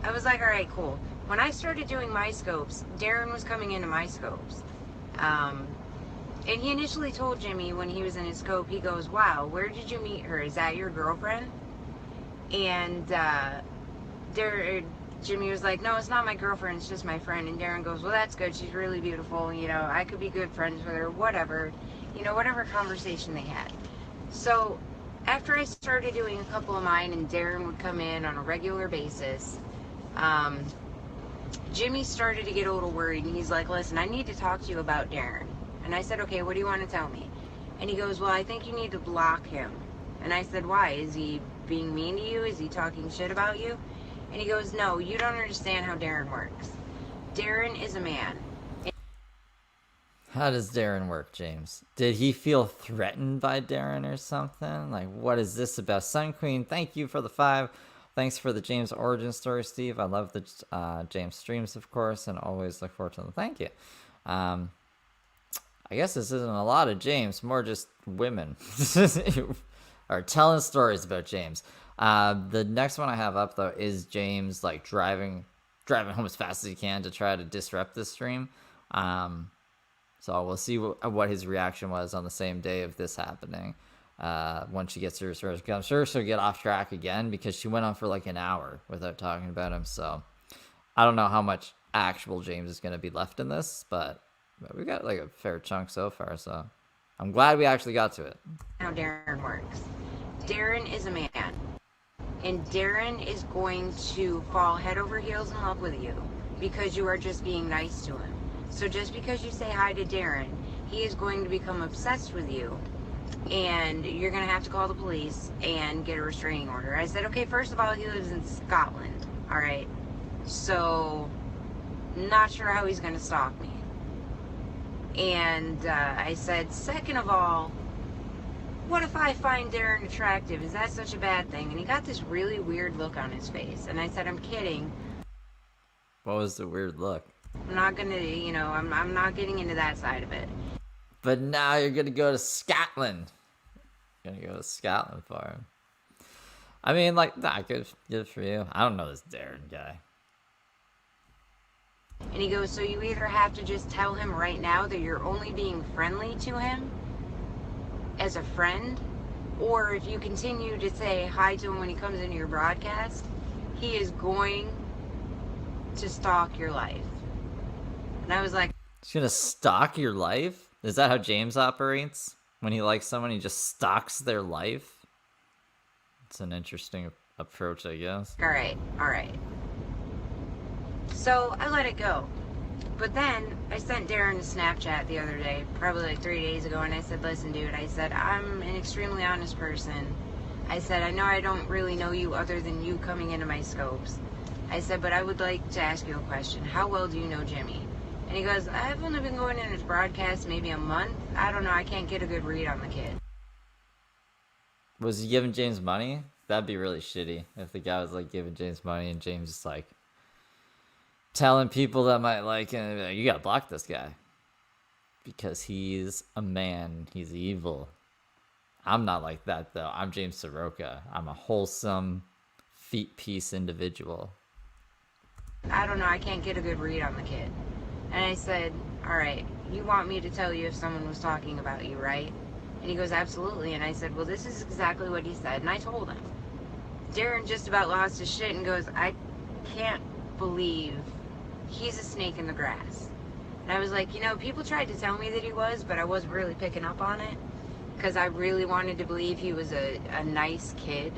H: I was like, all right, cool. When I started doing my scopes, Darren was coming into my scopes. And he initially told Jimmy when he was in his scope, he goes, wow, where did you meet her? Is that your girlfriend? And Jimmy was like, no, it's not my girlfriend, it's just my friend. And Darren goes, well, that's good. She's really beautiful. You know, I could be good friends with her, whatever. You know, whatever conversation they had. So after I started doing a couple of mine and Darren would come in on a regular basis, Jimmy started to get a little worried. And he's like, listen, I need to talk to you about Darren. And I said, okay, what do you want to tell me? And he goes, well, I think you need to block him. And I said, why? Is he being mean to you? Is he talking shit about you? And he goes, no, you don't understand how Darren works. Darren is a man.
A: How does Darren work, James? Did he feel threatened by Darren or something? Like, what is this about? Sun Queen, thank you for the 5. Thanks for the James origin story, Steve. I love the James streams, of course, and always look forward to them. Thank you. I guess this isn't a lot of James, more just women are telling stories about James. The next one I have up though is James like driving home as fast as he can to try to disrupt this stream. So we'll see what his reaction was on the same day of this happening. Once she gets her research, I'm sure she'll get off track again because she went on for like an hour without talking about him. So I don't know how much actual James is going to be left in this, but we got like a fair chunk so far, so I'm glad we actually got to it.
H: How Darren works. Darren is a man, and Darren is going to fall head over heels in love with you because you are just being nice to him. So just because you say hi to Darren, he is going to become obsessed with you, and you're going to have to call the police and get a restraining order. I said, okay, first of all, he lives in Scotland, all right? So not sure how he's going to stalk me. And I said, second of all, what if I find Darren attractive? Is that such a bad thing? And he got this really weird look on his face. And I said, I'm kidding.
A: What was the weird look?
H: I'm not going to, you know, I'm not getting into that side of it.
A: But now you're going to go to Scotland. You're going to go to Scotland for him. I mean, like, nah, good for you. I don't know this Darren guy.
H: And he goes, so you either have to just tell him right now that you're only being friendly to him as a friend, or if you continue to say hi to him when he comes into your broadcast, he is going to stalk your life. And I was like,
A: he's going to stalk your life? Is that how James operates? When he likes someone, he just stalks their life? It's an interesting approach, I guess.
H: All right. So I let it go. But then I sent Darren a Snapchat the other day, probably like 3 days ago, and I said, listen, dude, I said, I'm an extremely honest person. I said, I know I don't really know you other than you coming into my scopes. I said, but I would like to ask you a question. How well do you know Jimmy? And he goes, I've only been going in his broadcast maybe a month. I don't know, I can't get a good read on the kid.
A: Was he giving James money? That'd be really shitty if the guy was like giving James money and James is like telling people that might like him, you gotta block this guy because he's a man, he's evil. I'm not like that though. I'm James Saroka. I'm a wholesome, feet piece individual.
H: I don't know, I can't get a good read on the kid. And I said, all right, you want me to tell you if someone was talking about you, right? And he goes, absolutely. And I said, well, this is exactly what he said. And I told him. Darren just about lost his shit and goes, I can't believe he's a snake in the grass. And I was like, you know, people tried to tell me that he was, but I wasn't really picking up on it because I really wanted to believe he was a nice kid.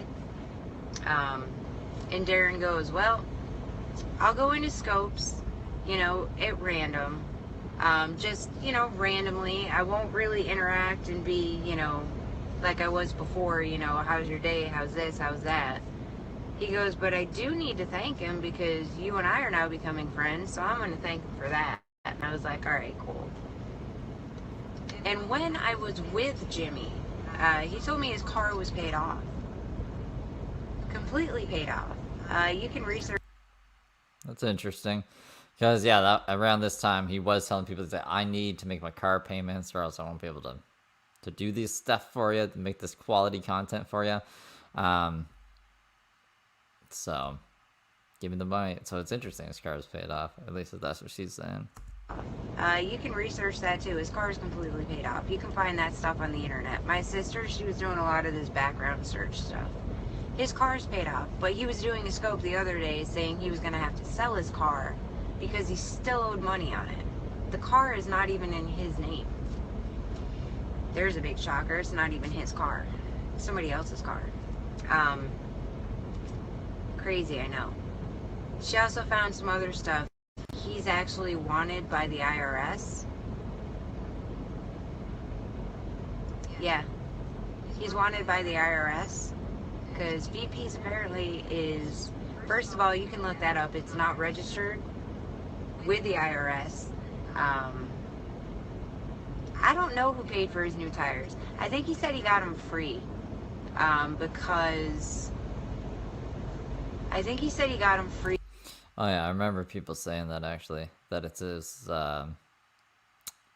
H: And Darren goes, well, I'll go into scopes, at random. Just, randomly. I won't really interact and be, like I was before, how's your day? How's this? How's that? He goes, but I do need to thank him because you and I are now becoming friends, so I'm going to thank him for that. And I was like, all right, cool. And when I was with Jimmy, he told me his car was paid off. Completely paid off. You can research.
A: That's interesting. Because, yeah, around this time, he was telling people that I need to make my car payments or else I won't be able to do this stuff for you, to make this quality content for you. So, give me the money. So it's interesting his car is paid off. At least if that's what she's saying.
H: You can research that too. His car is completely paid off. You can find that stuff on the internet. My sister, she was doing a lot of this background search stuff. His car's paid off, but he was doing a scope the other day saying he was going to have to sell his car because he still owed money on it. The car is not even in his name. There's a big shocker. It's not even his car. It's somebody else's car. Crazy, I know. She also found some other stuff. He's actually wanted by the IRS. Yeah. He's wanted by the IRS because VP's apparently is, first of all, you can look that up. It's not registered with the IRS. I don't know who paid for his new tires. I think he said he got them free because I think he said he got them free.
A: Oh, yeah, I remember people saying that, actually, that it's his,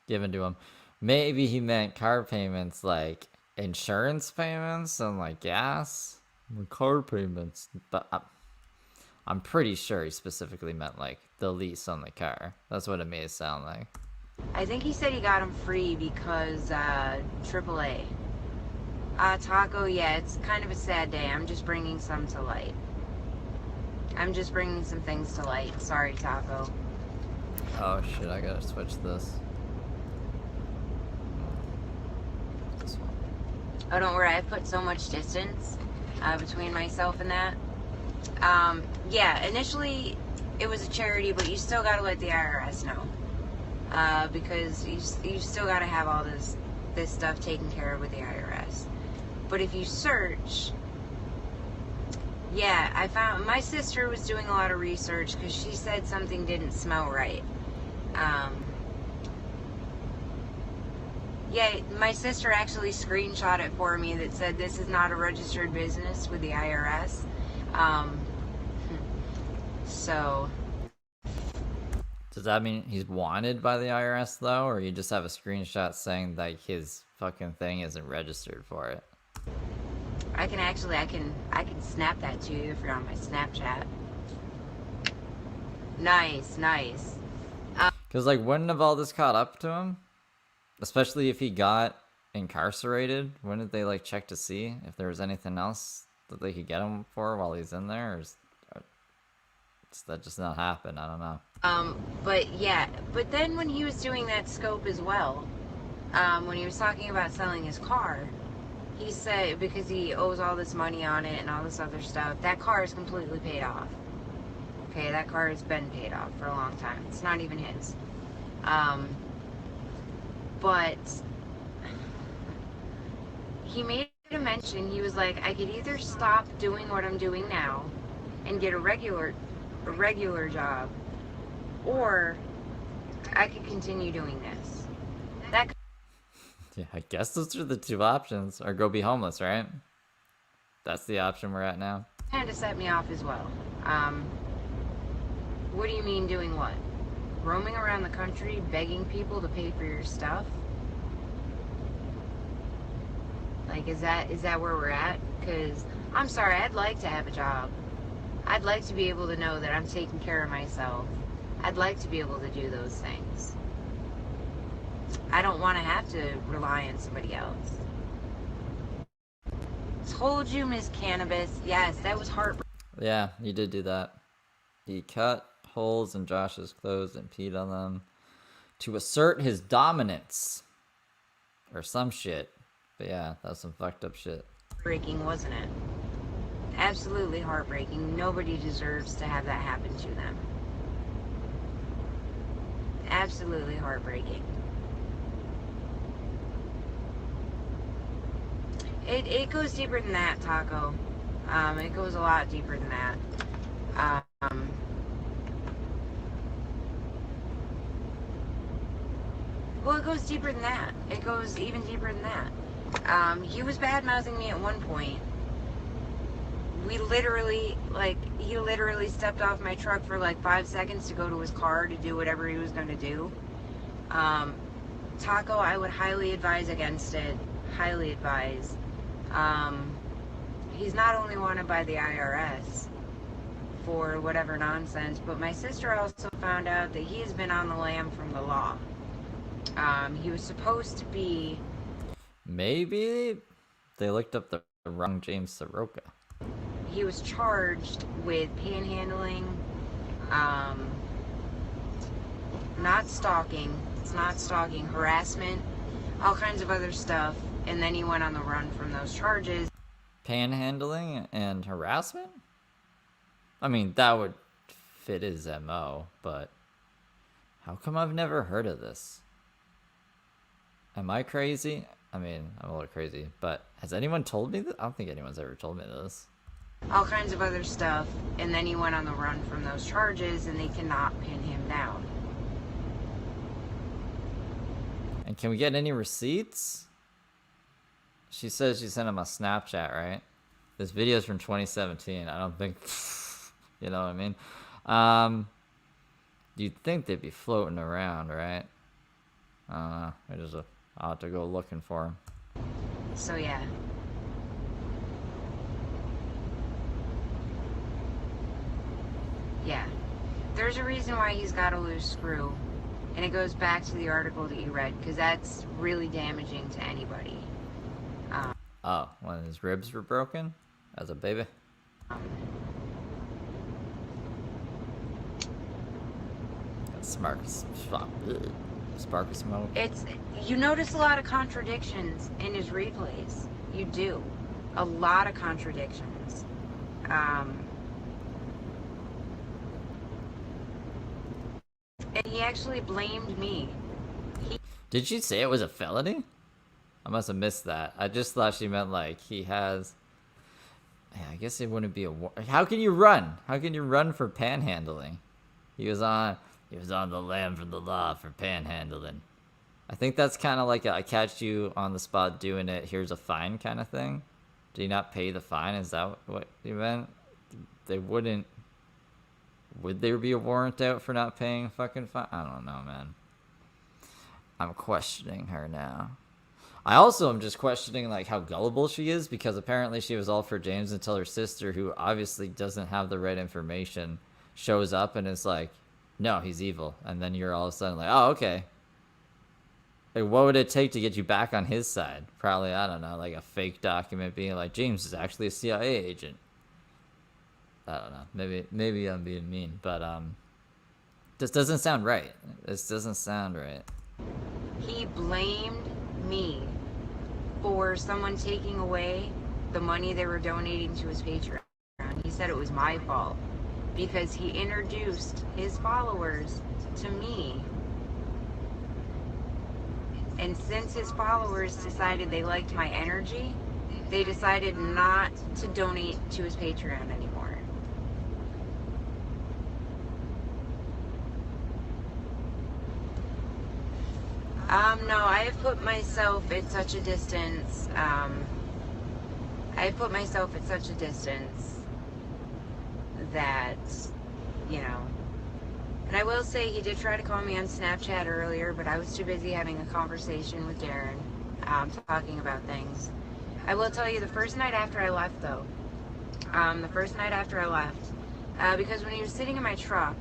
A: given to him. Maybe he meant car payments, like insurance payments and, like, gas. Car payments. But I'm pretty sure he specifically meant, like, the lease on the car. That's what it made it sound like.
H: I think he said he got them free because, AAA. Taco, yeah, it's kind of a sad day. I'm just bringing some to light. I'm just bringing some things to light. Sorry, Taco.
A: Oh, shit, I gotta switch this. This one.
H: Oh, don't worry. I've put so much distance between myself and that. Yeah, initially it was a charity, but you still gotta let the IRS know. Because you still gotta have all this stuff taken care of with the IRS. But if you search... Yeah, I found my sister was doing a lot of research because she said something didn't smell right. Yeah, my sister actually screenshot it for me that said this is not a registered business with the IRS. So.
A: Does that mean he's wanted by the IRS though, or you just have a screenshot saying that his fucking thing isn't registered for it?
H: I can snap that to you if you're on my Snapchat. Nice.
A: Because, like, wouldn't have all this caught up to him? Especially if he got incarcerated? Wouldn't they, like, check to see if there was anything else that they could get him for while he's in there? Or does that just not happen? I don't know.
H: But then when he was doing that scope as well, when he was talking about selling his car, he said because he owes all this money on it and all this other stuff, that car is completely paid off. Okay, that car has been paid off for a long time. It's not even his. But he made a mention, he was like, I could either stop doing what I'm doing now and get a regular job, or I could continue doing this. That
A: Yeah, I guess those are the two options. Or go be homeless, right? That's the option we're at now.
H: kind of set me off as well. What do you mean doing what? Roaming around the country begging people to pay for your stuff? Like, is that where we're at? Because, I'm sorry, I'd like to have a job. I'd like to be able to know that I'm taking care of myself. I'd like to be able to do those things. I don't want to have to rely on somebody else. Told you, Miss Cannabis. Yes, that was heartbreaking.
A: Yeah, you did do that. He cut holes in Josh's clothes and peed on them to assert his dominance. Or some shit. But yeah, that was some fucked up shit.
H: Breaking, wasn't it? Absolutely heartbreaking. Nobody deserves to have that happen to them. Absolutely heartbreaking. It goes deeper than that, Taco. It goes a lot deeper than that. Well, it goes deeper than that. It goes even deeper than that. He was bad-mouthing me at one point. He literally stepped off my truck for like 5 seconds to go to his car to do whatever he was going to do. Taco, I would highly advise against it. Highly advise. He's not only wanted by the IRS for whatever nonsense, but my sister also found out that he has been on the lam from the law. He was supposed to be...
A: Maybe they looked up the wrong James Saroka.
H: He was charged with panhandling, not stalking, it's not stalking, harassment, all kinds of other stuff, and then he went on the run from those charges.
A: Panhandling and harassment? I mean, that would fit his MO, but how come I've never heard of this? Am I crazy? I mean, I'm a little crazy, but has anyone told me this? I don't think anyone's ever told me this.
H: All kinds of other stuff, and then he went on the run from those charges, and they cannot pin him down.
A: And can we get any receipts? She says she sent him a Snapchat, right? This video's from 2017. I don't think, you know what I mean? You'd think they'd be floating around, right? I'll have to go looking for him.
H: So yeah. Yeah. There's a reason why he's got a loose screw. And it goes back to the article that you read, because that's really damaging to anybody.
A: Oh, when his ribs were broken as a baby? Spark of smoke.
H: You notice a lot of contradictions in his replays. You do. A lot of contradictions. And he actually blamed me.
A: Did she say it was a felony? I must have missed that. I just thought she meant like he has... Yeah, I guess it wouldn't be a... How can you run? How can you run for panhandling? He was on the lam from the law for panhandling. I think that's kind of like I catch you on the spot doing it, here's a fine kind of thing. Did he not pay the fine? Is that what you meant? They wouldn't... Would there be a warrant out for not paying a fucking fine? I don't know, man. I'm questioning her now. I also am just questioning like how gullible she is, because apparently she was all for James until her sister, who obviously doesn't have the right information, shows up and is like, no, he's evil. And then you're all of a sudden like, oh, okay. Like, what would it take to get you back on his side? Probably, I don't know, like a fake document being like, James is actually a CIA agent. I don't know. Maybe I'm being mean, but this doesn't sound right. This doesn't sound right.
H: He blamed me for someone taking away the money they were donating to his Patreon. He said it was my fault because he introduced his followers to me. And since his followers decided they liked my energy, they decided not to donate to his Patreon anymore. No, I have put myself at such a distance. That, you know. And I will say he did try to call me on Snapchat earlier, but I was too busy having a conversation with Darren, talking about things. I will tell you the first night after I left, though. Because when he was sitting in my truck,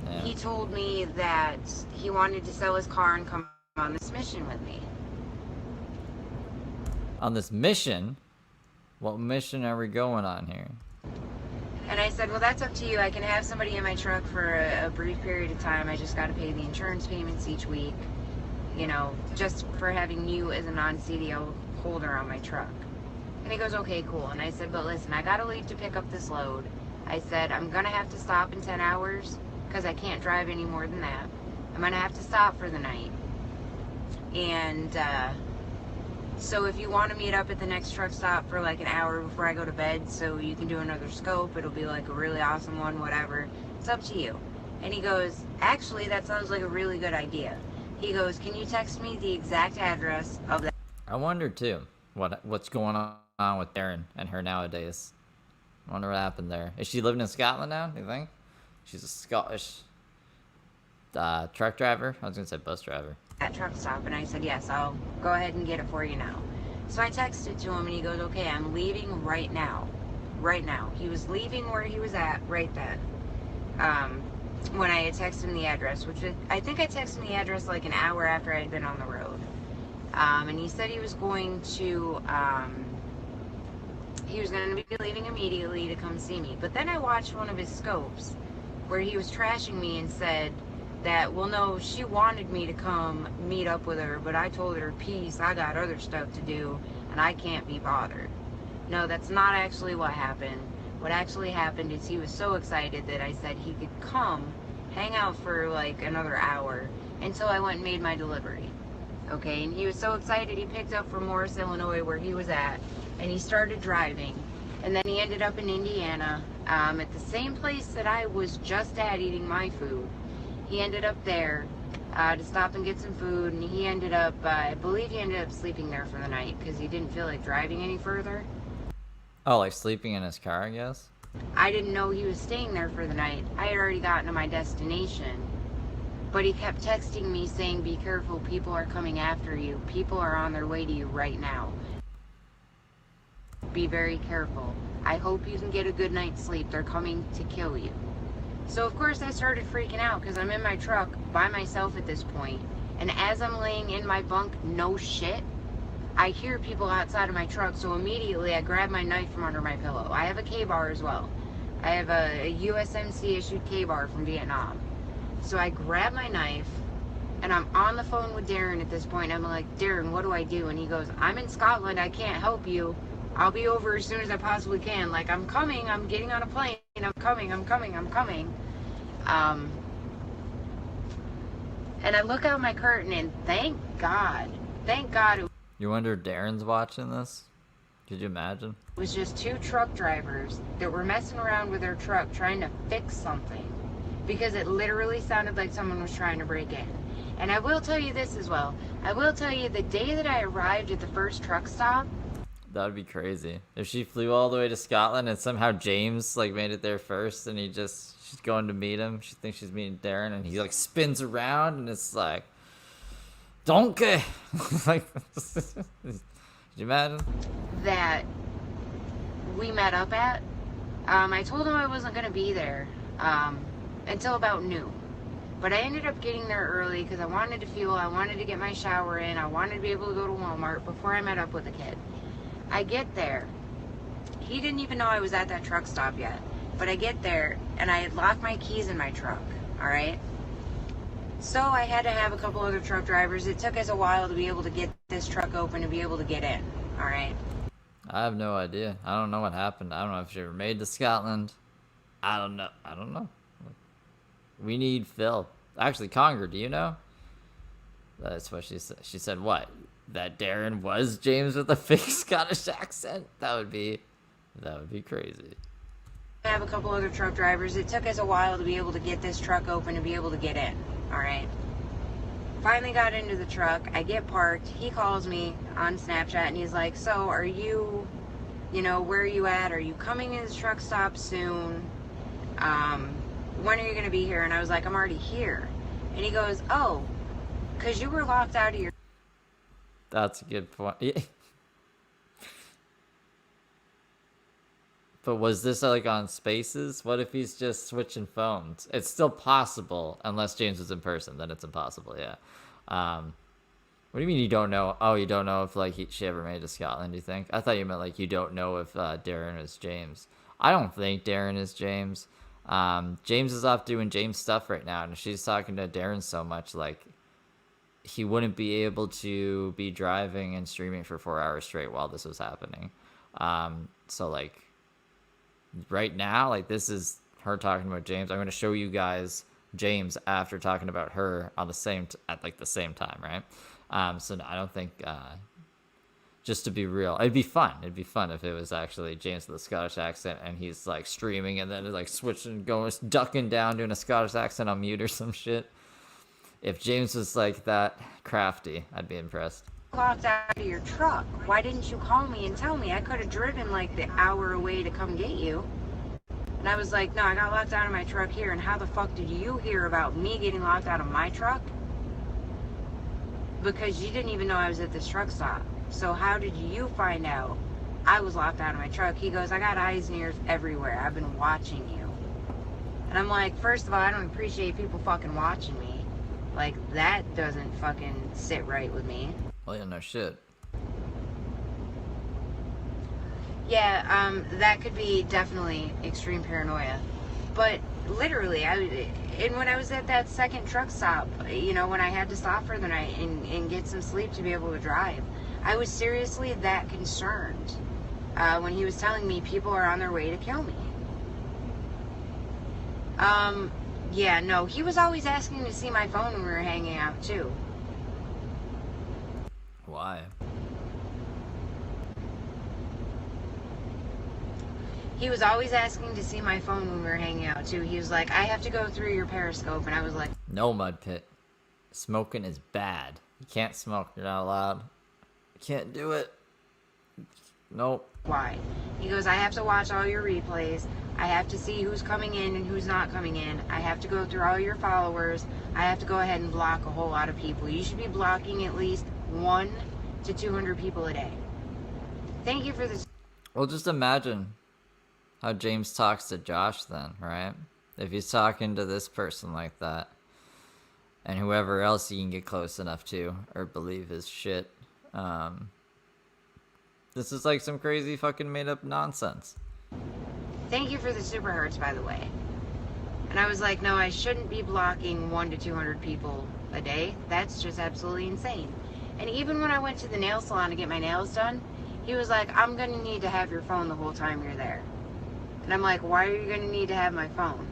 A: Yeah.
H: he told me that he wanted to sell his car and come on this mission with me.
A: On this mission? What mission are we going on here?
H: And I said, well, that's up to you. I can have somebody in my truck for a brief period of time. I just got to pay the insurance payments each week, you know, just for having you as a non-CDL holder on my truck. And he goes, okay, cool. And I said, but listen, I gotta leave to pick up this load. I said, I'm gonna have to stop in 10 hours because I can't drive any more than that. I'm gonna have to stop for the night. And so if you want to meet up at the next truck stop for like an hour before I go to bed so you can do another scope, it'll be like a really awesome one, whatever. It's up to you. And he goes, actually, that sounds like a really good idea. He goes, can you text me the exact address of that?
A: I wonder too what's going on with Darren and her nowadays. I wonder what happened there. Is she living in Scotland now, do you think? She's a Scottish truck driver? I was gonna say bus driver.
H: That truck stop. And I said, yes, I'll go ahead and get it for you now. So I texted to him and he goes, okay, I'm leaving right now. Right now. He was leaving where he was at right then. When I had texted him the address, which I think I texted him the address like an hour after I had been on the road. And he said he was going to be leaving immediately to come see me. But then I watched one of his scopes where he was trashing me and said that, well, no, she wanted me to come meet up with her, but I told her, peace, I got other stuff to do, and I can't be bothered. No, that's not actually what happened. What actually happened is he was so excited that I said he could come hang out for like another hour until I went and made my delivery. Okay, and he was so excited he picked up from Morris, Illinois, where he was at, and he started driving. And then he ended up in Indiana, at the same place that I was just at eating my food. He ended up there to stop and get some food, and he ended up, I believe he ended up sleeping there for the night because he didn't feel like driving any further.
A: Oh, like sleeping in his car, I guess?
H: I didn't know he was staying there for the night. I had already gotten to my destination. But he kept texting me saying, be careful, people are coming after you. People are on their way to you right now. Be very careful. I hope you can get a good night's sleep. They're coming to kill you. So of course I started freaking out because I'm in my truck by myself at this point. And as I'm laying in my bunk, no shit, I hear people outside of my truck. So immediately I grab my knife from under my pillow. I have a K-bar as well. I have a USMC issued K-bar from Vietnam. So I grab my knife and I'm on the phone with Darren at this point. I'm like, Darren, what do I do? And he goes, I'm in Scotland. I can't help you. I'll be over as soon as I possibly can. Like, I'm coming. I'm getting on a plane. I'm coming. I'm coming. I'm coming. And I look out my curtain and thank God.
A: You wonder if Darren's watching this? Could you imagine?
H: It was just two truck drivers that were messing around with their truck trying to fix something. Because it literally sounded like someone was trying to break in. And I will tell you this as well. I will tell you the day that I arrived at the first truck stop.
A: That would be crazy. If she flew all the way to Scotland and somehow James like made it there first and she's going to meet him. She thinks she's meeting Darren and he like spins around and it's like, donkey. Like, could you imagine?
H: That we met up at. I told him I wasn't going to be there. Until about noon. But I ended up getting there early because I wanted to fuel, I wanted to get my shower in, I wanted to be able to go to Walmart before I met up with the kid. I get there. He didn't even know I was at that truck stop yet. But I get there and I had locked my keys in my truck, alright? So I had to have a couple other truck drivers. It took us a while to be able to get this truck open to be able to get in, alright?
A: I have no idea. I don't know what happened. I don't know if she ever made to Scotland. I don't know. We need Phil. Actually, Conger, do you know? That's what she said. She said what? That Darren was James with a fake Scottish accent? That would be crazy.
H: I have a couple other truck drivers. It took us a while to be able to get this truck open to be able to get in. Alright? Finally got into the truck. I get parked. He calls me on Snapchat and he's like, so are you, where are you at? Are you coming to this truck stop soon? When are you going to be here? And I was like, I'm already here. And he goes, oh, because you were locked out of your...
A: That's a good point. But was this like on Spaces? What if he's just switching phones? It's still possible, unless James was in person, then it's impossible, yeah. What do you mean you don't know? Oh, you don't know if like she ever made it to Scotland, do you think? I thought you meant like you don't know if Darren is James. I don't think Darren is James. James is off doing James stuff right now, and she's talking to Darren so much, like, he wouldn't be able to be driving and streaming for 4 hours straight while this was happening. So like right now, like this is her talking about James. I'm going to show you guys James after talking about her on the at like the same time, right? So no, I don't think just to be real, it'd be fun. It'd be fun if it was actually James with a Scottish accent and he's like streaming and then like switching, going, ducking down, doing a Scottish accent on mute or some shit. If James was like that crafty, I'd be impressed.
H: Locked out of your truck. Why didn't you call me and tell me? I could have driven like the hour away to come get you. And I was like, no, I got locked out of my truck here. And how the fuck did you hear about me getting locked out of my truck? Because you didn't even know I was at this truck stop. So how did you find out I was locked out of my truck? He goes, I got eyes and ears everywhere. I've been watching you. And I'm like, first of all, I don't appreciate people fucking watching me. Like, that doesn't fucking sit right with me.
A: Well, yeah, no shit.
H: Yeah, that could be definitely extreme paranoia. But literally, when I was at that second truck stop, you know, when I had to stop for the night and get some sleep to be able to drive, I was seriously that concerned when he was telling me people are on their way to kill me. Yeah, no, he was always asking to see my phone when we were hanging out, too.
A: Why?
H: He was always asking to see my phone when we were hanging out, too. He was like, I have to go through your Periscope, and I was like...
A: No, Mud Pit. Smoking is bad. You can't smoke. You're not allowed. You can't do it. Nope.
H: Why? He goes, I have to watch all your replays. I have to see who's coming in and who's not coming in. I have to go through all your followers. I have to go ahead and block a whole lot of people. You should be blocking at least 1 to 200 people a day. Thank you for this.
A: Well, just imagine how James talks to Josh then, right? If he's talking to this person like that, and whoever else he can get close enough to or believe his shit. This is like some crazy fucking made up nonsense.
H: Thank you for the super hearts, by the way. And I was like, no, I shouldn't be blocking 1 to 200 people a day. That's just absolutely insane. And even when I went to the nail salon to get my nails done, he was like, I'm going to need to have your phone the whole time you're there. And I'm like, why are you going to need to have my phone?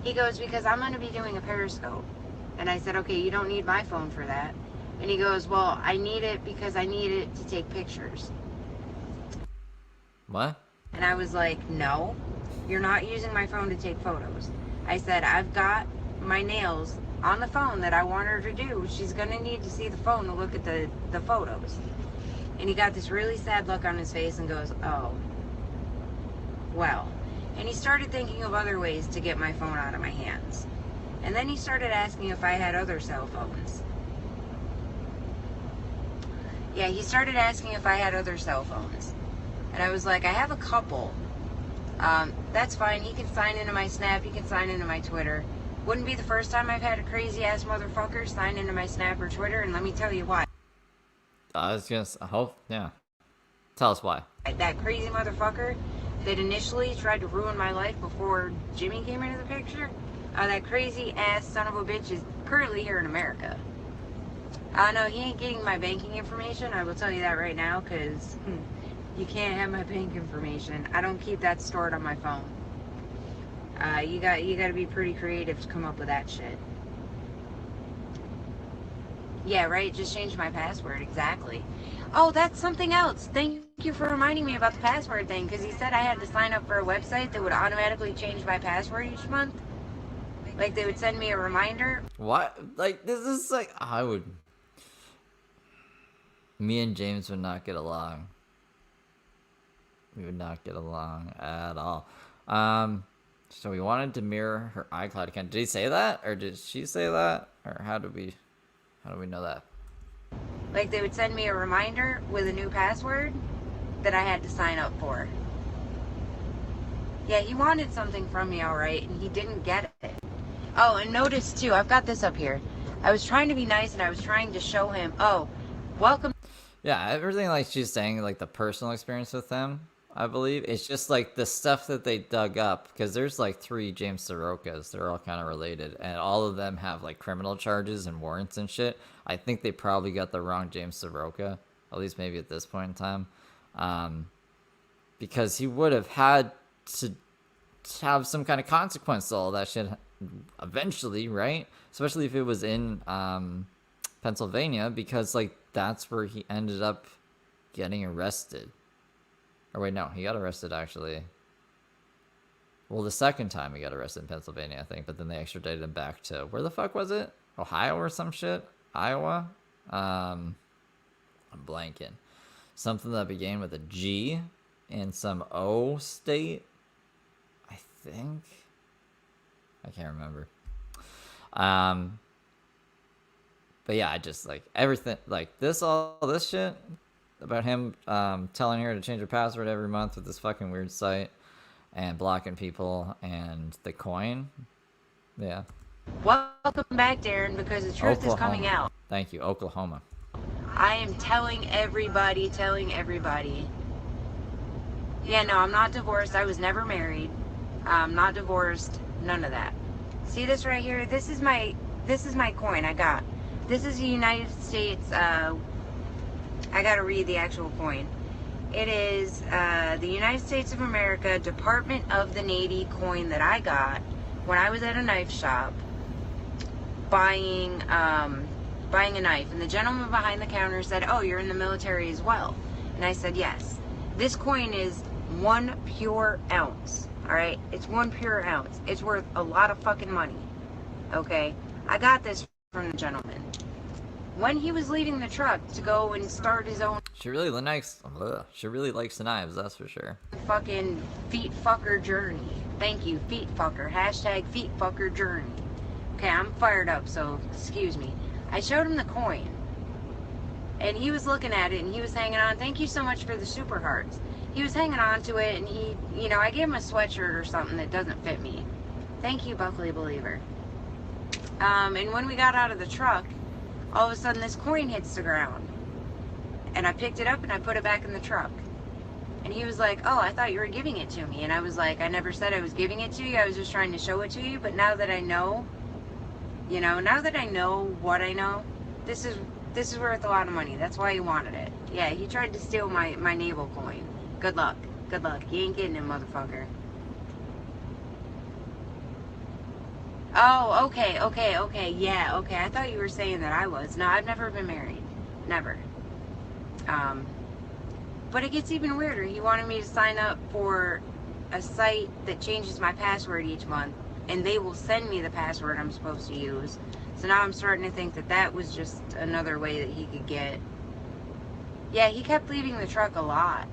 H: He goes, because I'm going to be doing a Periscope. And I said, okay, you don't need my phone for that. And he goes, well, I need it because I need it to take pictures.
A: What?
H: And I was like, no, you're not using my phone to take photos. I said, I've got my nails on the phone that I want her to do. She's going to need to see the phone to look at the photos. And he got this really sad look on his face and goes, oh, well. And he started thinking of other ways to get my phone out of my hands. And then he started asking if I had other cell phones. Yeah, he started asking if I had other cell phones. And I was like, I have a couple. That's fine. He can sign into my Snap. He can sign into my Twitter. Wouldn't be the first time I've had a crazy-ass motherfucker sign into my Snap or Twitter, and let me tell you why.
A: I was gonna hope, yeah. Tell us why.
H: That crazy motherfucker that initially tried to ruin my life before Jimmy came into the picture, that crazy-ass son of a bitch is currently here in America. No, he ain't getting my banking information. I will tell you that right now, because... you can't have my bank information. I don't keep that stored on my phone. You got to be pretty creative to come up with that shit. Yeah, right? Just change my password. Exactly. Oh, that's something else. Thank you for reminding me about the password thing, because he said I had to sign up for a website that would automatically change my password each month. Like, they would send me a reminder.
A: What? Like, this is like, me and James would not get along. We would not get along at all. So we wanted to mirror her iCloud account. Did he say that? Or did she say that? Or how do we know that?
H: Like, they would send me a reminder with a new password that I had to sign up for. Yeah, he wanted something from me, alright, and he didn't get it. Oh, and notice, too, I've got this up here. I was trying to be nice, and I was trying to show him, oh, welcome.
A: Yeah, everything like she's saying, like the personal experience with them, I believe. It's just like the stuff that they dug up, because there's like 3 James Sarokas. They're all kind of related, and all of them have like criminal charges and warrants and shit. I think they probably got the wrong James Saroka, at least maybe at this point in time. because he would have had to have some kind of consequence to all that shit eventually, right? Especially if it was in Pennsylvania, because like that's where he ended up getting arrested. Or wait, no, he got arrested actually. Well, the second time he got arrested in Pennsylvania, I think, but then they extradited him back to where the fuck was it? Ohio or some shit? Iowa? I'm blanking. Something that began with a G in some O state, I think. I can't remember. But yeah, I just like everything, like all this shit about him telling her to change her password every month with this fucking weird site and blocking people and the coin. Yeah.
H: Welcome back, Darren, because the truth is coming out.
A: Thank you, Oklahoma.
H: I am telling everybody. Yeah, no, I'm not divorced. I was never married. I'm not divorced. None of that. See this right here? This is my coin I got. This is the United States. I gotta read the actual coin. It is the United States of America Department of the Navy coin that I got when I was at a knife shop buying a knife. And the gentleman behind the counter said, "Oh, you're in the military as well?" And I said, "Yes." This coin is 1 pure ounce. All right, it's 1 pure ounce. It's worth a lot of fucking money. Okay, I got this from the gentleman when he was leaving the truck to go and start his own.
A: She really likes the knives, that's for sure.
H: Fucking feet fucker journey. Thank you, feet fucker. Hashtag feet fucker journey. Okay, I'm fired up, so excuse me. I showed him the coin, and he was looking at it, and he was hanging on. Thank you so much for the super hearts. He was hanging on to it, and he, you know, I gave him a sweatshirt or something that doesn't fit me. Thank you, Buckley Believer. And when we got out of the truck, all of a sudden this coin hits the ground. And I picked it up and I put it back in the truck. And he was like, "Oh, I thought you were giving it to me." And I was like, "I never said I was giving it to you. I was just trying to show it to you. But now that I know, you know, now that I know what I know, this is worth a lot of money. That's why he wanted it." Yeah, he tried to steal my naval coin. Good luck. Good luck. You ain't getting it, motherfucker. Oh, okay. Yeah, okay. I thought you were saying that I was. No, I've never been married. Never. But it gets even weirder. He wanted me to sign up for a site that changes my password each month, and they will send me the password I'm supposed to use. So now I'm starting to think that that was just another way that he could get. Yeah, he kept leaving the truck a lot.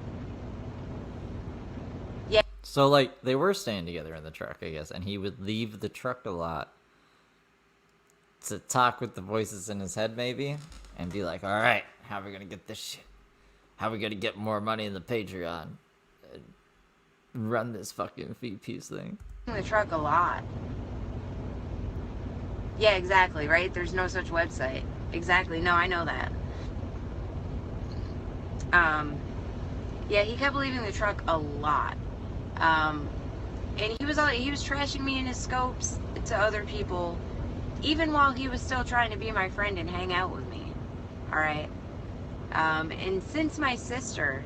H: Yeah.
A: So, like, they were staying together in the truck, I guess, and he would leave the truck a lot to talk with the voices in his head, maybe, and be like, "All right, how are we gonna get this shit? How are we gonna get more money in the Patreon? And run this fucking feet piece thing."
H: In the truck a lot. Yeah, exactly, right? There's no such website. Exactly. No, I know that. Yeah, he kept leaving the truck a lot. And he was trashing me in his scopes to other people, even while he was still trying to be my friend and hang out with me. All right. And since my sister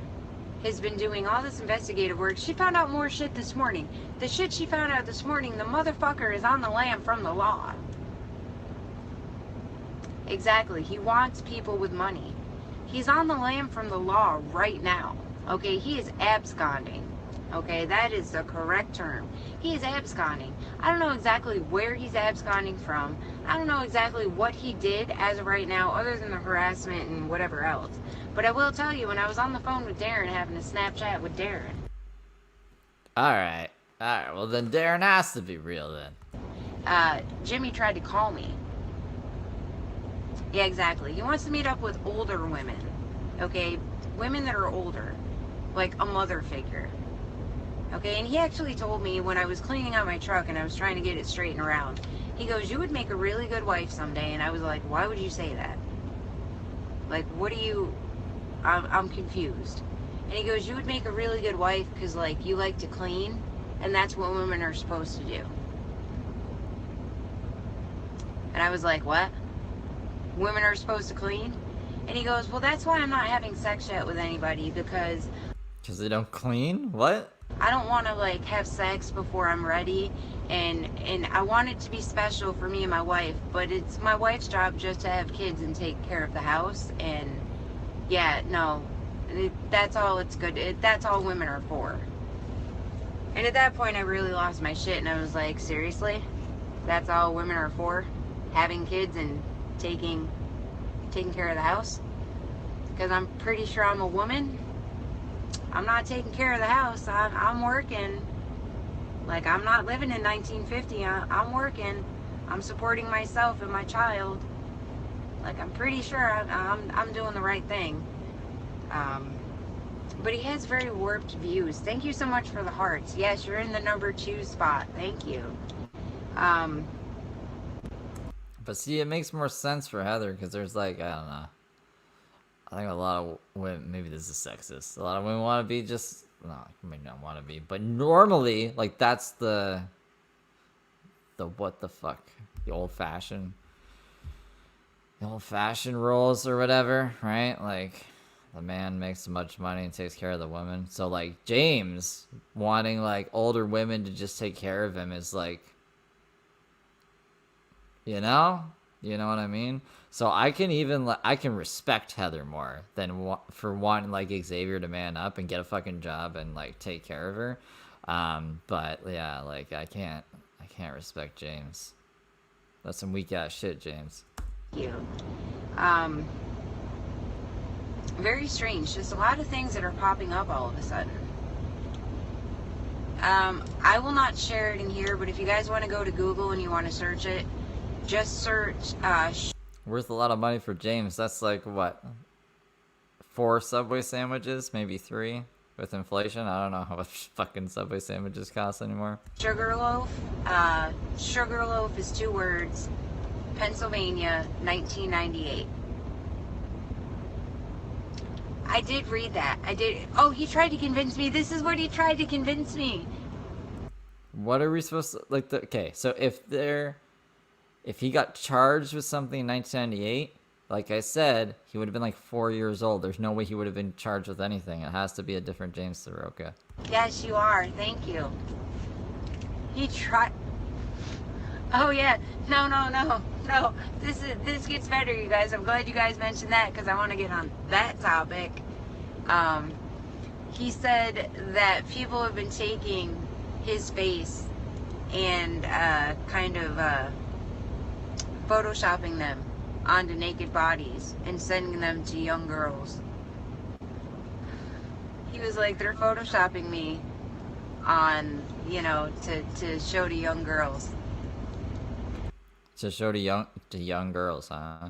H: has been doing all this investigative work, she found out more shit this morning. The shit she found out this morning, the motherfucker is on the lam from the law. Exactly. He wants people with money. He's on the lam from the law right now. Okay, he is absconding. Okay, that is the correct term. He is absconding. I don't know exactly where he's absconding from. I don't know exactly what he did as of right now, other than the harassment and whatever else. But I will tell you, when I was on the phone with Darren, having a Snapchat with Darren.
A: Alright, well then Darren has to be real then.
H: Jimmy tried to call me. Yeah, exactly. He wants to meet up with older women. Okay, women that are older. Like a mother figure. Okay, and he actually told me when I was cleaning out my truck and I was trying to get it straightened around, he goes, "You would make a really good wife someday." And I was like, "Why would you say that? Like, what do you..." I'm confused. And he goes, "You would make a really good wife because, like, you like to clean, and that's what women are supposed to do." And I was like, "What? Women are supposed to clean?" And he goes, "Well, that's why I'm not having sex yet with anybody, because..."
A: Because they don't clean? What?
H: I don't want to like have sex before I'm ready, and I want it to be special for me and my wife, but it's my wife's job just to have kids and take care of the house. And yeah, no, that's all it's good. That's all women are for. And at that point I really lost my shit, and I was like, seriously? That's all women are for? Having kids and taking care of the house? Because I'm pretty sure I'm a woman. I'm not taking care of the house. I'm working. Like, I'm not living in 1950. I'm working. I'm supporting myself and my child. Like, I'm pretty sure I'm doing the right thing. But he has very warped views. Thank you so much for the hearts. Yes, you're in the number 2 spot. Thank you.
A: But see, it makes more sense for Heather because there's like, I don't know. I think a lot of women, maybe this is sexist. A lot of women want to be just, no, maybe not want to be, but normally, like, that's the what the fuck, the old fashioned roles or whatever, right? Like, the man makes so much money and takes care of the woman. So, like, James wanting, like, older women to just take care of him is like, you know what I mean? So I can respect Heather more than for wanting like Xavier to man up and get a fucking job and like take care of her. But yeah, like I can't respect James. That's some weak ass shit, James.
H: Thank you. Very strange. Just a lot of things that are popping up all of a sudden. I will not share it in here, but if you guys want to go to Google and you want to search it, just search
A: worth a lot of money for James. That's like what, 4 Subway sandwiches, maybe 3 with inflation. I don't know how much fucking Subway sandwiches cost anymore.
H: Sugarloaf. Sugarloaf is 2 words. Pennsylvania, 1998. I did read that. I did. Oh, he tried to convince me. This is what he tried to convince me.
A: What are we supposed to like? Okay, so if he got charged with something in 1998, like I said, he would have been like 4 years old. There's no way he would have been charged with anything. It has to be a different James Saroka.
H: Yes, you are. Thank you. He tried. Oh yeah. No. This gets better, you guys. I'm glad you guys mentioned that because I want to get on that topic. He said that people have been taking his face and kind of photoshopping them onto naked bodies and sending them to young girls. He was like, they're photoshopping me on, to show to young girls.
A: To show to young girls, huh?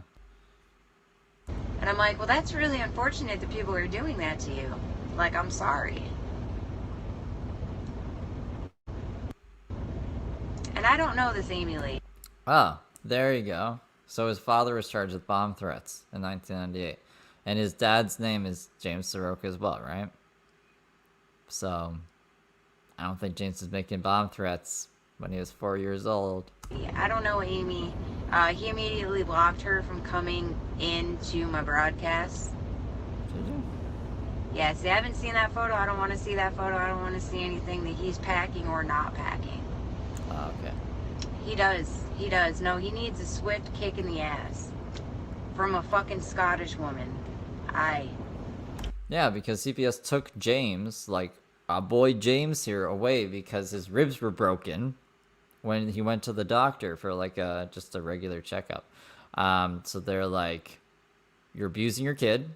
H: And I'm like, well, that's really unfortunate that people are doing that to you. Like, I'm sorry. And I don't know this Amy Lee.
A: Oh, there you go. So his father was charged with bomb threats in 1998. And his dad's name is James Saroka as well, right? So, I don't think James was making bomb threats when he was 4 years old.
H: I don't know Amy. He immediately blocked her from coming into my broadcast.
A: Did you?
H: Yeah, see, I haven't seen that photo. I don't want to see that photo. I don't want to see anything that he's packing or not packing.
A: Oh, okay.
H: He does. No, he needs a swift kick in the ass. From a fucking Scottish woman.
A: Yeah, because CPS took James, like, our boy James here, away because his ribs were broken when he went to the doctor for, like, just a regular checkup. So they're like, you're abusing your kid.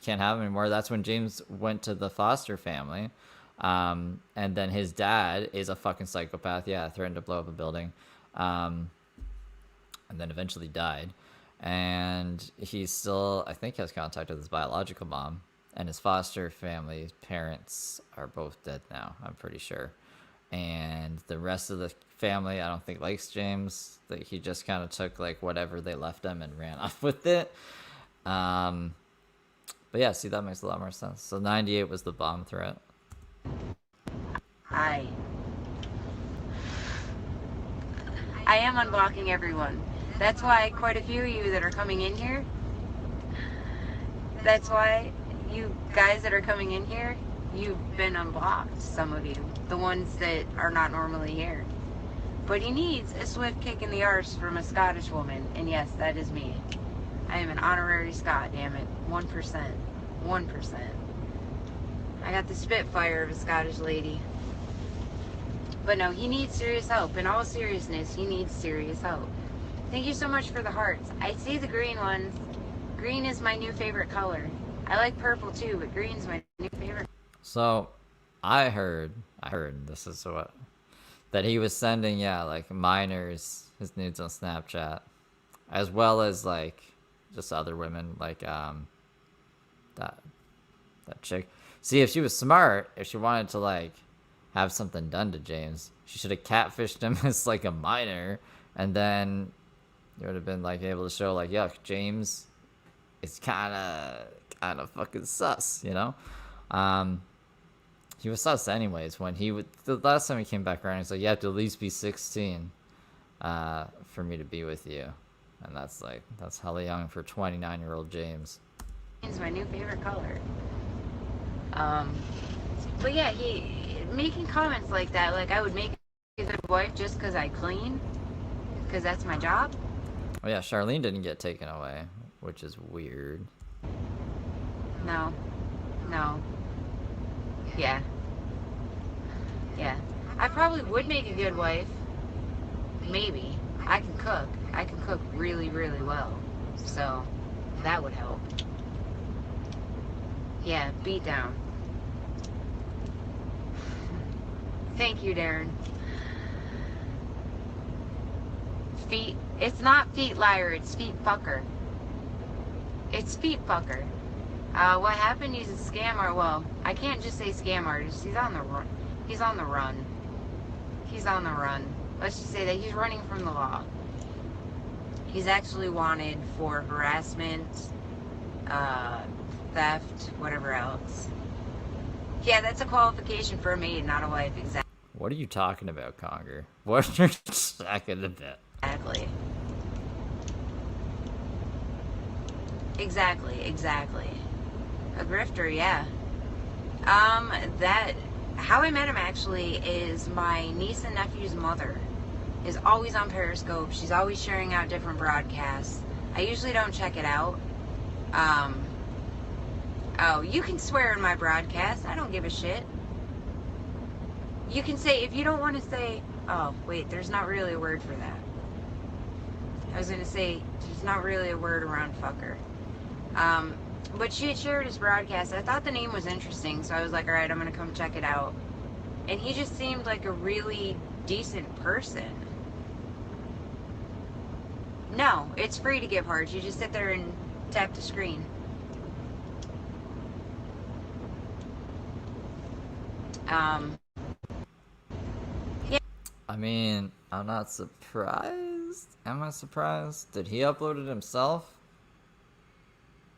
A: Can't have him anymore. That's when James went to the foster family. And then his dad is a fucking psychopath. Yeah, threatened to blow up a building. And then eventually died. And he still, I think, has contact with his biological mom. And his foster family parents are both dead now, I'm pretty sure. And the rest of the family, I don't think likes James. Like, he just kind of took, like, whatever they left him and ran off with it. But yeah, see, that makes a lot more sense. So 98 was the bomb threat.
H: I am unblocking everyone. That's why quite a few of you that are coming in here, that's why you guys that are coming in here, you've been unblocked, some of you. The ones that are not normally here. But he needs a swift kick in the arse from a Scottish woman. And yes, that is me. I am an honorary Scot, damn it. 1%. 1%. I got the spitfire of a Scottish lady. But no, he needs serious help. In all seriousness, he needs serious help. Thank you so much for the hearts. I see the green ones. Green is my new favorite color. I like purple too, but green's my new favorite.
A: So, I heard this is what, that he was sending, yeah, like minors his nudes on Snapchat, as well as like just other women, like that chick. See, if she was smart, if she wanted to like have something done to James, she should have catfished him as like a minor, and then you would have been like able to show like, yuck, James is kind of fucking sus, you know. He was sus anyways. When the last time he came back around, he's like, you have to at least be 16 for me to be with you, and that's hella young for 29-year-old James.
H: Green's my new favorite color. But yeah, he making comments like that, like I would make a good wife just because I clean, because that's my job.
A: Oh yeah, Charlene didn't get taken away, which is weird.
H: No. Yeah. I probably would make a good wife. Maybe. I can cook. I can cook really, really well. So, that would help. Yeah, beat down. Thank you, Darren. Feet. It's not feet liar, it's feet fucker. It's feet fucker. What happened? He's a scam artist. Well, I can't just say scam artist. He's on the run. He's on the run. He's on the run. Let's just say that he's running from the law. He's actually wanted for harassment, theft, whatever else. Yeah, that's a qualification for a maid, not a wife. Exactly.
A: What are you talking about, Conger? What are you talking about?
H: Exactly. A grifter, yeah. How I met him actually is my niece and nephew's mother is always on Periscope. She's always sharing out different broadcasts. I usually don't check it out. Oh, you can swear in my broadcast. I don't give a shit. You can say, if you don't want to say, oh, wait, there's not really a word for that. I was going to say, there's not really a word around fucker. But she had shared his broadcast. I thought the name was interesting, so I was like, alright, I'm going to come check it out. And he just seemed like a really decent person. No, it's free to give hearts. You just sit there and tap the screen. Yeah.
A: I mean, I'm not surprised. Am I surprised? Did he upload it himself?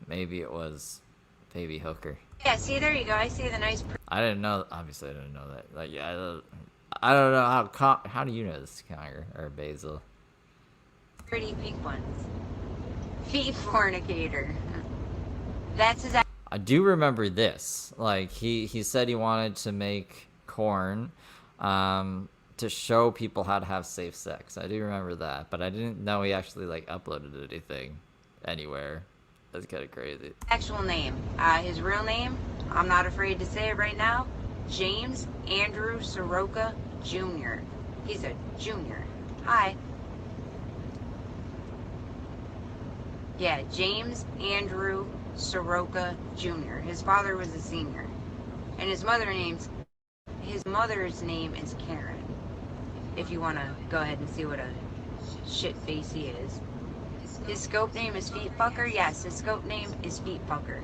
A: Maybe it was Baby Hooker.
H: Yeah, see, there you go. I see the nice...
A: I didn't know. Obviously, I didn't know that. Like, yeah, I don't know how do you know this, Conger or Basil?
H: Pretty pink ones. Feet fornicator. That's his...
A: I do remember this. Like, he said he wanted to make corn to show people how to have safe sex. I do remember that, but I didn't know he actually, like, uploaded anything anywhere. That's kind of crazy.
H: Actual name. His real name, I'm not afraid to say it right now, James Andrew Saroka Jr. He's a junior. Hi. Yeah, James Andrew Saroka Jr. His father was a senior. And his mother's name is Karen. If you want to go ahead and see what a shit face he is. His scope name is Feet Fucker? Yes, his scope name is Feet Fucker.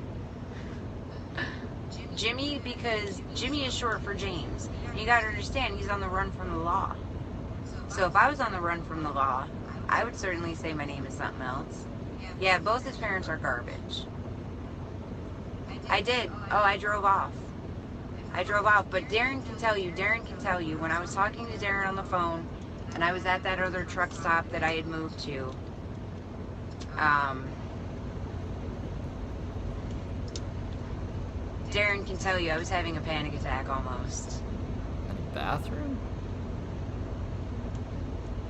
H: Jimmy, because Jimmy is short for James. And you gotta understand, he's on the run from the law. So if I was on the run from the law, I would certainly say my name is something else. Yeah, both his parents are garbage. I did. Oh, I drove off. But Darren can tell you, when I was talking to Darren on the phone, and I was at that other truck stop that I had moved to, Darren can tell you I was having a panic attack almost.
A: In the bathroom?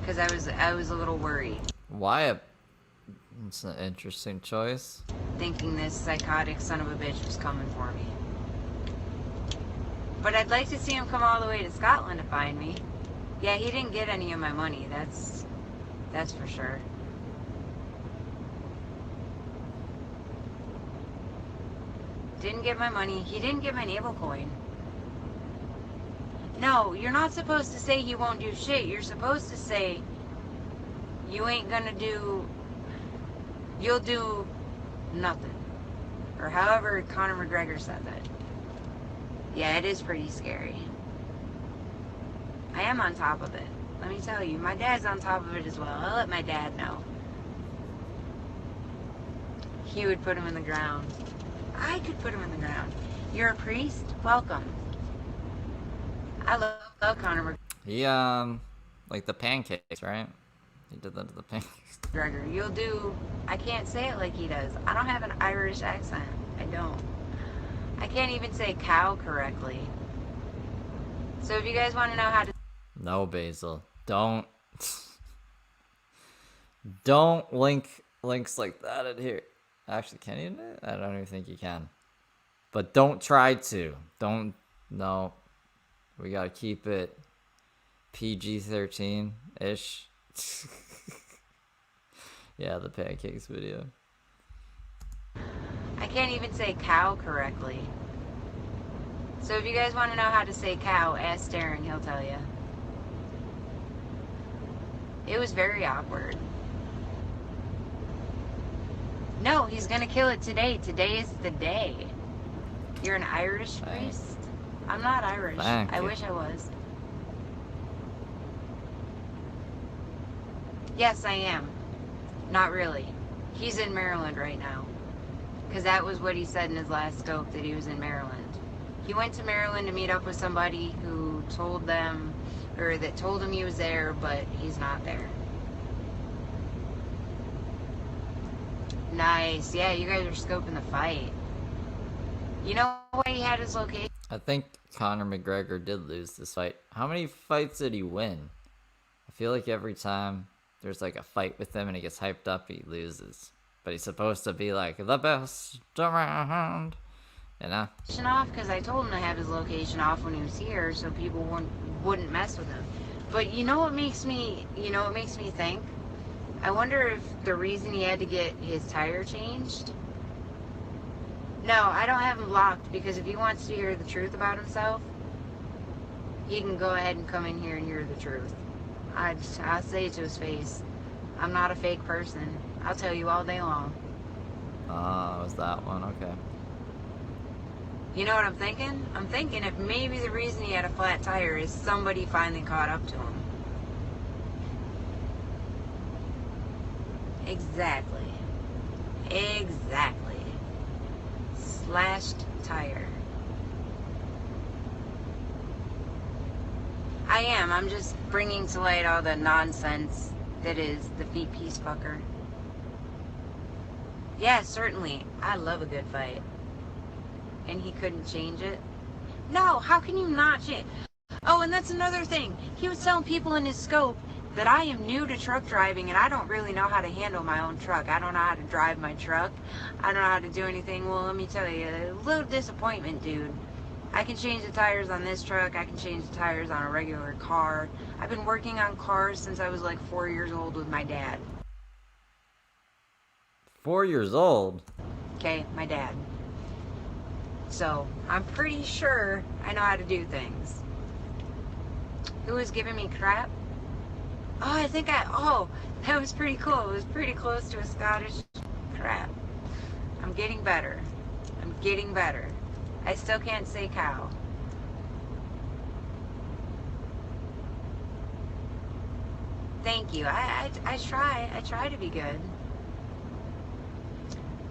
H: Because I was a little worried.
A: Why it's an interesting choice.
H: Thinking this psychotic son of a bitch was coming for me. But I'd like to see him come all the way to Scotland to find me. Yeah, he didn't get any of my money, that's for sure. Didn't get my money. He didn't get my navel coin. No, you're not supposed to say he won't do shit. You're supposed to say you ain't gonna do... You'll do nothing. Or however Conor McGregor said that. Yeah, it is pretty scary. I am on top of it. Let me tell you, my dad's on top of it as well. I'll let my dad know. He would put him in the ground. I could put him in the ground. You're a priest? Welcome. I love Conor McGregor.
A: He, like the pancakes, right? He did that to the pancakes.
H: McGregor, you'll do... I can't say it like he does. I don't have an Irish accent. I don't. I can't even say cow correctly. So if you guys want to know how to...
A: No, Basil. Don't links like that in here. Actually, can you? I don't even think you can. But don't try to. No. We gotta keep it PG-13-ish. Yeah, the pancakes video.
H: I can't even say cow correctly. So if you guys want to know how to say cow, ask Darren, he'll tell you. It was very awkward. No, he's gonna kill it today. Today is the day. You're an Irish priest? I'm not Irish. I wish I was. Yes, I am. Not really. He's in Maryland right now. Because that was what he said in his last scope, that he was in Maryland. He went to Maryland to meet up with somebody who told them, or that told him he was there, but he's not there. Nice. Yeah, you guys are scoping the fight. You know why he had his location?
A: I think Conor McGregor did lose this fight. How many fights did he win? I feel like every time there's like a fight with him and he gets hyped up, he loses. But he's supposed to be like the best around, you know?
H: Off because I told him to have his location off when he was here, so people wouldn't mess with him. But you know what makes me think? I wonder if the reason he had to get his tire changed. No, I don't have him blocked, because if he wants to hear the truth about himself, he can go ahead and come in here and hear the truth. I'll say it to his face. I'm not a fake person. I'll tell you all day long.
A: Ah, was that one? Okay.
H: You know what I'm thinking? I'm thinking if maybe the reason he had a flat tire is somebody finally caught up to him. Exactly. Slashed tire. I am. I'm just bringing to light all the nonsense that is the feet piece fucker. Yeah, certainly. I love a good fight. And he couldn't change it? No, how can you not change? Oh, and that's another thing. He was telling people in his scope that I am new to truck driving and I don't really know how to handle my own truck. I don't know how to drive my truck. I don't know how to do anything. Well, let me tell you, a little disappointment, dude. I can change the tires on this truck. I can change the tires on a regular car. I've been working on cars since I was like 4 years old with my dad.
A: 4 years old?
H: Okay, my dad. So, I'm pretty sure I know how to do things. Who was giving me crap? Oh, that was pretty cool. It was pretty close to a Scottish crap. I'm getting better. I still can't say cow. Thank you. I try to be good.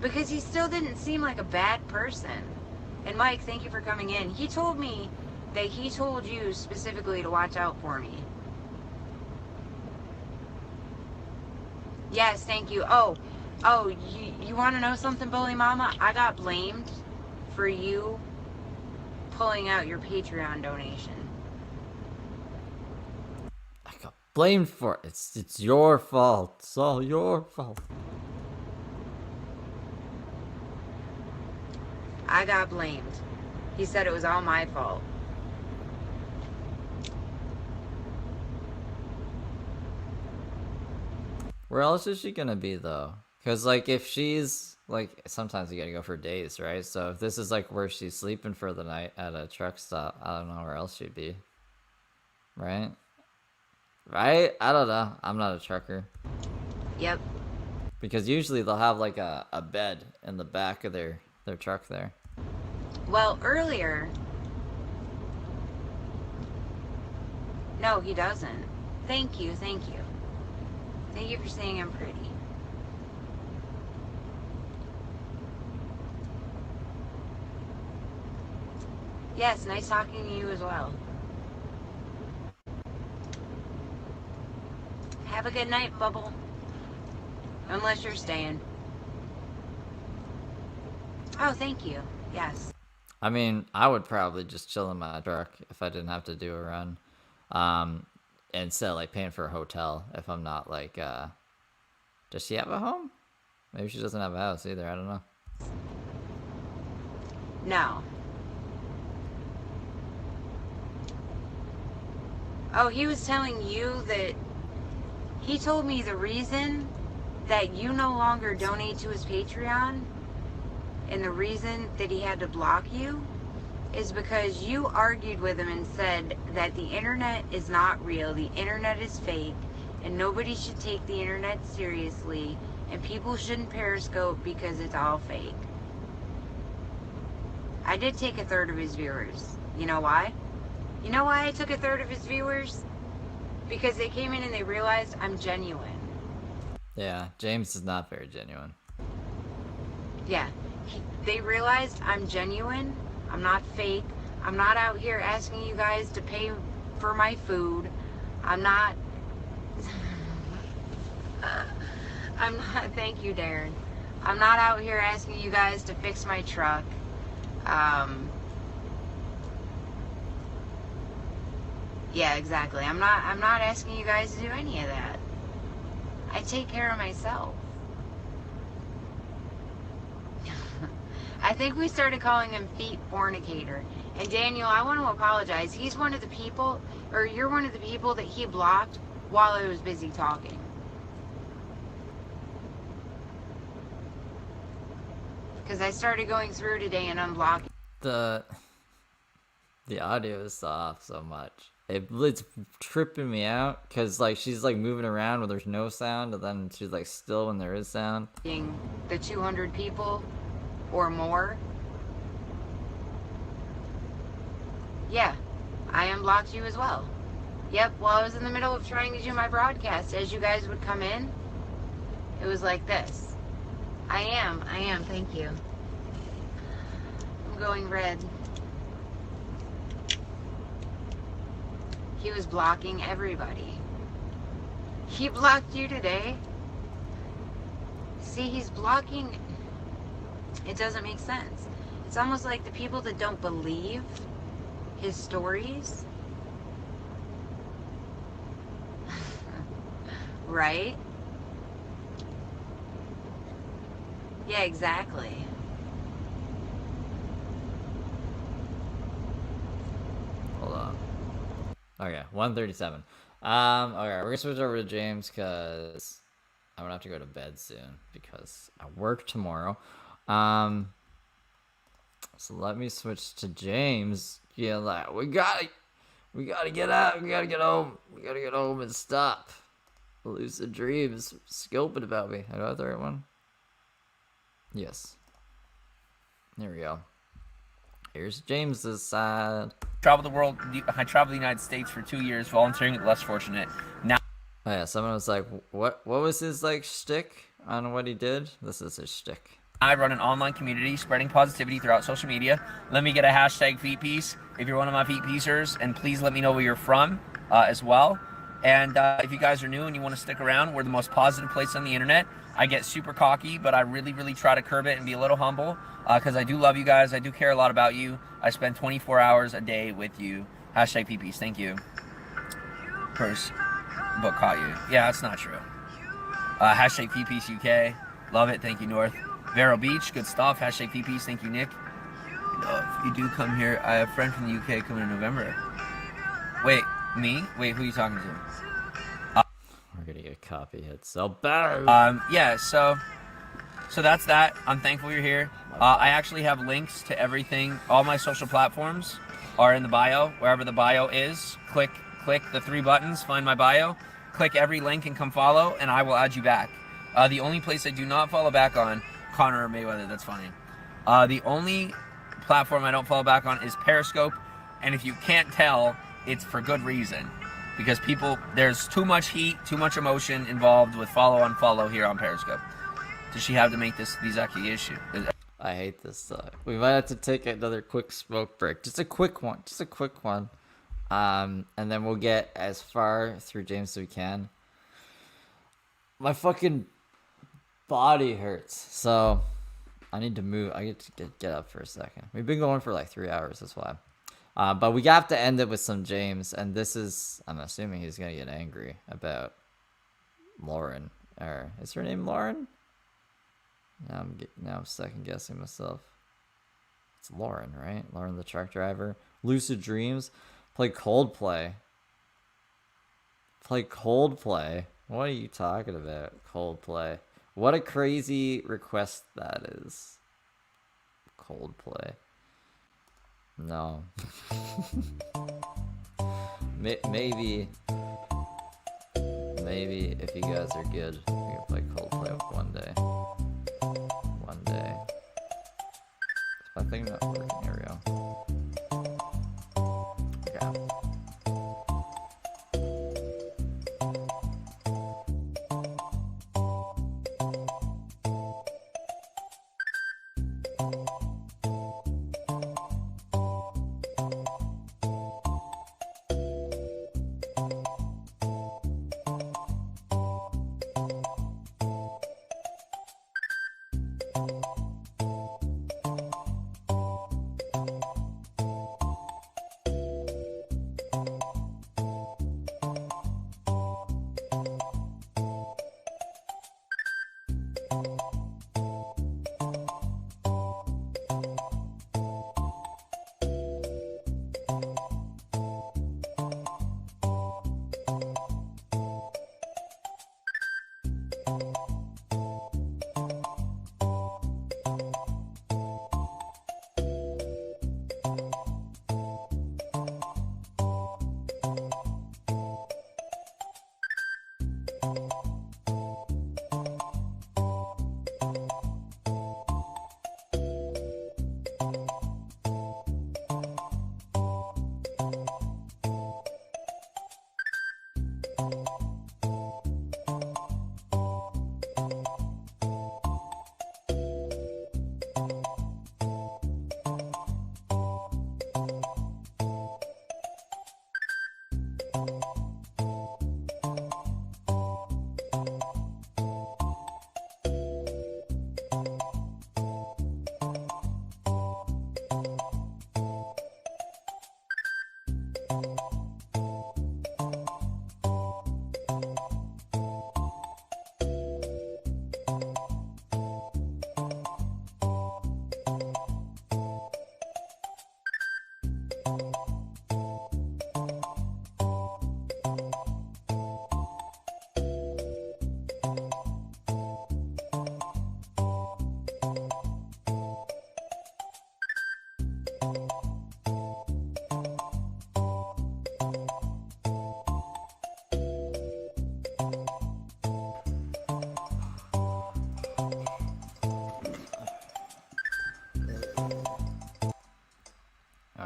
H: Because he still didn't seem like a bad person. And Mike, thank you for coming in. He told me that he told you specifically to watch out for me. Yes, thank you. Oh, you want to know something, Bully Mama? I got blamed for you pulling out your Patreon donation.
A: I got blamed for it. It's your fault. It's all your fault.
H: I got blamed. He said it was all my fault.
A: Where else is she gonna be though? Because like if she's like, sometimes you gotta go for days, right? So if this is like where she's sleeping for the night at a truck stop, I don't know where else she'd be. Right? Right? I don't know. I'm not a trucker.
H: Yep.
A: Because usually they'll have like a bed in the back of their truck there.
H: Well, earlier... No, he doesn't. Thank you, thank you. Thank you for saying I'm pretty. Yes, nice talking to you as well. Have a good night, Bubble. Unless you're staying. Oh, thank you. Yes.
A: I mean, I would probably just chill in my truck if I didn't have to do a run. Instead of like paying for a hotel if I'm not like, does she have a home? Maybe she doesn't have a house either. I don't know.
H: No. Oh, he was telling you that... He told me the reason that you no longer donate to his Patreon and the reason that he had to block you is because you argued with him and said that the internet is not real, the internet is fake, and nobody should take the internet seriously, and people shouldn't Periscope because it's all fake. I did take a third of his viewers. You know why? You know why I took a third of his viewers? Because they came in and they realized I'm genuine.
A: Yeah, James is not very genuine.
H: Yeah, they realized I'm genuine. I'm not fake. I'm not out here asking you guys to pay for my food. I'm not... Thank you, Darren. I'm not out here asking you guys to fix my truck. Yeah, exactly. I'm not asking you guys to do any of that. I take care of myself. I think we started calling him Feet Fornicator. And Daniel, I want to apologize. He's one of the people, or you're one of the people that he blocked while I was busy talking. Because I started going through today and unblocking.
A: The audio is off so much. It's tripping me out because like she's like moving around when there's no sound, and then she's like still when there is sound.
H: The 200 people or more. Yeah, I unblocked you as well. Yep, while I was in the middle of trying to do my broadcast, as you guys would come in, it was like this. I am, thank you. I'm going red. He was blocking everybody. He blocked you today. See, he's blocking... It doesn't make sense. It's almost like the people that don't believe his stories. Right? Yeah, exactly.
A: Hold on. Okay, 137. Okay, we're gonna switch over to James because I'm gonna have to go to bed soon because I work tomorrow. So let me switch to James. Yeah, like we gotta get out. We gotta get home. We gotta get home and stop lucid dreams scoping about me. I got the right one. Yes. There we go. Here's James's side.
J: Traveled the world. I traveled the United States for 2 years, volunteering with the less fortunate. Now,
A: oh yeah, someone was like, "What was his like shtick on what he did?" This is his shtick.
J: I run an online community spreading positivity throughout social media. Let me get a hashtag feet piece if you're one of my feet piecers, and please let me know where you're from as well. And if you guys are new and you want to stick around, we're the most positive place on the internet. I get super cocky, but I really, really try to curb it and be a little humble because I do love you guys. I do care a lot about you. I spend 24 hours a day with you. Hashtag PPs. Thank you. Purse book caught you. Yeah, that's not true. Hashtag PPs UK. Love it. Thank you, North. Vero Beach. Good stuff. Hashtag PPs. Thank you, Nick. If you do come here, I have a friend from the UK coming in November. Wait, me? Wait, who are you talking to?
A: We're gonna get copy hit so bad.
J: Yeah, so that's that. I'm thankful you're here. I actually have links to everything. All my social platforms are in the bio. Wherever the bio is, click the 3 buttons, find my bio, click every link and come follow, and I will add you back. The only place I do not follow back on, Connor or Mayweather, that's funny. The only platform I don't follow back on is Periscope, and if you can't tell, it's for good reason. Because there's too much heat, too much emotion involved with follow-unfollow here on Periscope. Does she have to make these accusations?
A: I hate this. We might have to take another quick smoke break. Just a quick one. And then we'll get as far through James as we can. My fucking body hurts. So I need to move. I get to get up for a second. We've been going for like 3 hours. That's why. But we have to end it with some James. And this is, I'm assuming he's going to get angry about Lauren. Or is her name Lauren? Now I'm second guessing myself. It's Lauren, right? Lauren the truck driver. Lucid Dreams. Play Coldplay. What are you talking about? Coldplay. What a crazy request that is. Coldplay. No. Maybe if you guys are good, we can play Coldplay one day. Is my thing not working? Here we go. Okay.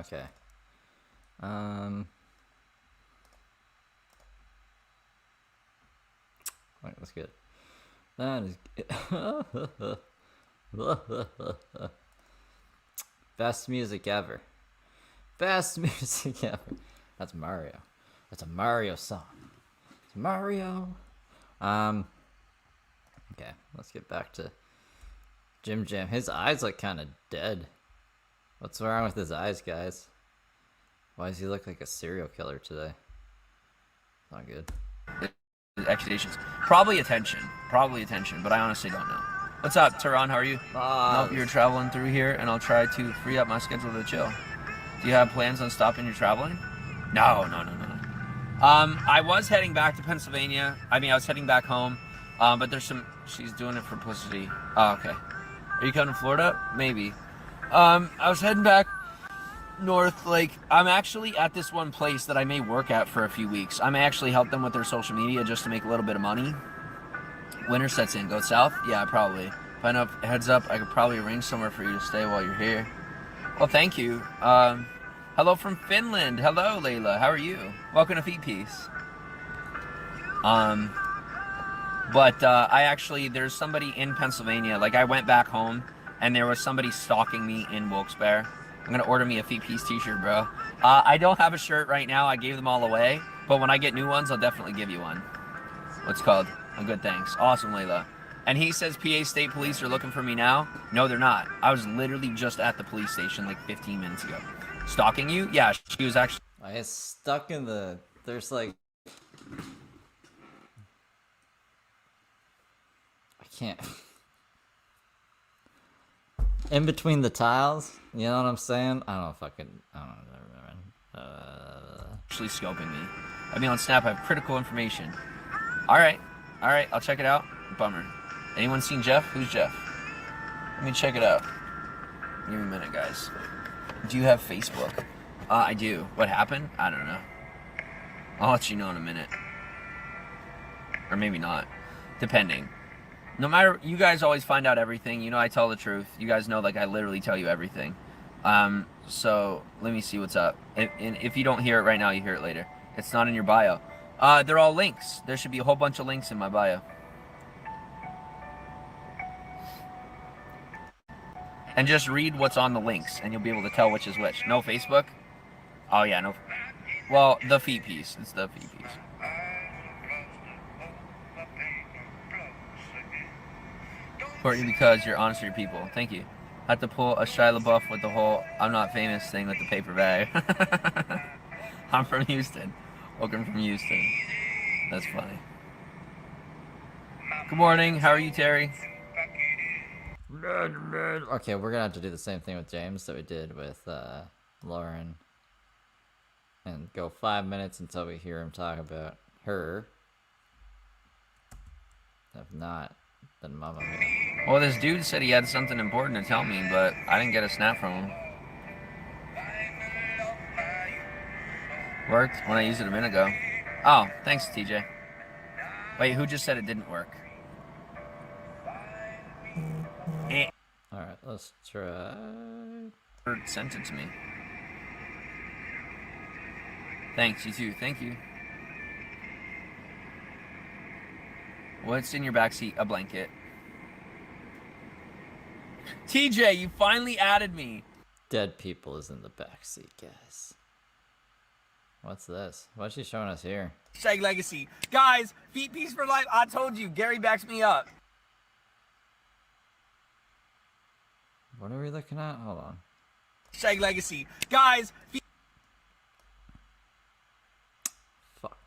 A: Okay. Wait, that's good. That is best music ever. Best music ever. That's Mario. That's a Mario song. Mario. Okay, let's get back to Jim Jam. His eyes look kind of dead. What's wrong with his eyes, guys? Why does he look like a serial killer today? Not good.
J: Accusations. Probably attention, but I honestly don't know. What's up, Tehran? How are you? Nope, you're traveling through here, and I'll try to free up my schedule to chill. Do you have plans on stopping your traveling? No. I was heading back to Pennsylvania. I was heading back home, but there's some... She's doing it for publicity. Oh, okay. Are you coming to Florida? Maybe. I was heading back north. Like, I'm actually at this one place that I may work at for a few weeks. I may actually help them with their social media just to make a little bit of money. Winter sets in. Go south? Yeah, probably. If I know heads up, I could probably arrange somewhere for you to stay while you're here. Well, thank you. Hello from Finland. Hello, Layla. How are you? Welcome to Feet Piece. But I actually, there's somebody in Pennsylvania. Like, I went back home, and there was somebody stalking me in Wilkes-Barre. I'm going to order me a Feet Piece t-shirt, bro. I don't have a shirt right now. I gave them all away. But when I get new ones, I'll definitely give you one. What's it called? Oh, good, thanks. Awesome, Layla. And he says PA State Police are looking for me now. No, they're not. I was literally just at the police station like 15 minutes ago. Stalking you? Yeah, she was actually...
A: I get stuck in the... There's like... I can't... In between the tiles? You know what I'm saying? I don't know if I can... I don't know.
J: Actually scoping me. On Snap, I have critical information. Alright, I'll check it out. Bummer. Anyone seen Jeff? Who's Jeff? Let me check it out. Give me a minute, guys. Do you have Facebook? I do. What happened? I don't know. I'll let you know in a minute. Or maybe not. Depending. No matter, you guys always find out everything. You know I tell the truth. You guys know, like, I literally tell you everything. So, let me see what's up. If you don't hear it right now, you hear it later. It's not in your bio. They're all links. There should be a whole bunch of links in my bio. And just read what's on the links, and you'll be able to tell which is which. No Facebook? Oh, yeah, no. Well, the Feet Piece. It's the Feet Piece. Courtney, because you're honest with your people. Thank you. I have to pull a Shia LaBeouf with the whole I'm not famous thing with the paper bag. I'm from Houston. Welcome from Houston. That's funny. Good morning. How are you, Terry?
A: Okay, we're gonna have to do the same thing with James that we did with Lauren. And go 5 minutes until we hear him talk about her. If not, then Mama Mia.
J: Well, this dude said he had something important to tell me, but I didn't get a snap from him. Worked when I used it a minute ago. Oh, thanks, TJ. Wait, who just said it didn't work?
A: Alright, let's try.
J: Sent it to me. Thanks, you too. Thank you. What's in your backseat? A blanket. TJ, you finally added me.
A: Dead people is in the backseat, guys. What's this? What's she showing us here?
J: Shag Legacy. Guys, Feet Piece for life. I told you, Gary backs me up.
A: What are we looking at? Hold on.
J: Shag Legacy. Guys,
A: fuck.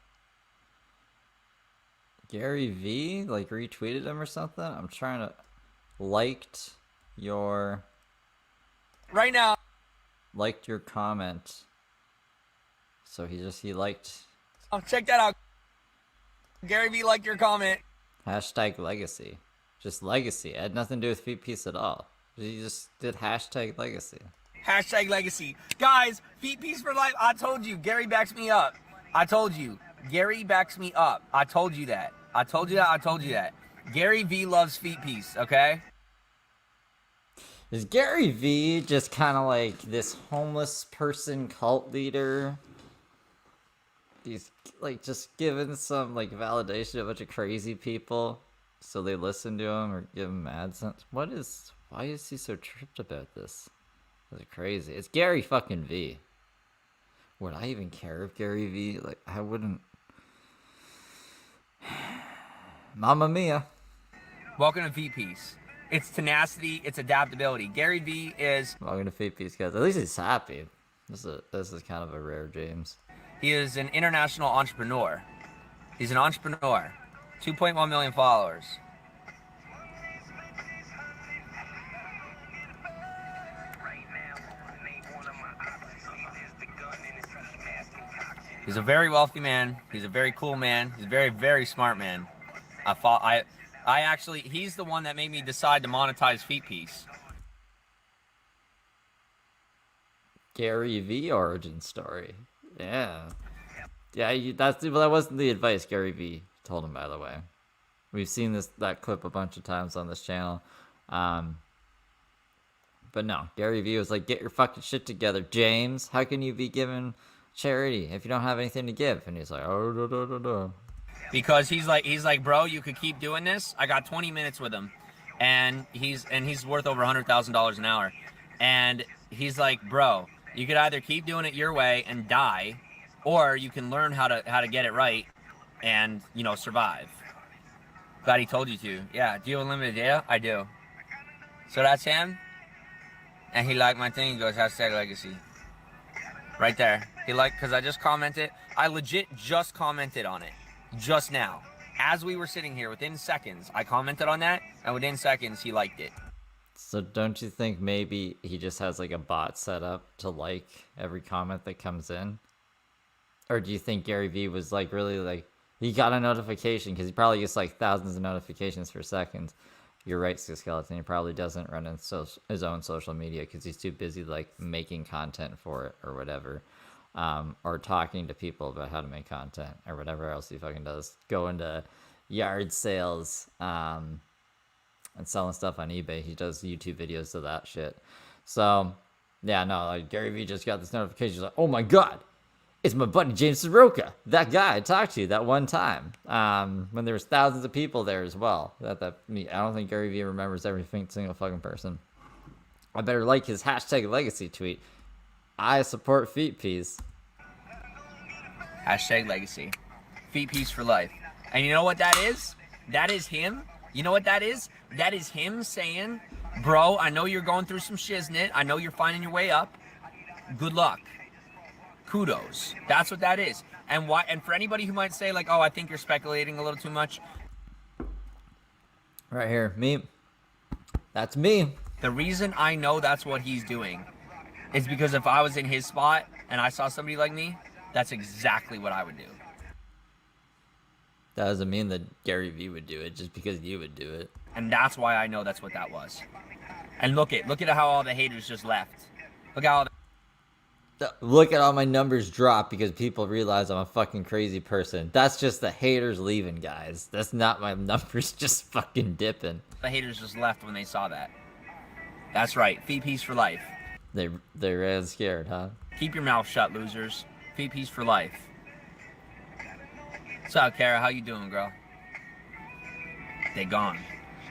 A: Gary V, like, retweeted him or something? I'm trying to... Liked your...
J: Right now.
A: Liked your comment. So he liked...
J: Oh, check that out. Gary V liked your comment.
A: Hashtag legacy. Just legacy. It had nothing to do with Feet Piece at all. He just did hashtag legacy.
J: Hashtag legacy. Guys, Feet Piece for life. I told you, Gary backs me up. I told you, Gary backs me up. I told you that. I told you that. I told you that. Gary V loves Feet Piece, okay?
A: Is Gary V just kind of like this homeless person cult leader? He's like just giving some like validation to a bunch of crazy people so they listen to him or give him AdSense. Why is he so tripped about this? That's crazy. It's Gary fucking V. Would I even care if Gary V? Like, I wouldn't. Mamma mia.
J: Welcome to VPs. It's tenacity, it's adaptability. Gary V is...
A: Welcome to VPs, guys. At least he's happy. This is kind of a rare James.
J: He is an international entrepreneur. He's an entrepreneur. 2.1 million followers. He's a very wealthy man. He's a very cool man. He's a very, very smart man. I actually, he's the one that made me decide to monetize Feet Piece.
A: Gary V origin story. Yeah. Yeah, that wasn't the advice Gary V told him, by the way. We've seen that clip a bunch of times on this channel. But no, Gary V was like, get your fucking shit together, James. How can you be giving charity if you don't have anything to give? And he's like, oh, no.
J: Because he's like, bro, you could keep doing this. I got 20 minutes with him, and he's worth over $100,000 an hour. And he's like, bro, you could either keep doing it your way and die, or you can learn how to get it right and, survive. Glad he told you to. Yeah, do you have unlimited data? I do. So that's him. And he liked my thing. He goes, #legacy. Right there. He liked, because I just commented. I legit just commented on it. Just now. As we were sitting here, within seconds, I commented on that. And within seconds, he liked it.
A: So don't you think maybe he just has like a bot set up to like every comment that comes in? Or do you think Gary V was like really like, he got a notification, because he probably gets like thousands of notifications per second. You're right, Skeleton. He probably doesn't run his own social media because he's too busy like making content for it or whatever, or talking to people about how to make content or whatever else he fucking does. Go into yard sales and selling stuff on eBay. He does YouTube videos of that shit. So yeah, no, like Gary V just got this notification. He's like, oh my god, it's my buddy James Saroka, that guy I talked to that one time, when there was thousands of people there as well. I don't think Gary V remembers every single fucking person. I better like his #legacy tweet. I support Feet Piece.
J: #legacy. Feet Piece for life. And you know what that is? That is him. You know what that is? That is him saying, bro, I know you're going through some shiznit. I know you're finding your way up. Good luck. Kudos. That's what that is. And why? And for anybody who might say like, oh, I think you're speculating a little too much.
A: Right here, me. That's me.
J: The reason I know that's what he's doing is because if I was in his spot and I saw somebody like me, that's exactly what I would do.
A: That doesn't mean that Gary V would do it just because you would do it.
J: And that's why I know that's what that was. And look at how all the haters just left. Look at
A: all my numbers drop because people realize I'm a fucking crazy person. That's just the haters leaving, guys. That's not my numbers just fucking dipping.
J: The haters just left when they saw that. That's right. Feet Piece for life.
A: They ran scared, huh?
J: Keep your mouth shut, losers. Feet Piece for life. What's up, Kara? How you doing, girl? They gone.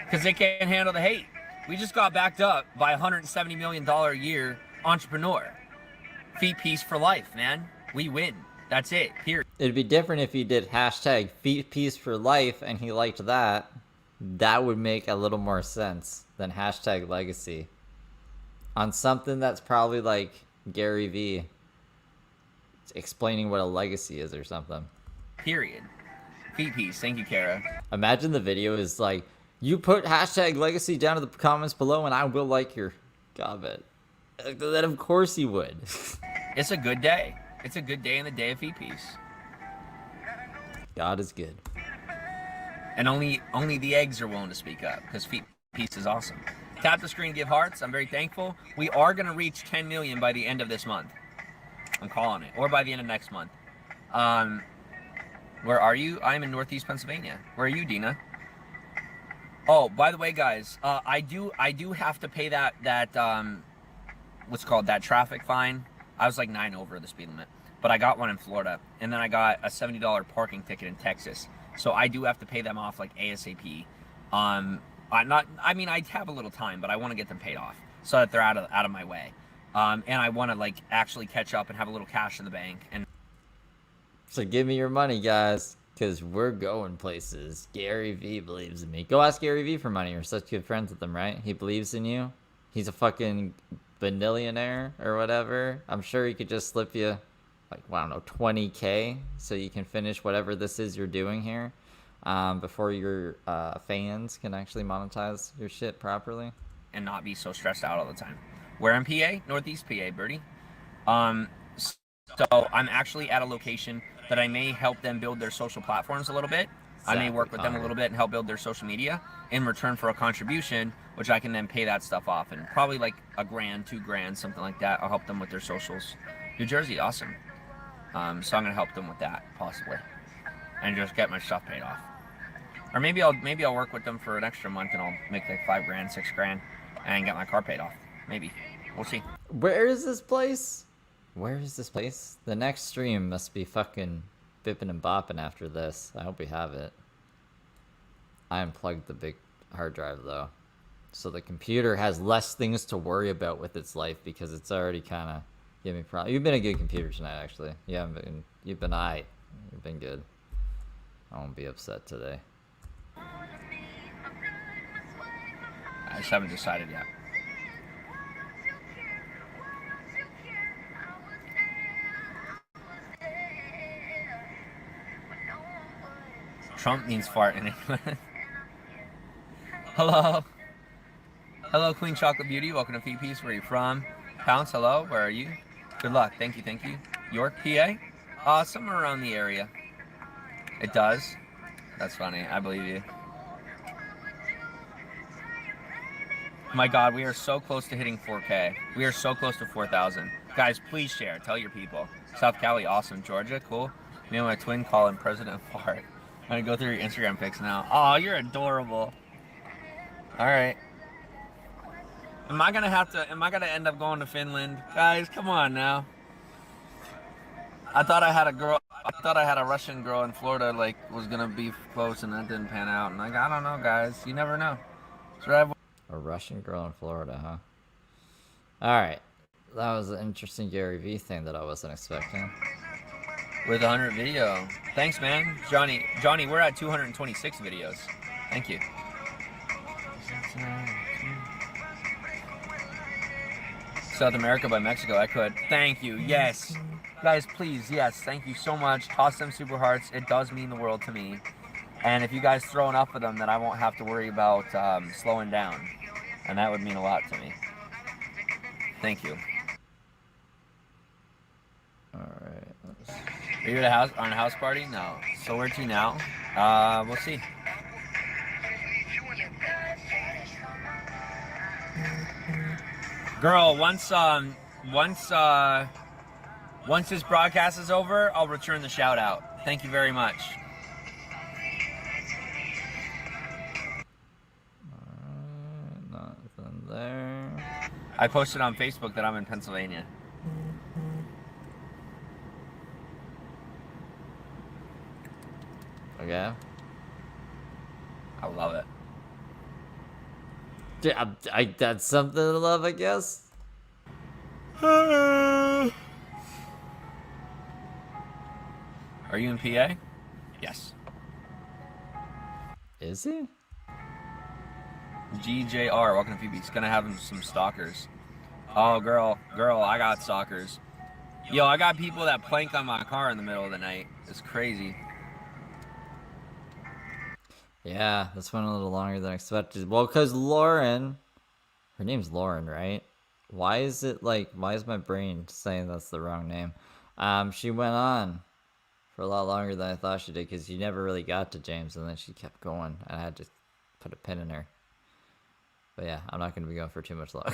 J: Because they can't handle the hate. We just got backed up by $170 million a year entrepreneur. Feet Piece for life, man. We win. That's it. Period.
A: It'd be different if he did #Feet Piece for life and he liked that. That would make a little more sense than #legacy. On something that's probably like Gary V explaining what a legacy is or something.
J: Period. Feet Piece. Thank you, Kara.
A: Imagine the video is like, you put #legacy down in the comments below and I will like your comment. Then of course he would.
J: It's a good day. It's a good day in the day of Feet Piece.
A: God is good.
J: And only the eggs are willing to speak up because Feet Piece is awesome. Tap the screen, give hearts. I'm very thankful. We are going to reach 10 million by the end of this month. I'm calling it. Or by the end of next month. Where are you? I'm in Northeast Pennsylvania. Where are you, Dina? Oh, by the way, guys, I do have to pay that what's called that traffic fine. I was like 9 over the speed limit, but I got one in Florida, and then I got a $70 parking ticket in Texas. So I do have to pay them off like ASAP. I have a little time, but I want to get them paid off so that they're out of my way. And I want to like actually catch up and have a little cash in the bank. And
A: so give me your money, guys. Because we're going places. Gary V believes in me. Go ask Gary V for money. You're such good friends with him, right? He believes in you. He's a fucking billionaire or whatever. I'm sure he could just slip you, like, I don't know, 20K so you can finish whatever this is you're doing here before your fans can actually monetize your shit properly.
J: And not be so stressed out all the time. Where in PA? Northeast PA, Birdie. So I'm actually at a location that I may help them build their social platforms a little bit. I may work with them a little bit and help build their social media in return for a contribution, which I can then pay that stuff off. And probably like $1,000, $2,000, something like that. I'll help them with their socials. New Jersey, awesome. So I'm gonna help them with that possibly, and just get my stuff paid off. Or maybe I'll work with them for an extra month and I'll make like $5,000, $6,000, and get my car paid off. Maybe. We'll see.
A: Where is this place? Where is this place? The next stream must be fucking bipping and bopping after this. I hope we have it. I unplugged the big hard drive though, so the computer has less things to worry about with its life because it's already kind of giving me problems. You've been a good computer tonight, actually. You've been aight. You've been good. I won't be upset today.
J: I just haven't decided yet. Trump means fart in England. Hello. Hello, Queen Chocolate Beauty. Welcome to Feet Where are you from? Pounce, hello. Where are you? Good luck. Thank you. Thank you. York, PA? Somewhere around the area. It does? That's funny. I believe you. My God, we are so close to hitting 4K. We are so close to 4,000. Guys, please share. Tell your people. South Cali, awesome. Georgia, cool. Me and my twin call him President Fart. I'm gonna go through your Instagram pics now. Oh, you're adorable. All right. Am I gonna end up going to Finland? Guys, come on now. I thought I had a Russian girl in Florida, like, was gonna be close, and that didn't pan out. And like, I don't know, guys. You never know.
A: A Russian girl in Florida, huh? Alright. That was an interesting Gary V thing that I wasn't expecting.
J: With 100 video. Thanks, man. Johnny, we're at 226 videos. Thank you. South America by Mexico, I could. Thank you, yes. Guys, please, yes, thank you so much. Toss them super hearts. It does mean the world to me. And if you guys throw enough of them, then I won't have to worry about slowing down. And that would mean a lot to me. Thank you.
A: Alright,
J: Are you at on a house party? No. So where to now? We'll see. Girl, once this broadcast is over, I'll return the shout out. Thank you very much.
A: Nothing there.
J: I posted on Facebook that I'm in Pennsylvania.
A: Okay.
J: I love it.
A: Dude, that's something to love, I guess.
J: Are you in PA? Yes.
A: Is he?
J: GJR, welcome to PB. He's gonna have some stalkers. Oh, girl, I got stalkers. Yo, I got people that plank on my car in the middle of the night. It's crazy.
A: Yeah, this went a little longer than expected. Well, because Lauren, her name's Lauren, right? Why is my brain saying that's the wrong name? She went on for a lot longer than I thought she did, because you never really got to James, and then she kept going, and I had to put a pin in her. But yeah, I'm not going to be going for too much longer.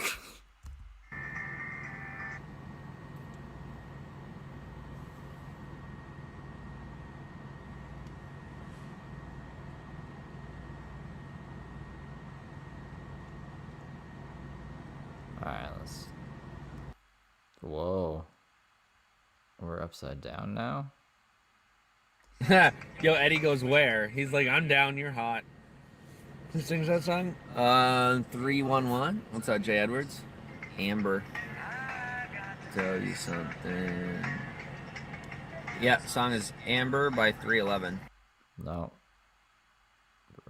A: Alright, let's... Whoa. We're upside down now?
J: Yo, Eddie goes where? He's like, I'm down, you're hot. Who sings that song? 311. What's that, Jay Edwards? Amber. Tell you something. Yeah, song is Amber by 311.
A: No.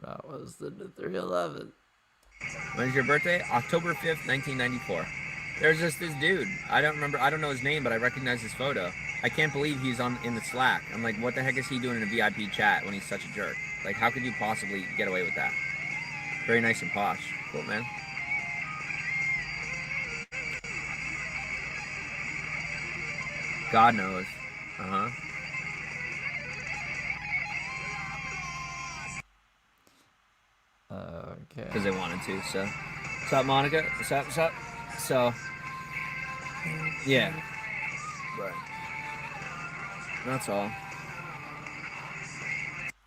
A: That was the 311.
J: When's your birthday? October 5th, 1994. There's just this dude. I don't know his name, but I recognize his photo. I can't believe he's in the Slack. I'm like, what the heck is he doing in a VIP chat when he's such a jerk? Like, how could you possibly get away with that? Very nice and posh. Cool, man. God knows. Uh-huh.
A: Okay.
J: Because they wanted to, so. What's up, Monica? What's up? So. Yeah. Right. That's all.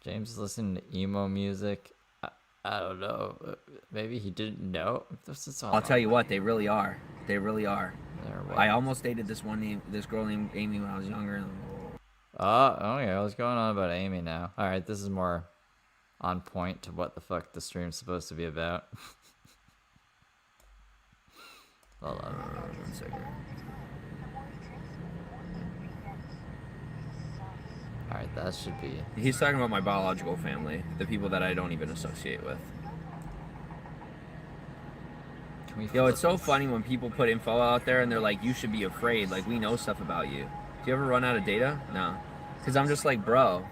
A: James is listening to emo music. I don't know. Maybe he didn't know. This is all
J: I'll tell you what, they really are. They really are.
A: They're
J: I almost dated this girl named Amy when I was younger.
A: Oh, okay. What's going on about Amy now? All right, this is more on point to what the fuck the stream's supposed to be about. Hold on.
J: 1 second.
A: All right, that should be.
J: He's talking about my biological family, the people that I don't even associate with. Yo, it's so funny when people put info out there and they're like, you should be afraid. Like, we know stuff about you. Do you ever run out of data? No. Because I'm just like, bro,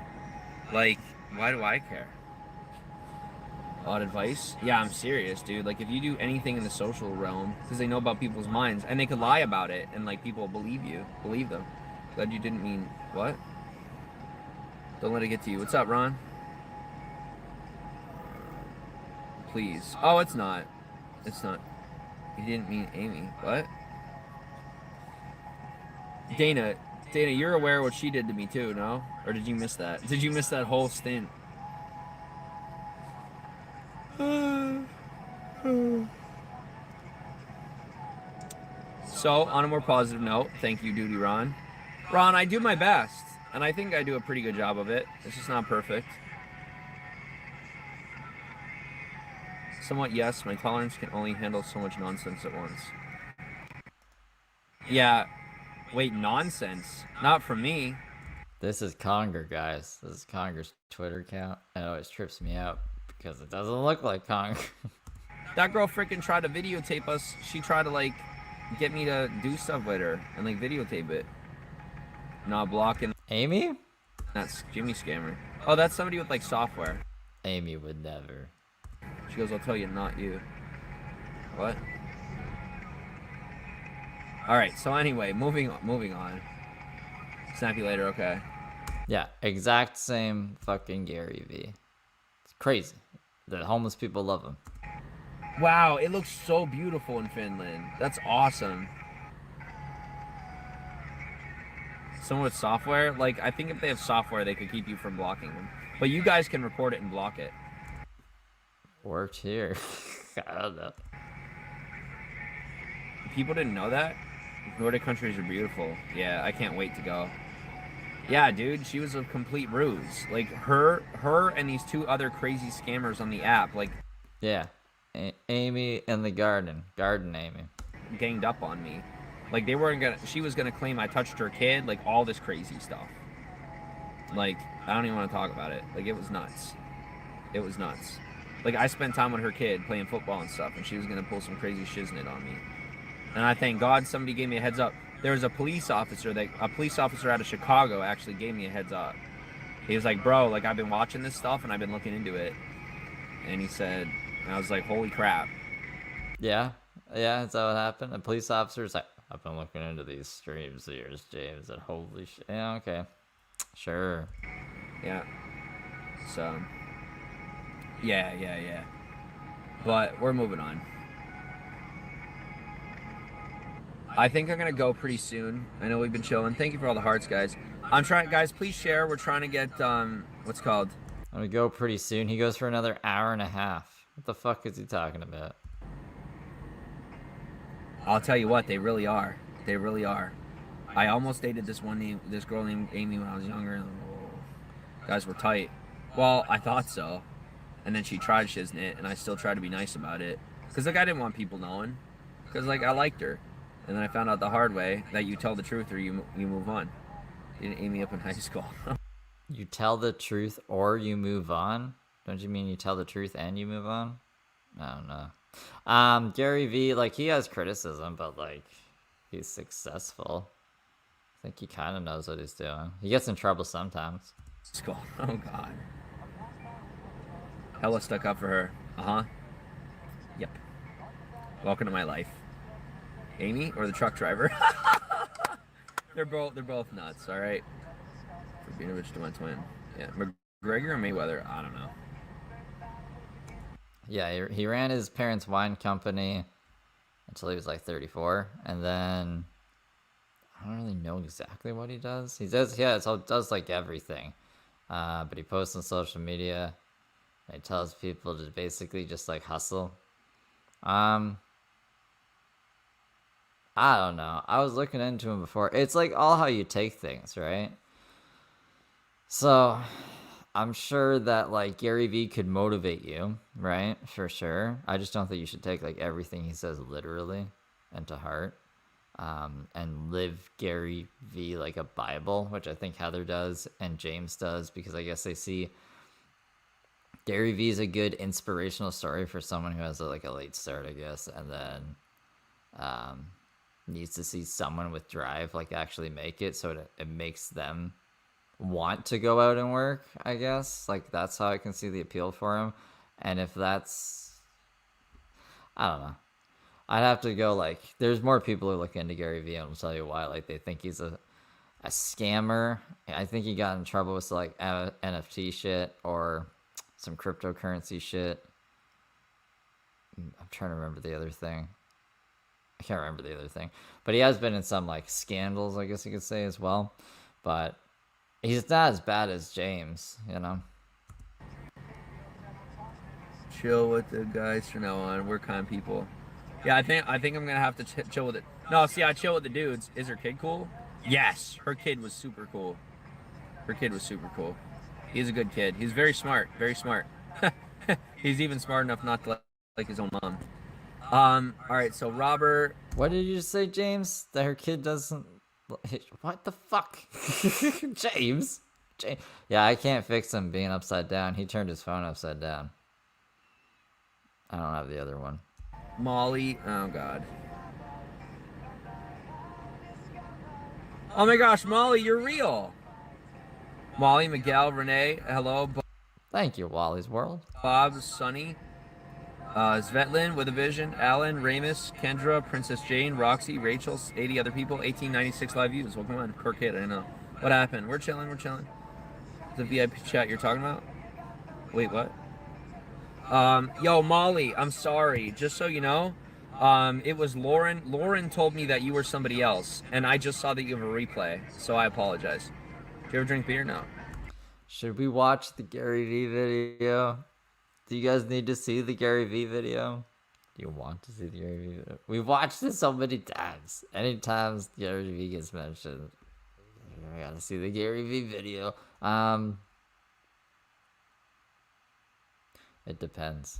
J: like, why do I care? Odd advice? Yeah, I'm serious, dude. Like, if you do anything in the social realm, because they know about people's minds, and they could lie about it, and, like, people believe them. Glad you didn't mean, what? Don't let it get to you. What's up, Ron? Please. Oh, it's not. It's not. He didn't mean Amy. What? Dana, you're aware of what she did to me too, no? Or did you miss that? Did you miss that whole stint? So, on a more positive note, thank you, Duty Ron. Ron, I do my best, and I think I do a pretty good job of it. It's just not perfect. Somewhat, yes. My tolerance can only handle so much nonsense at once. Yeah. Wait, nonsense? Not from me.
A: This is Conger, guys. This is Conger's Twitter account. It always trips me out because it doesn't look like Conger.
J: That girl freaking tried to videotape us. She tried to, like, get me to do stuff with her and, like, videotape it. Not blocking.
A: Amy?
J: That's Jimmy Scammer. Oh, that's somebody with, like, software.
A: Amy would never.
J: She goes, I'll tell you, not you. What? Alright, so anyway, moving on. Snap you later, okay.
A: Yeah, exact same fucking Gary V. It's crazy. The homeless people love him.
J: Wow, it looks so beautiful in Finland. That's awesome. Someone with software? Like, I think if they have software, they could keep you from blocking them. But you guys can report it and block it.
A: Worked here. I don't know.
J: People didn't know that? Nordic countries are beautiful. Yeah, I can't wait to go. Yeah, dude, she was a complete ruse. Like, her and these two other crazy scammers on the app, like...
A: Yeah. Amy and the Garden Amy.
J: Ganged up on me. Like, they weren't gonna... She was gonna claim I touched her kid, like, all this crazy stuff. Like, I don't even want to talk about it. Like, it was nuts. It was nuts. Like, I spent time with her kid playing football and stuff, and she was gonna pull some crazy shiznit on me. And I thank God somebody gave me a heads up. There was a police officer out of Chicago actually gave me a heads up. He was like, bro, like, I've been watching this stuff and I've been looking into it. And he said, and I was like, holy crap.
A: Yeah, that's how it happened. A police officer's like, I've been looking into these streams of yours, James, and holy shit. Yeah, okay. Sure.
J: Yeah. So, yeah. But we're moving on. I think I'm gonna go pretty soon. I know we've been chilling. Thank you for all the hearts, guys. I'm trying, guys. Please share. We're trying to get what's called.
A: I'm gonna go pretty soon. He goes for another hour and a half. What the fuck is he talking about?
J: I'll tell you what, they really are. They really are. I almost dated this girl named Amy when I was younger. Guys were tight. Well, I thought so. And then she tried shiznit, and I still tried to be nice about it. Because, like, I didn't want people knowing. Because, like, I liked her. And then I found out the hard way that you tell the truth or you move on. You didn't aim me up in high school.
A: You tell the truth or you move on? Don't you mean you tell the truth and you move on? I don't know. Gary Vee, like, he has criticism, but, like, he's successful. I think he kind of knows what he's doing. He gets in trouble sometimes.
J: It's cool. Oh, God. Hella stuck up for her. Uh-huh. Yep. Welcome to my life. Amy or the truck driver? They're both nuts, all right? For being a bitch to my twin. Yeah, McGregor or Mayweather? I don't know.
A: Yeah, he ran his parents' wine company until he was like 34, and then I don't really know exactly what he does. He does like everything, but he posts on social media. And he tells people to basically just like hustle. I don't know. I was looking into him before. It's like all how you take things, right? So I'm sure that like Gary Vee could motivate you, right? For sure. I just don't think you should take like everything he says literally and to heart. And live Gary Vee like a Bible, which I think Heather does and James does, because I guess they see Gary Vee is a good inspirational story for someone who has a late start, I guess, and then needs to see someone with drive like actually make it, so it makes them want to go out and work, I guess. Like, that's how I can see the appeal for him. And if that's, I don't know, I'd have to go like, there's more people who look into Gary Vee and will tell you why. Like, they think he's a scammer. I think he got in trouble with like NFT shit or some cryptocurrency shit. I'm trying to remember the other thing. I can't remember the other thing. But he has been in some like scandals, I guess you could say, as well. But he's not as bad as James, you know?
J: Chill with the guys from now on. We're kind people. Yeah, I think I'm gonna have to chill with it. No, see, I chill with the dudes. Is her kid cool? Yes, her kid was super cool. Her kid was super cool. He's a good kid. He's very smart. Very smart. He's even smart enough not to like his own mom. All right, so Robert.
A: What did you just say, James? That her kid doesn't. What the fuck? James? Yeah, I can't fix him being upside down. He turned his phone upside down. I don't have the other one.
J: Molly. Oh, God. Oh, my gosh, Molly, you're real. Molly, Miguel, Renee, hello.
A: Thank you, Wally's World.
J: Bob, Sonny, Svetlin with a Vision, Alan, Ramus, Kendra, Princess Jane, Roxy, Rachel, 80 other people, 1896 live views. Well, come on, poor kid, I know. What happened? We're chilling. The VIP chat you're talking about? Wait, what? Yo, Molly, I'm sorry. Just so you know, it was Lauren. Lauren told me that you were somebody else, and I just saw that you have a replay, so I apologize. Do you ever drink beer? No.
A: Should we watch the Gary Vee video? Do you guys need to see the Gary Vee video? Do you want to see the Gary Vee video? We've watched it so many times. Anytime Gary Vee gets mentioned, I gotta see the Gary Vee video. It depends.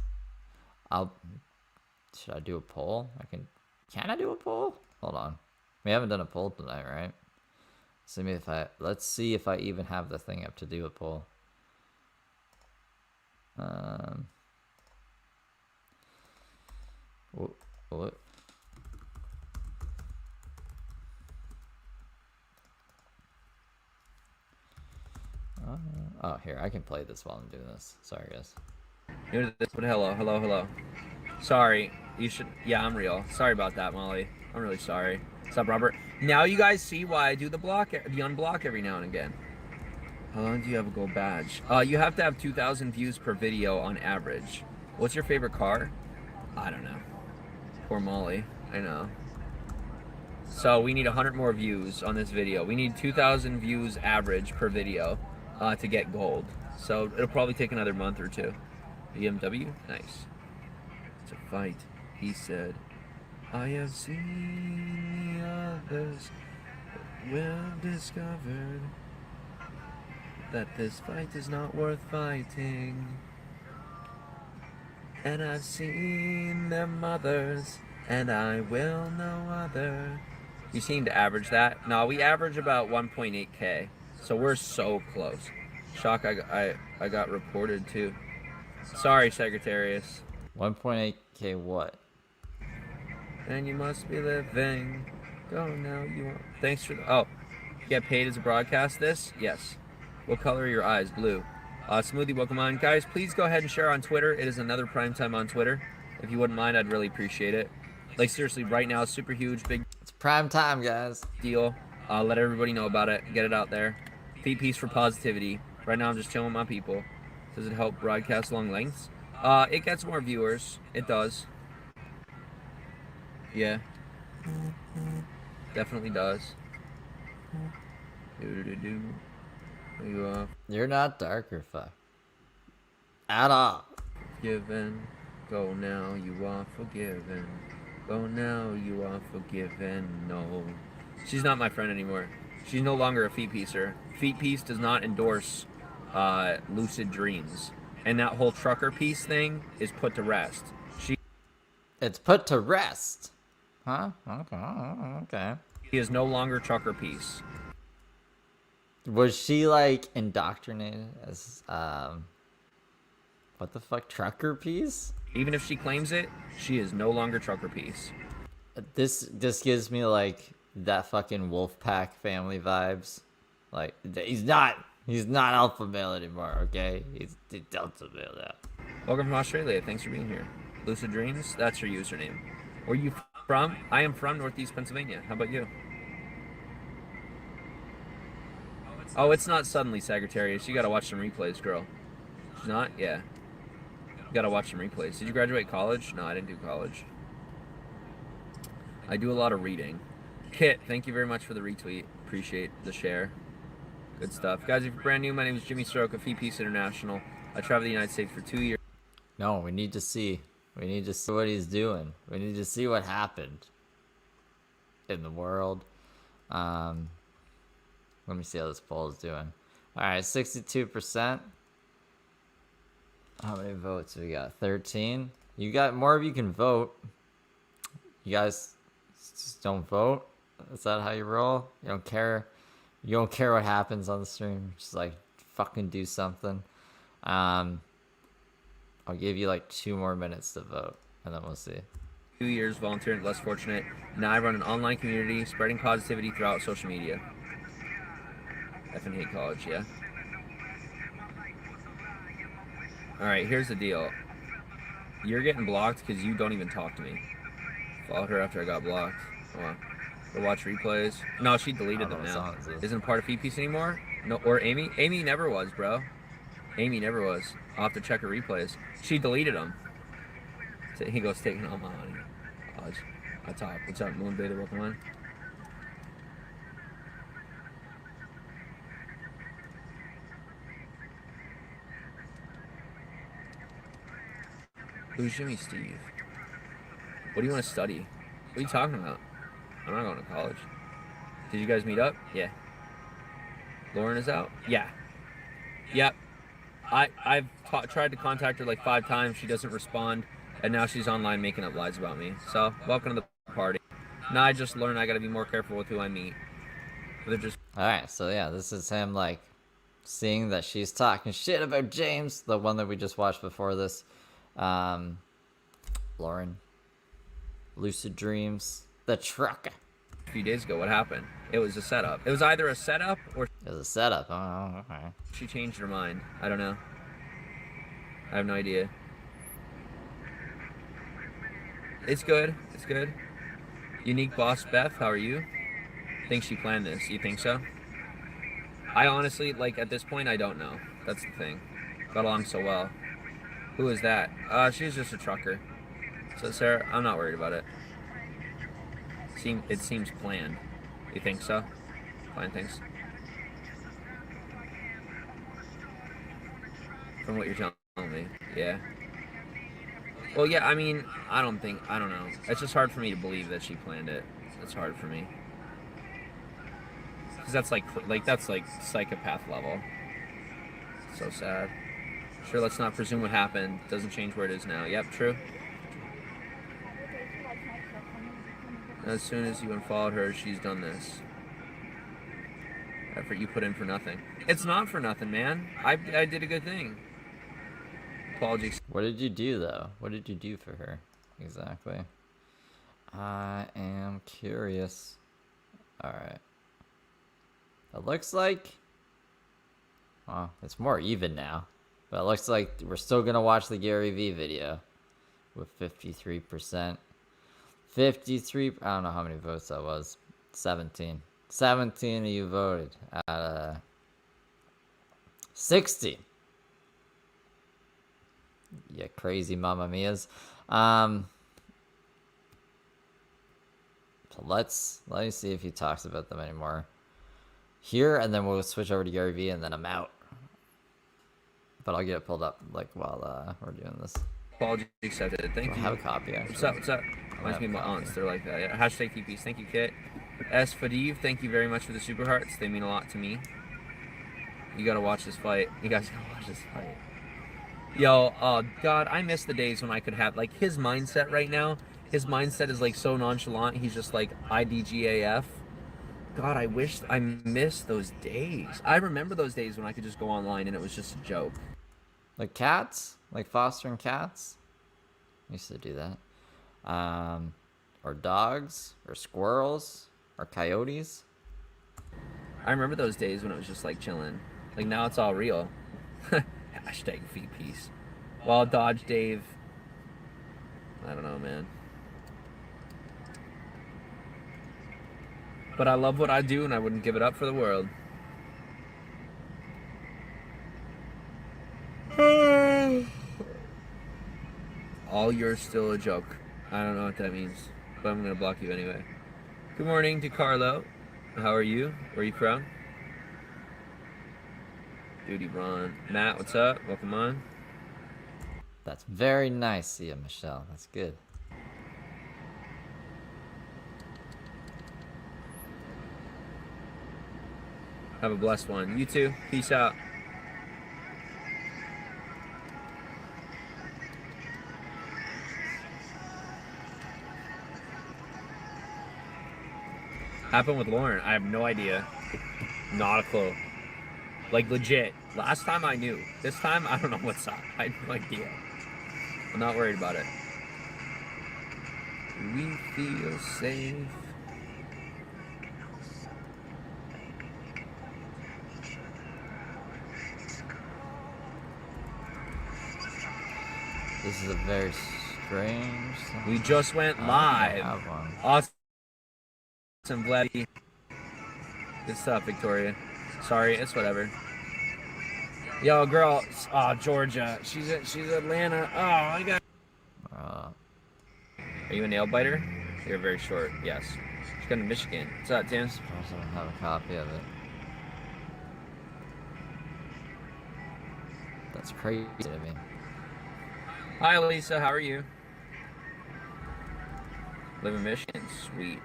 A: Should I do a poll? Can I do a poll? Hold on. We haven't done a poll tonight, right? Let's see if I even have the thing up to do a poll. What? Oh, here, I can play this while I'm doing this. Sorry, guys.
J: But hello. Sorry, you should. Yeah, I'm real. Sorry about that, Molly. I'm really sorry. What's up, Robert? Now you guys see why I do the unblock every now and again. How long do you have a gold badge? You have to have 2,000 views per video on average. What's your favorite car? I don't know. Poor Molly. I know. So we need 100 more views on this video. We need 2,000 views average per video to get gold. So it'll probably take another month or two. BMW? Nice. It's a fight, he said. I have seen the others, but we've discovered that this fight is not worth fighting. And I've seen their mothers, and I will no other. You seem to average that? No, we average about 1.8K, so we're so close. Shock, I got reported too. Sorry, Secretarius.
A: 1.8K what?
J: And you must be living. Go now, you want. Thanks for the. Oh, get paid as a broadcast this? Yes. What color are your eyes? Blue. Smoothie, welcome on. Guys, please go ahead and share on Twitter. It is another prime time on Twitter. If you wouldn't mind, I'd really appreciate it. Like, seriously, right now, super huge, big
A: It's prime time, guys.
J: deal. Let everybody know about it. Get it out there. Feet piece for positivity. Right now, I'm just chilling with my people. Does it help broadcast long lengths? It gets more viewers. It does. Yeah. Definitely does.
A: You're not dark or fuck. At all.
J: Forgiven. Go now, you are forgiven. Go now, you are forgiven. No. She's not my friend anymore. She's no longer a feet piecer. Feet piece does not endorse lucid dreams. And that whole trucker piece thing is put to rest.
A: It's put to rest. Huh? Okay.
J: She is no longer trucker piece.
A: Was she like indoctrinated as what the fuck, trucker piece?
J: Even if she claims it, she is no longer trucker piece.
A: This gives me like that fucking Wolfpack family vibes. Like he's not alpha male anymore, okay? He's delta male now.
J: Welcome from Australia. Thanks for being here. Lucid Dreams, that's your username. Where are you from? I am from Northeast Pennsylvania. How about you? Oh, it's not suddenly Sagittarius. You gotta watch some replays, girl. She's not? Yeah. You gotta watch some replays. Did you graduate college? No, I didn't do college. I do a lot of reading. Kit, thank you very much for the retweet. Appreciate the share. Good stuff. Guys, if you're brand new, my name is Jimmy Saroka, Feet Piece International. I traveled the United States for 2 years.
A: No, we need to see. We need to see what he's doing. We need to see what happened in the world. Let me see how this poll is doing. All right, 62%. How many votes we got? 13. You got more of you can vote. You guys just don't vote? Is that how you roll? You don't care? You don't care what happens on the stream? Just like fucking do something. I'll give you like 2 more minutes to vote, and then we'll see.
J: 2 years volunteering, less fortunate. Now I run an online community, spreading positivity throughout social media. Effing hate college, yeah. Alright, here's the deal. You're getting blocked because you don't even talk to me. Followed her after I got blocked. Hold on. Go watch replays. No, she deleted them now. Isn't part of Feet Piece anymore? No, or Amy? Amy never was, bro. Amy never was. I'll have to check her replays. She deleted them. So he goes taking all my money. I talk. What's up, Moonbather? Welcome on. Who's Jimmy Steve? What do you want to study? What are you talking about? I'm not going to college. Did you guys meet up? Yeah. Lauren is out? Yeah. Yep. I've tried to contact her like 5 times. She doesn't respond. And now she's online making up lies about me. So, welcome to the party. Now I just learned I got to be more careful with who I meet. They're just...
A: Alright, so yeah, this is him like seeing that she's talking shit about James, the one that we just watched before this. Lauren. Lucid Dreams. The truck.
J: A few days ago, what happened? It was a setup. It was either a setup or...
A: It was a setup. Oh, okay.
J: She changed her mind. I don't know. I have no idea. It's good. It's good. Unique Boss Beth, how are you? Think she planned this. You think so? I honestly, like, at this point, I don't know. That's the thing. Got along so well. Who is that? She's just a trucker. So, Sarah, I'm not worried about it. It seems planned. You think so? Fine, thanks. From what you're telling me, yeah. Well, yeah, I mean, I don't know. It's just hard for me to believe that she planned it. It's hard for me. Because that's like psychopath level. So sad. Sure, let's not presume what happened. Doesn't change where it is now. Yep, true. As soon as you unfollowed her, she's done this. effort you put in for nothing. It's not for nothing, man. I did a good thing. Apologies.
A: What did you do, though? What did you do for her? Exactly. I am curious. Alright. It looks like... Well, it's more even now. But it looks like we're still going to watch the Gary Vee video. With 53%. 53... I don't know how many votes that was. 17. 17 of you voted. Out of 60. Yeah, crazy Mamma Mia's. So let me see if he talks about them anymore here, and then we'll switch over to Gary Vee, and then I'm out. But I'll get it pulled up like while we're doing this.
J: Apologies accepted. Thank you.
A: I have a copy, actually.
J: What's up? What's up? Reminds me of my aunts. They're like that. Yeah. Hashtag TPs. Thank you, Kit. S. Fadiv, thank you very much for the super hearts. They mean a lot to me. You gotta watch this fight. You guys gotta watch this fight. Yo, oh God, I miss the days when I could have, like, his mindset right now. His mindset is like so nonchalant. He's just like IDGAF. God, I miss those days. I remember those days when I could just go online and it was just a joke.
A: Like cats? Like fostering cats? I used to do that. Or dogs? Or squirrels? Or coyotes?
J: I remember those days when it was just like chilling. Like now it's all real. Hashtag feet piece. Well, Dodge Dave. I don't know, man. But I love what I do and I wouldn't give it up for the world. All yours still a joke. I don't know what that means, but I'm gonna block you anyway. Good morning to Carlo. How are you? Where are you from? Duty Ron. Matt, what's up? Welcome on.
A: That's very nice. See ya, Michelle. That's good.
J: Have a blessed one. You too. Peace out. Happened with Lauren? I have no idea. Not a clue. Like, legit. Last time I knew. This time, I don't know what's up. I have no idea. I'm not worried about it. We feel safe.
A: This is a very strange...
J: We just went live. Awesome, Vladdy. Good stuff, Victoria. Sorry, it's whatever. Yo, girl. Oh, Georgia. She's Atlanta. Oh, I got... Are you a nail biter? You're very short. Yes. She's going to Michigan. What's up, Tim?
A: I suppose I don't have a copy of it. That's crazy to me.
J: Hi, Lisa. How are you? Live in Michigan. Sweet.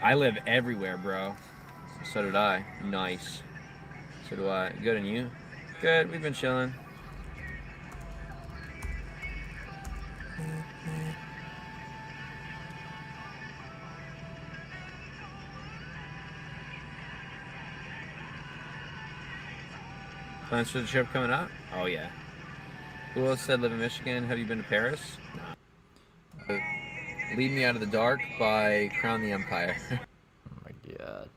J: I live everywhere, bro. So did I. Nice. So do I. Good, and you? Good. We've been chilling. Plans for the trip coming up? Oh, yeah. Who else said live in Michigan? Have you been to Paris? No. Lead Me Out of the Dark by Crown the Empire.
A: Oh my god.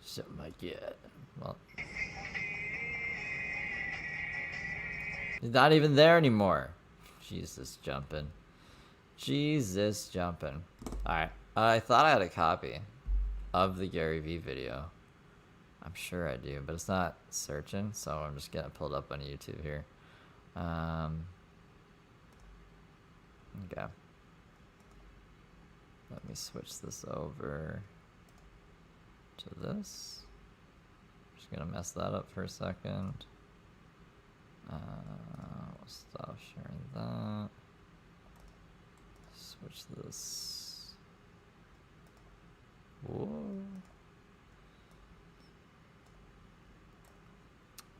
A: So my god. Well. He's not even there anymore. Jesus jumping. Jesus jumping. Alright. I thought I had a copy of the Gary Vee video. I'm sure I do, but it's not searching, so I'm just gonna pull it up on YouTube here. Okay. Let me switch this over to this. Just gonna mess that up for a second. We'll stop sharing that. Switch this. Whoa.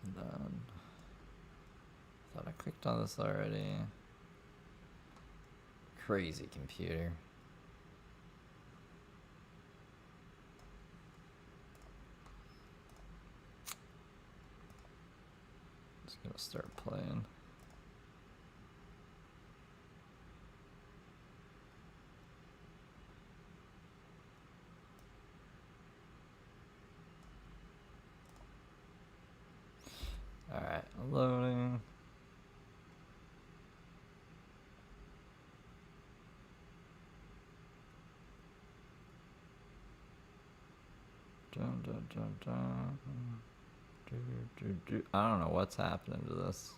A: And then, thought I clicked on this already. Crazy computer. gonna start playing. Alright, loading. Dun, dun, dun, dun. I don't know what's happening to this.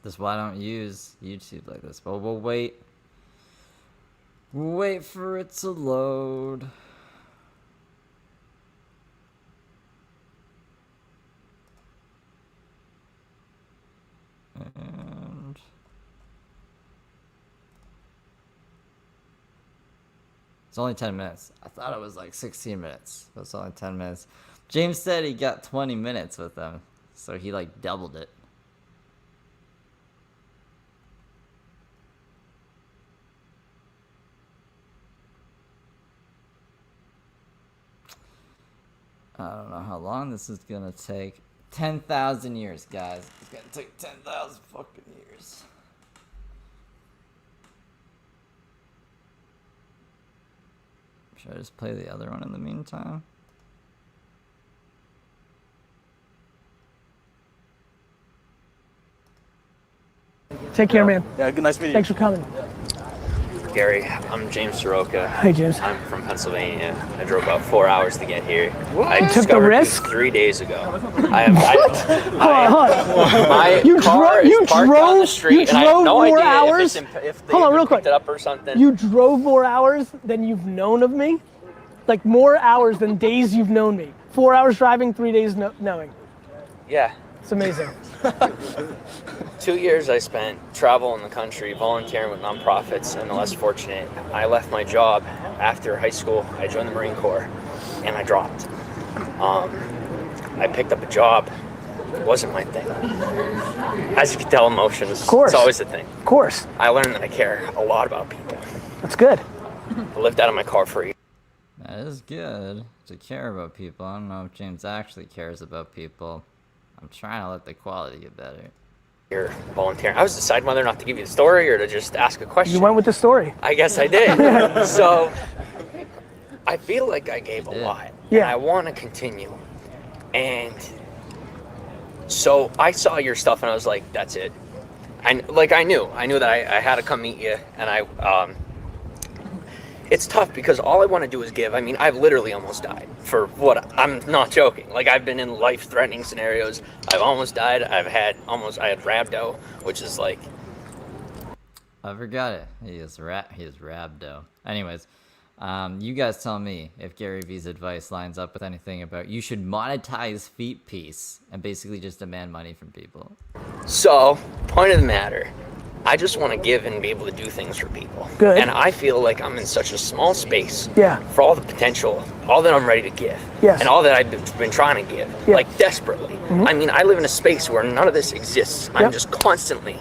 A: This is why I don't use YouTube like this, but we'll wait. We'll wait for it to load. And it's only 10 minutes. I thought it was like 16 minutes, but it's only 10 minutes. James said he got 20 minutes with them, so he like doubled it. I don't know how long this is gonna take. 10,000 years, guys. It's gonna take 10,000 fucking years. Should I just play the other one in the meantime?
K: Take care, man.
L: Yeah, good. Nice meeting you.
K: Thanks for coming.
J: Gary, I'm James Saroka.
K: Hi, James.
J: I'm from Pennsylvania. I drove about 4 hours to get here. I
K: You took the
J: discovered
K: risk?
J: this 3 days ago.
K: Hold on.
J: My car is parked on the street, and I have no idea
K: hours?
J: if they
K: Hold on, real
J: picked
K: quick.
J: it up or something.
K: You drove more hours than you've known of me? Like more hours than days you've known me. 4 hours driving, 3 days knowing.
J: Yeah.
K: It's amazing.
J: 2 years I spent traveling the country, volunteering with nonprofits, and the less fortunate, I left my job after high school. I joined the Marine Corps, and I dropped. I picked up a job. It wasn't my thing. As you can tell, emotions.
K: Of course.
J: It's always a thing.
K: Of course.
J: I learned that I care a lot about people.
K: That's good.
J: I lived out of my car for a year.
A: That is good to care about people. I don't know if James actually cares about people. I'm trying to let the quality get better.
J: You're volunteering. I was deciding whether or not to give you the story or to just ask a question.
K: You went with the story.
J: I guess I did. So I feel like I gave a lot.
K: Yeah.
J: And I want to continue. And so I saw your stuff and I was like, that's it. And like I knew that I had to come meet you. And it's tough because all I want to do is give. I mean, I've literally almost died for what, I'm not joking. Like I've been in life-threatening scenarios. I've almost died. I had rhabdo, which is like.
A: I forgot it. He is rhabdo. Anyways, you guys tell me if Gary V's advice lines up with anything about you should monetize feet piece and basically just demand money from people.
J: So, point of the matter, I just want to give and be able to do things for people.
K: Good.
J: And I feel like I'm in such a small space
K: Yeah.
J: for all the potential, all that I'm ready to give,
K: Yes.
J: and all that I've been trying to give,
K: Yeah.
J: like desperately. I mean, I live in a space where none of this exists. I'm
K: Yep.
J: just constantly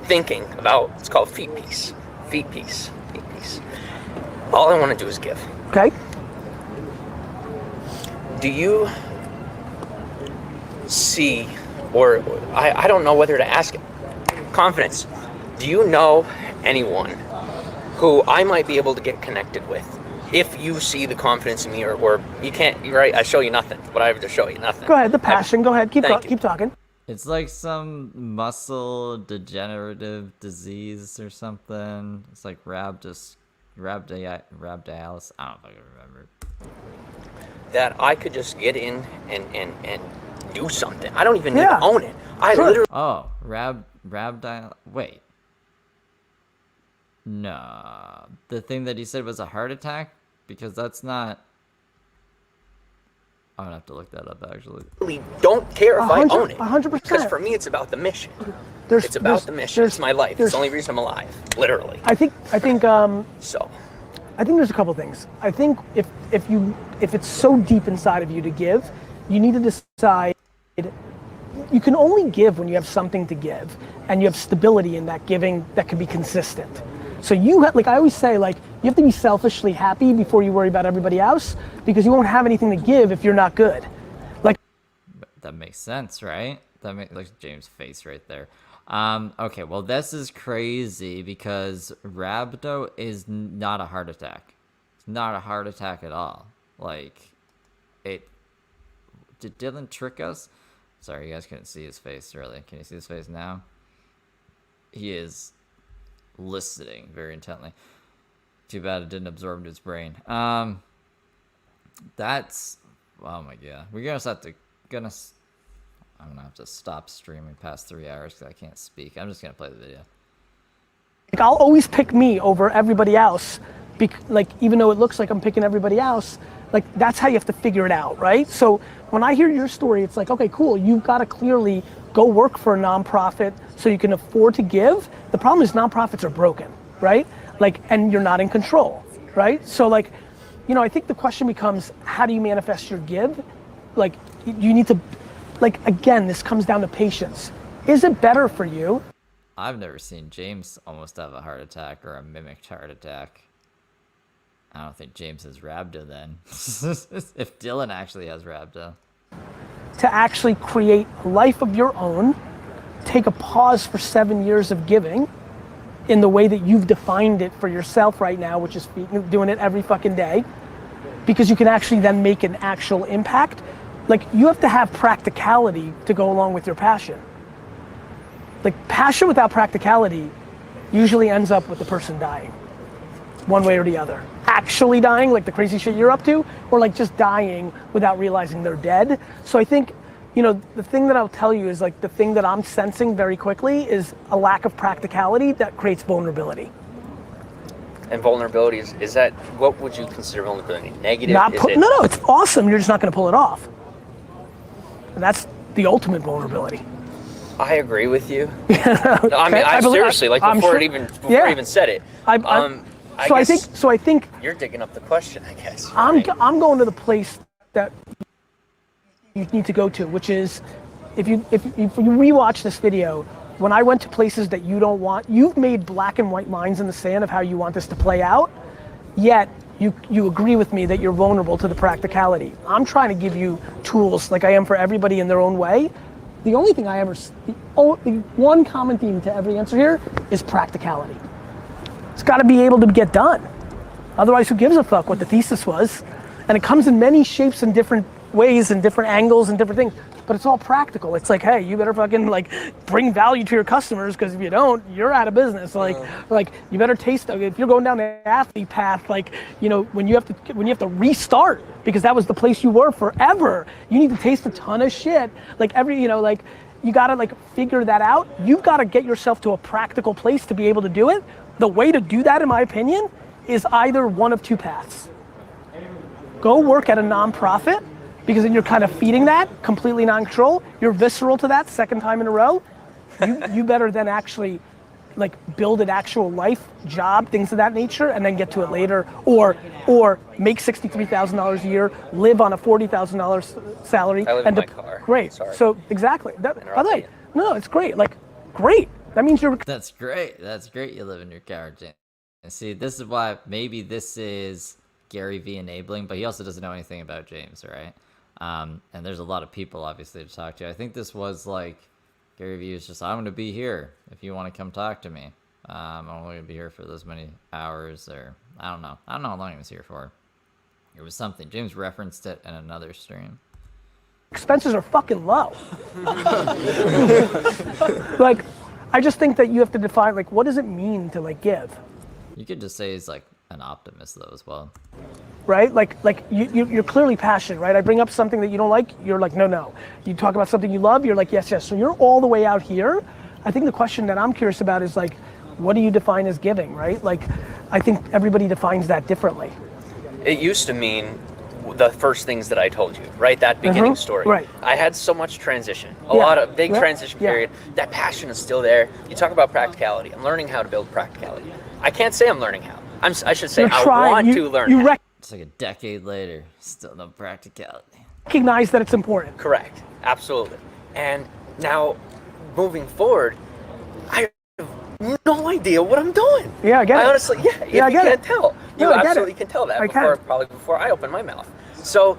J: thinking about, it's called feet piece, feet piece, feet piece. All I want to do is give.
K: Okay.
J: Do you see, or I don't know whether to ask it, confidence, do you know anyone who I might be able to get connected with if you see the confidence in me, or you can't, you're right, I show you nothing, but I have to show you nothing.
K: Go ahead, the passion. Go ahead. Keep
J: Thank you.
K: talking.
A: It's like some muscle degenerative disease or something. It's like rhabdialis. I don't fucking remember.
J: That I could just get in and do something. I don't even need
K: Yeah.
J: to own it. I
K: Sure.
J: literally.
A: Oh, rhabdial. Wait. Nah. The thing that he said was a heart attack? Because that's not. I'm gonna have to look that up actually.
J: really don't care if I own it.
K: 100%.
J: Because for me, it's about the mission.
K: It's
J: about the mission. It's my life. It's the only reason I'm alive. Literally.
K: I think
J: So.
K: I think there's a couple things. I think if it's so deep inside of you to give, you need to decide. You can only give when you have something to give, and you have stability in that giving that can be consistent. So like I always say, like you have to be selfishly happy before you worry about everybody else, because you won't have anything to give if you're not good. Like
A: that makes sense, right? That makes like James' face right there. Okay, well this is crazy because rhabdo is not a heart attack. It's not a heart attack at all. Like did Dylan trick us? Sorry, you guys couldn't see his face really. Can you see his face now? He is listening very intently. Too bad it didn't absorb into his brain. That's, oh my god. We're I'm gonna have to stop streaming past 3 hours because I can't speak. I'm just gonna play the video.
K: Like I'll always pick me over everybody else. Like even though it looks like I'm picking everybody else, like that's how you have to figure it out, right? So when I hear your story, it's like, okay, cool. You've got to clearly go work for a nonprofit so you can afford to give. The problem is nonprofits are broken, right? Like, and you're not in control, right? So like, you know, I think the question becomes, how do you manifest your give? Like, you need to, like, again, this comes down to patience. Is it better for you?
A: I've never seen James almost have a heart attack or a mimicked heart attack. I don't think James has rhabdo then. If Dylan actually has rhabdo.
K: To actually create a life of your own, take a pause for 7 years of giving in the way that you've defined it for yourself right now, which is doing it every fucking day, because you can actually then make an actual impact. Like, you have to have practicality to go along with your passion. Like, passion without practicality usually ends up with the person dying, one way or the other. Actually dying, like the crazy shit you're up to, or like just dying without realizing they're dead. So I think, you know, the thing that I'll tell you is like the thing that I'm sensing very quickly is a lack of practicality that creates vulnerability.
J: And vulnerability is that, what would you consider vulnerability? Negative?
K: No, it's awesome. You're just not going to pull it off. And that's the ultimate vulnerability.
J: I agree with you. No, I mean, seriously, like before it even said it. I think you're digging up the question, I guess.
K: Right? I'm going to the place that you need to go to, which is if you rewatch this video, when I went to places that you don't want, you've made black and white lines in the sand of how you want this to play out, yet you agree with me that you're vulnerable to the practicality. I'm trying to give you tools like I am for everybody in their own way. The only thing the one common theme to every answer here is practicality. It's got to be able to get done. Otherwise, who gives a fuck what the thesis was? And it comes in many shapes and different ways and different angles and different things, but it's all practical. It's like, hey, you better fucking like bring value to your customers, because if you don't, you're out of business. Like you better taste. If you're going down the athlete path, like, you know, when you have to restart because that was the place you were forever, you need to taste a ton of shit. Like you gotta like figure that out. You've got to get yourself to a practical place to be able to do it. The way to do that, in my opinion, is either one of two paths. Go work at a nonprofit, because then you're kind of feeding that, completely non-control. You're visceral to that second time in a row. You better then actually like build an actual life, job, things of that nature, and then get to it later. Or make $63,000 a year, live on a $40,000 salary.
J: I live in my car.
K: Great.
J: Sorry.
K: So exactly. By the way, no, it's great. Like, great. That means you're.
A: That's great. That's great. You live in your car, James. And see, this is why maybe this is Gary Vee enabling, but he also doesn't know anything about James, right? And there's a lot of people obviously to talk to. I think this was like Gary Vee was just, I'm going to be here if you want to come talk to me. I'm only going to be here for this many hours, or I don't know how long he was here for. It was something. James referenced it in another stream.
K: Expenses are fucking low. Like, I just think that you have to define, like, what does it mean to like give?
A: You could just say he's like an optimist though as well.
K: Right? Like you're clearly passionate, right? I bring up something that you don't like, you're like, no. You talk about something you love, you're like, yes. So you're all the way out here. I think the question that I'm curious about is like, what do you define as giving, right? Like, I think everybody defines that differently.
J: It used to mean the first things that I told you, right? That beginning story.
K: Right.
J: I had so much transition, a lot of big transition period. That passion is still there. You talk about practicality. I'm learning how to build practicality. I can't say I'm learning how. I should say I want to learn how.
A: It's like a decade later, still no practicality.
K: Recognize that it's important.
J: Correct. Absolutely. And now, moving forward, I have no idea what I'm doing.
K: Yeah, I get it.
J: Honestly,
K: Yeah, I get
J: can't
K: it.
J: tell. You
K: No, I get
J: absolutely
K: it.
J: can tell that
K: I
J: probably before I open my mouth. So,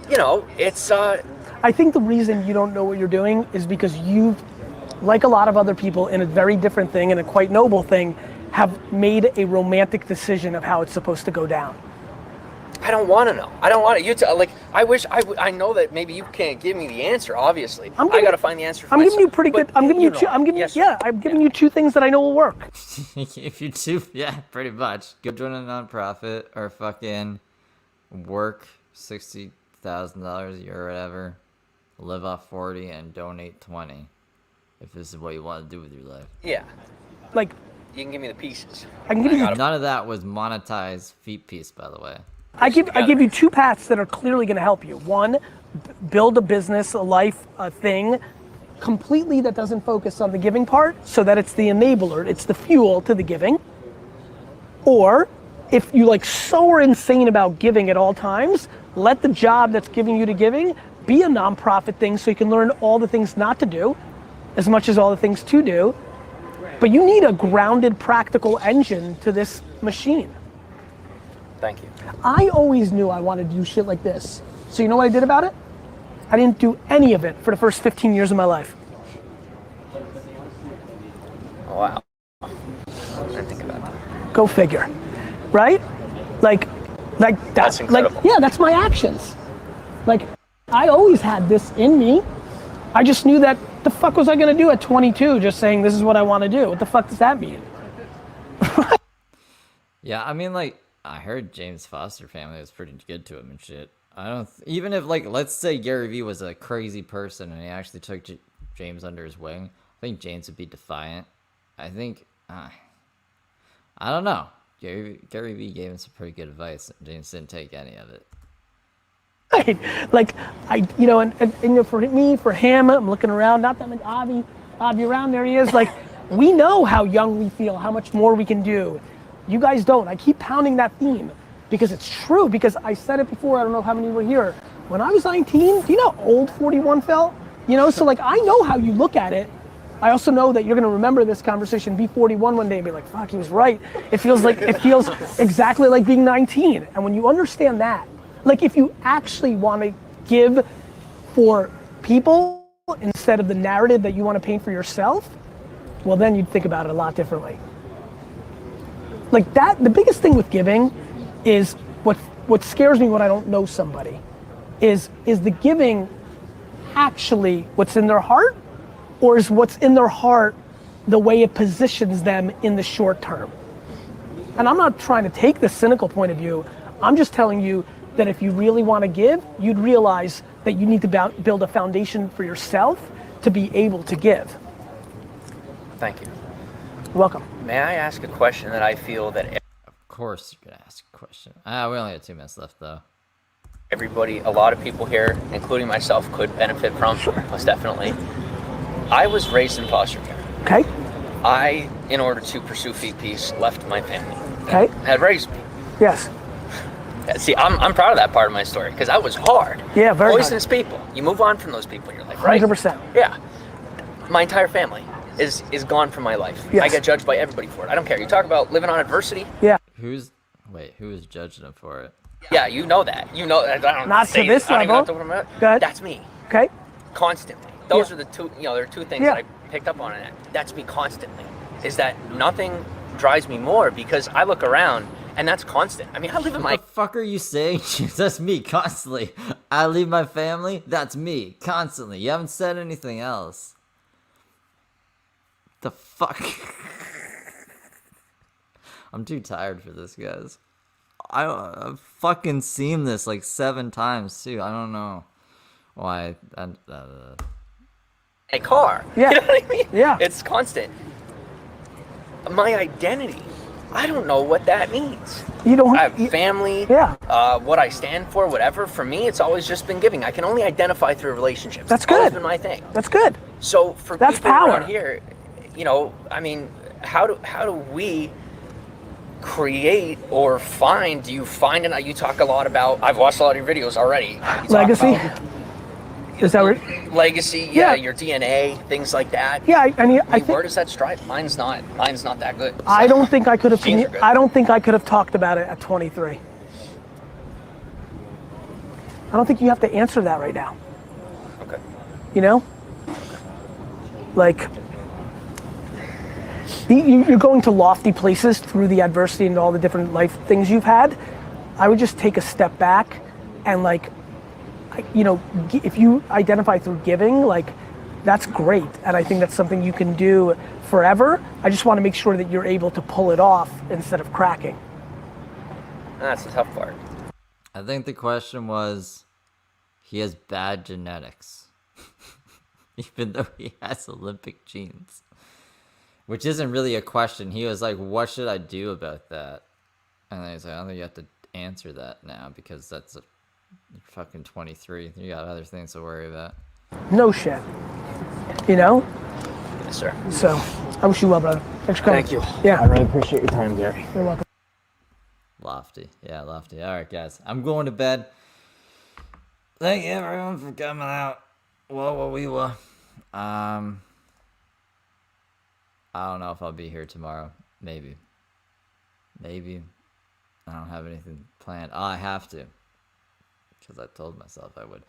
J: you know, it's
K: I think the reason you don't know what you're doing is because you've, like a lot of other people in a very different thing and a quite noble thing, have made a romantic decision of how it's supposed to go down.
J: I don't want to know. I don't want to. Like, I wish I know that maybe you can't give me the answer. Obviously, I got to find the answer. For
K: I'm
J: myself.
K: giving you pretty good. I'm giving you
J: know.
K: two. I'm giving
J: Yes,
K: you. Yeah, I'm giving you two things that I know will work.
A: If you do, yeah, pretty much. Go join a nonprofit or fucking work $60,000 a year or whatever, live off 40 and donate 20. If this is what you want to do with your life.
J: Yeah.
K: Like,
J: you can give me the pieces.
K: I can give you.
A: None of that was monetized feet piece, by the way.
K: I give you two paths that are clearly going to help you. One, build a business, a life, a thing, completely that doesn't focus on the giving part, so that it's the enabler, it's the fuel to the giving. Or, if you like so are insane about giving at all times, let the job that's giving you to giving be a nonprofit thing, so you can learn all the things not to do, as much as all the things to do. But you need a grounded, practical engine to this machine.
J: Thank you.
K: I always knew I wanted to do shit like this. So you know what I did about it? I didn't do any of it for the first 15 years of my life.
J: Oh, wow. I didn't think about that.
K: Go figure, right? Like
J: that's incredible.
K: Like, yeah, that's my actions. Like, I always had this in me. I just knew that the fuck was I gonna do at 22 just saying this is what I wanna do? What the fuck does that mean?
A: Yeah, I mean, like, I heard James Foster family was pretty good to him and shit. I don't, even if, like, let's say Gary Vee was a crazy person and he actually took James under his wing, I think James would be defiant. I think, I don't know. Gary Vee gave him some pretty good advice, and James didn't take any of it.
K: Right. Like, you know, and for me, for him, I'm looking around, not that much Avi around, there he is. Like, we know how young we feel, how much more we can do. You guys don't. I keep pounding that theme because it's true, because I said it before, I don't know how many were here. When I was 19, do you know how old 41 felt? You know, so like, I know how you look at it. I also know that you're gonna remember this conversation, be 41 one day and be like, fuck, he was right. It feels exactly like being 19. And when you understand that, like, if you actually wanna give for people instead of the narrative that you wanna paint for yourself, well, then you'd think about it a lot differently. Like that, the biggest thing with giving is what scares me when I don't know somebody is the giving actually what's in their heart, or is what's in their heart the way it positions them in the short term? And I'm not trying to take the cynical point of view. I'm just telling you that if you really want to give, you'd realize that you need to build a foundation for yourself to be able to give.
J: Thank you.
K: You're welcome.
J: May I ask a question that I feel that...
A: Of course you could ask a question. We only have 2 minutes left, though.
J: Everybody, a lot of people here, including myself, could benefit from, most definitely. I was raised in foster care.
K: Okay.
J: I, in order to pursue feet peace, left my family.
K: Okay.
J: Had raised me.
K: Yes.
J: See, I'm proud of that part of my story, because that was hard.
K: Yeah, very
J: Poisonous people. You move on from those people in your life, right?
K: 100%.
J: Yeah. My entire family is gone from my life.
K: Yes.
J: I get judged by everybody for it. I don't care. You talk about living on adversity.
K: Yeah.
A: Who is judging him for it?
J: Yeah, you know that. You know, I don't
K: Not
J: say
K: to this
J: I don't even
K: level.
J: have to worry about it.
K: Go ahead.
J: That's me.
K: Okay.
J: Constantly. Those
K: Yeah.
J: are the two, you know, there are two things
K: Yeah.
J: that I picked up on in that. That's me constantly. Is that nothing drives me more, because I look around and that's constant. I mean, I live in my...
A: What the fuck are you saying? That's me constantly. I leave my family. That's me constantly. You haven't said anything else. The fuck? I'm too tired for this, guys. I've fucking seen this like 7 times too. I don't know why.
J: A car.
K: Yeah.
J: You know what I mean?
K: Yeah.
J: It's constant. My identity, I don't know what that means.
K: You don't
J: I have family,
K: Yeah.
J: What I stand for, whatever. For me, it's always just been giving. I can only identify through relationships.
K: That's
J: It's always
K: good.
J: been my thing.
K: That's good.
J: So for
K: That's
J: people
K: power.
J: around here, you know, I mean, how do we create or find? Do you find, and you talk a lot about, I've watched a lot of your videos already. You talk
K: Legacy.
J: about
K: Is that what?
J: Legacy,
K: Yeah.
J: your DNA, things like that.
K: Yeah, I mean, I
J: I
K: think
J: where does that strive? Mine's not that good. So.
K: I don't think I could have.
J: Genes are good.
K: I don't think I could have talked about it at 23. I don't think you have to answer that right now.
J: Okay.
K: You know, like you're going to lofty places through the adversity and all the different life things you've had. I would just take a step back and like, you know, if you identify through giving, like that's great. And I think that's something you can do forever. I just want to make sure that you're able to pull it off instead of cracking.
J: That's the tough part.
A: I think the question was, he has bad genetics, even though he has Olympic genes, which isn't really a question. He was like, what should I do about that? And then he's like, I don't think you have to answer that now because that's you're fucking 23. You got other things to worry about.
K: No shit. You know?
J: Yes, sir.
K: So, I wish you well, brother. Thanks for coming.
J: Thank you.
K: Yeah.
J: I really appreciate your time, Gary.
K: You're welcome.
A: Lofty. Yeah, lofty. All right, guys. I'm going to bed. Thank you, everyone, for coming out. Whoa. I don't know if I'll be here tomorrow. Maybe. I don't have anything planned. Oh, I have to. Because I told myself I would.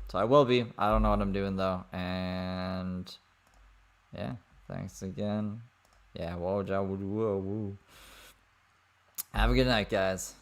A: So I will be. I don't know what I'm doing, though. And yeah, thanks again. Yeah, whoa. Have a good night, guys.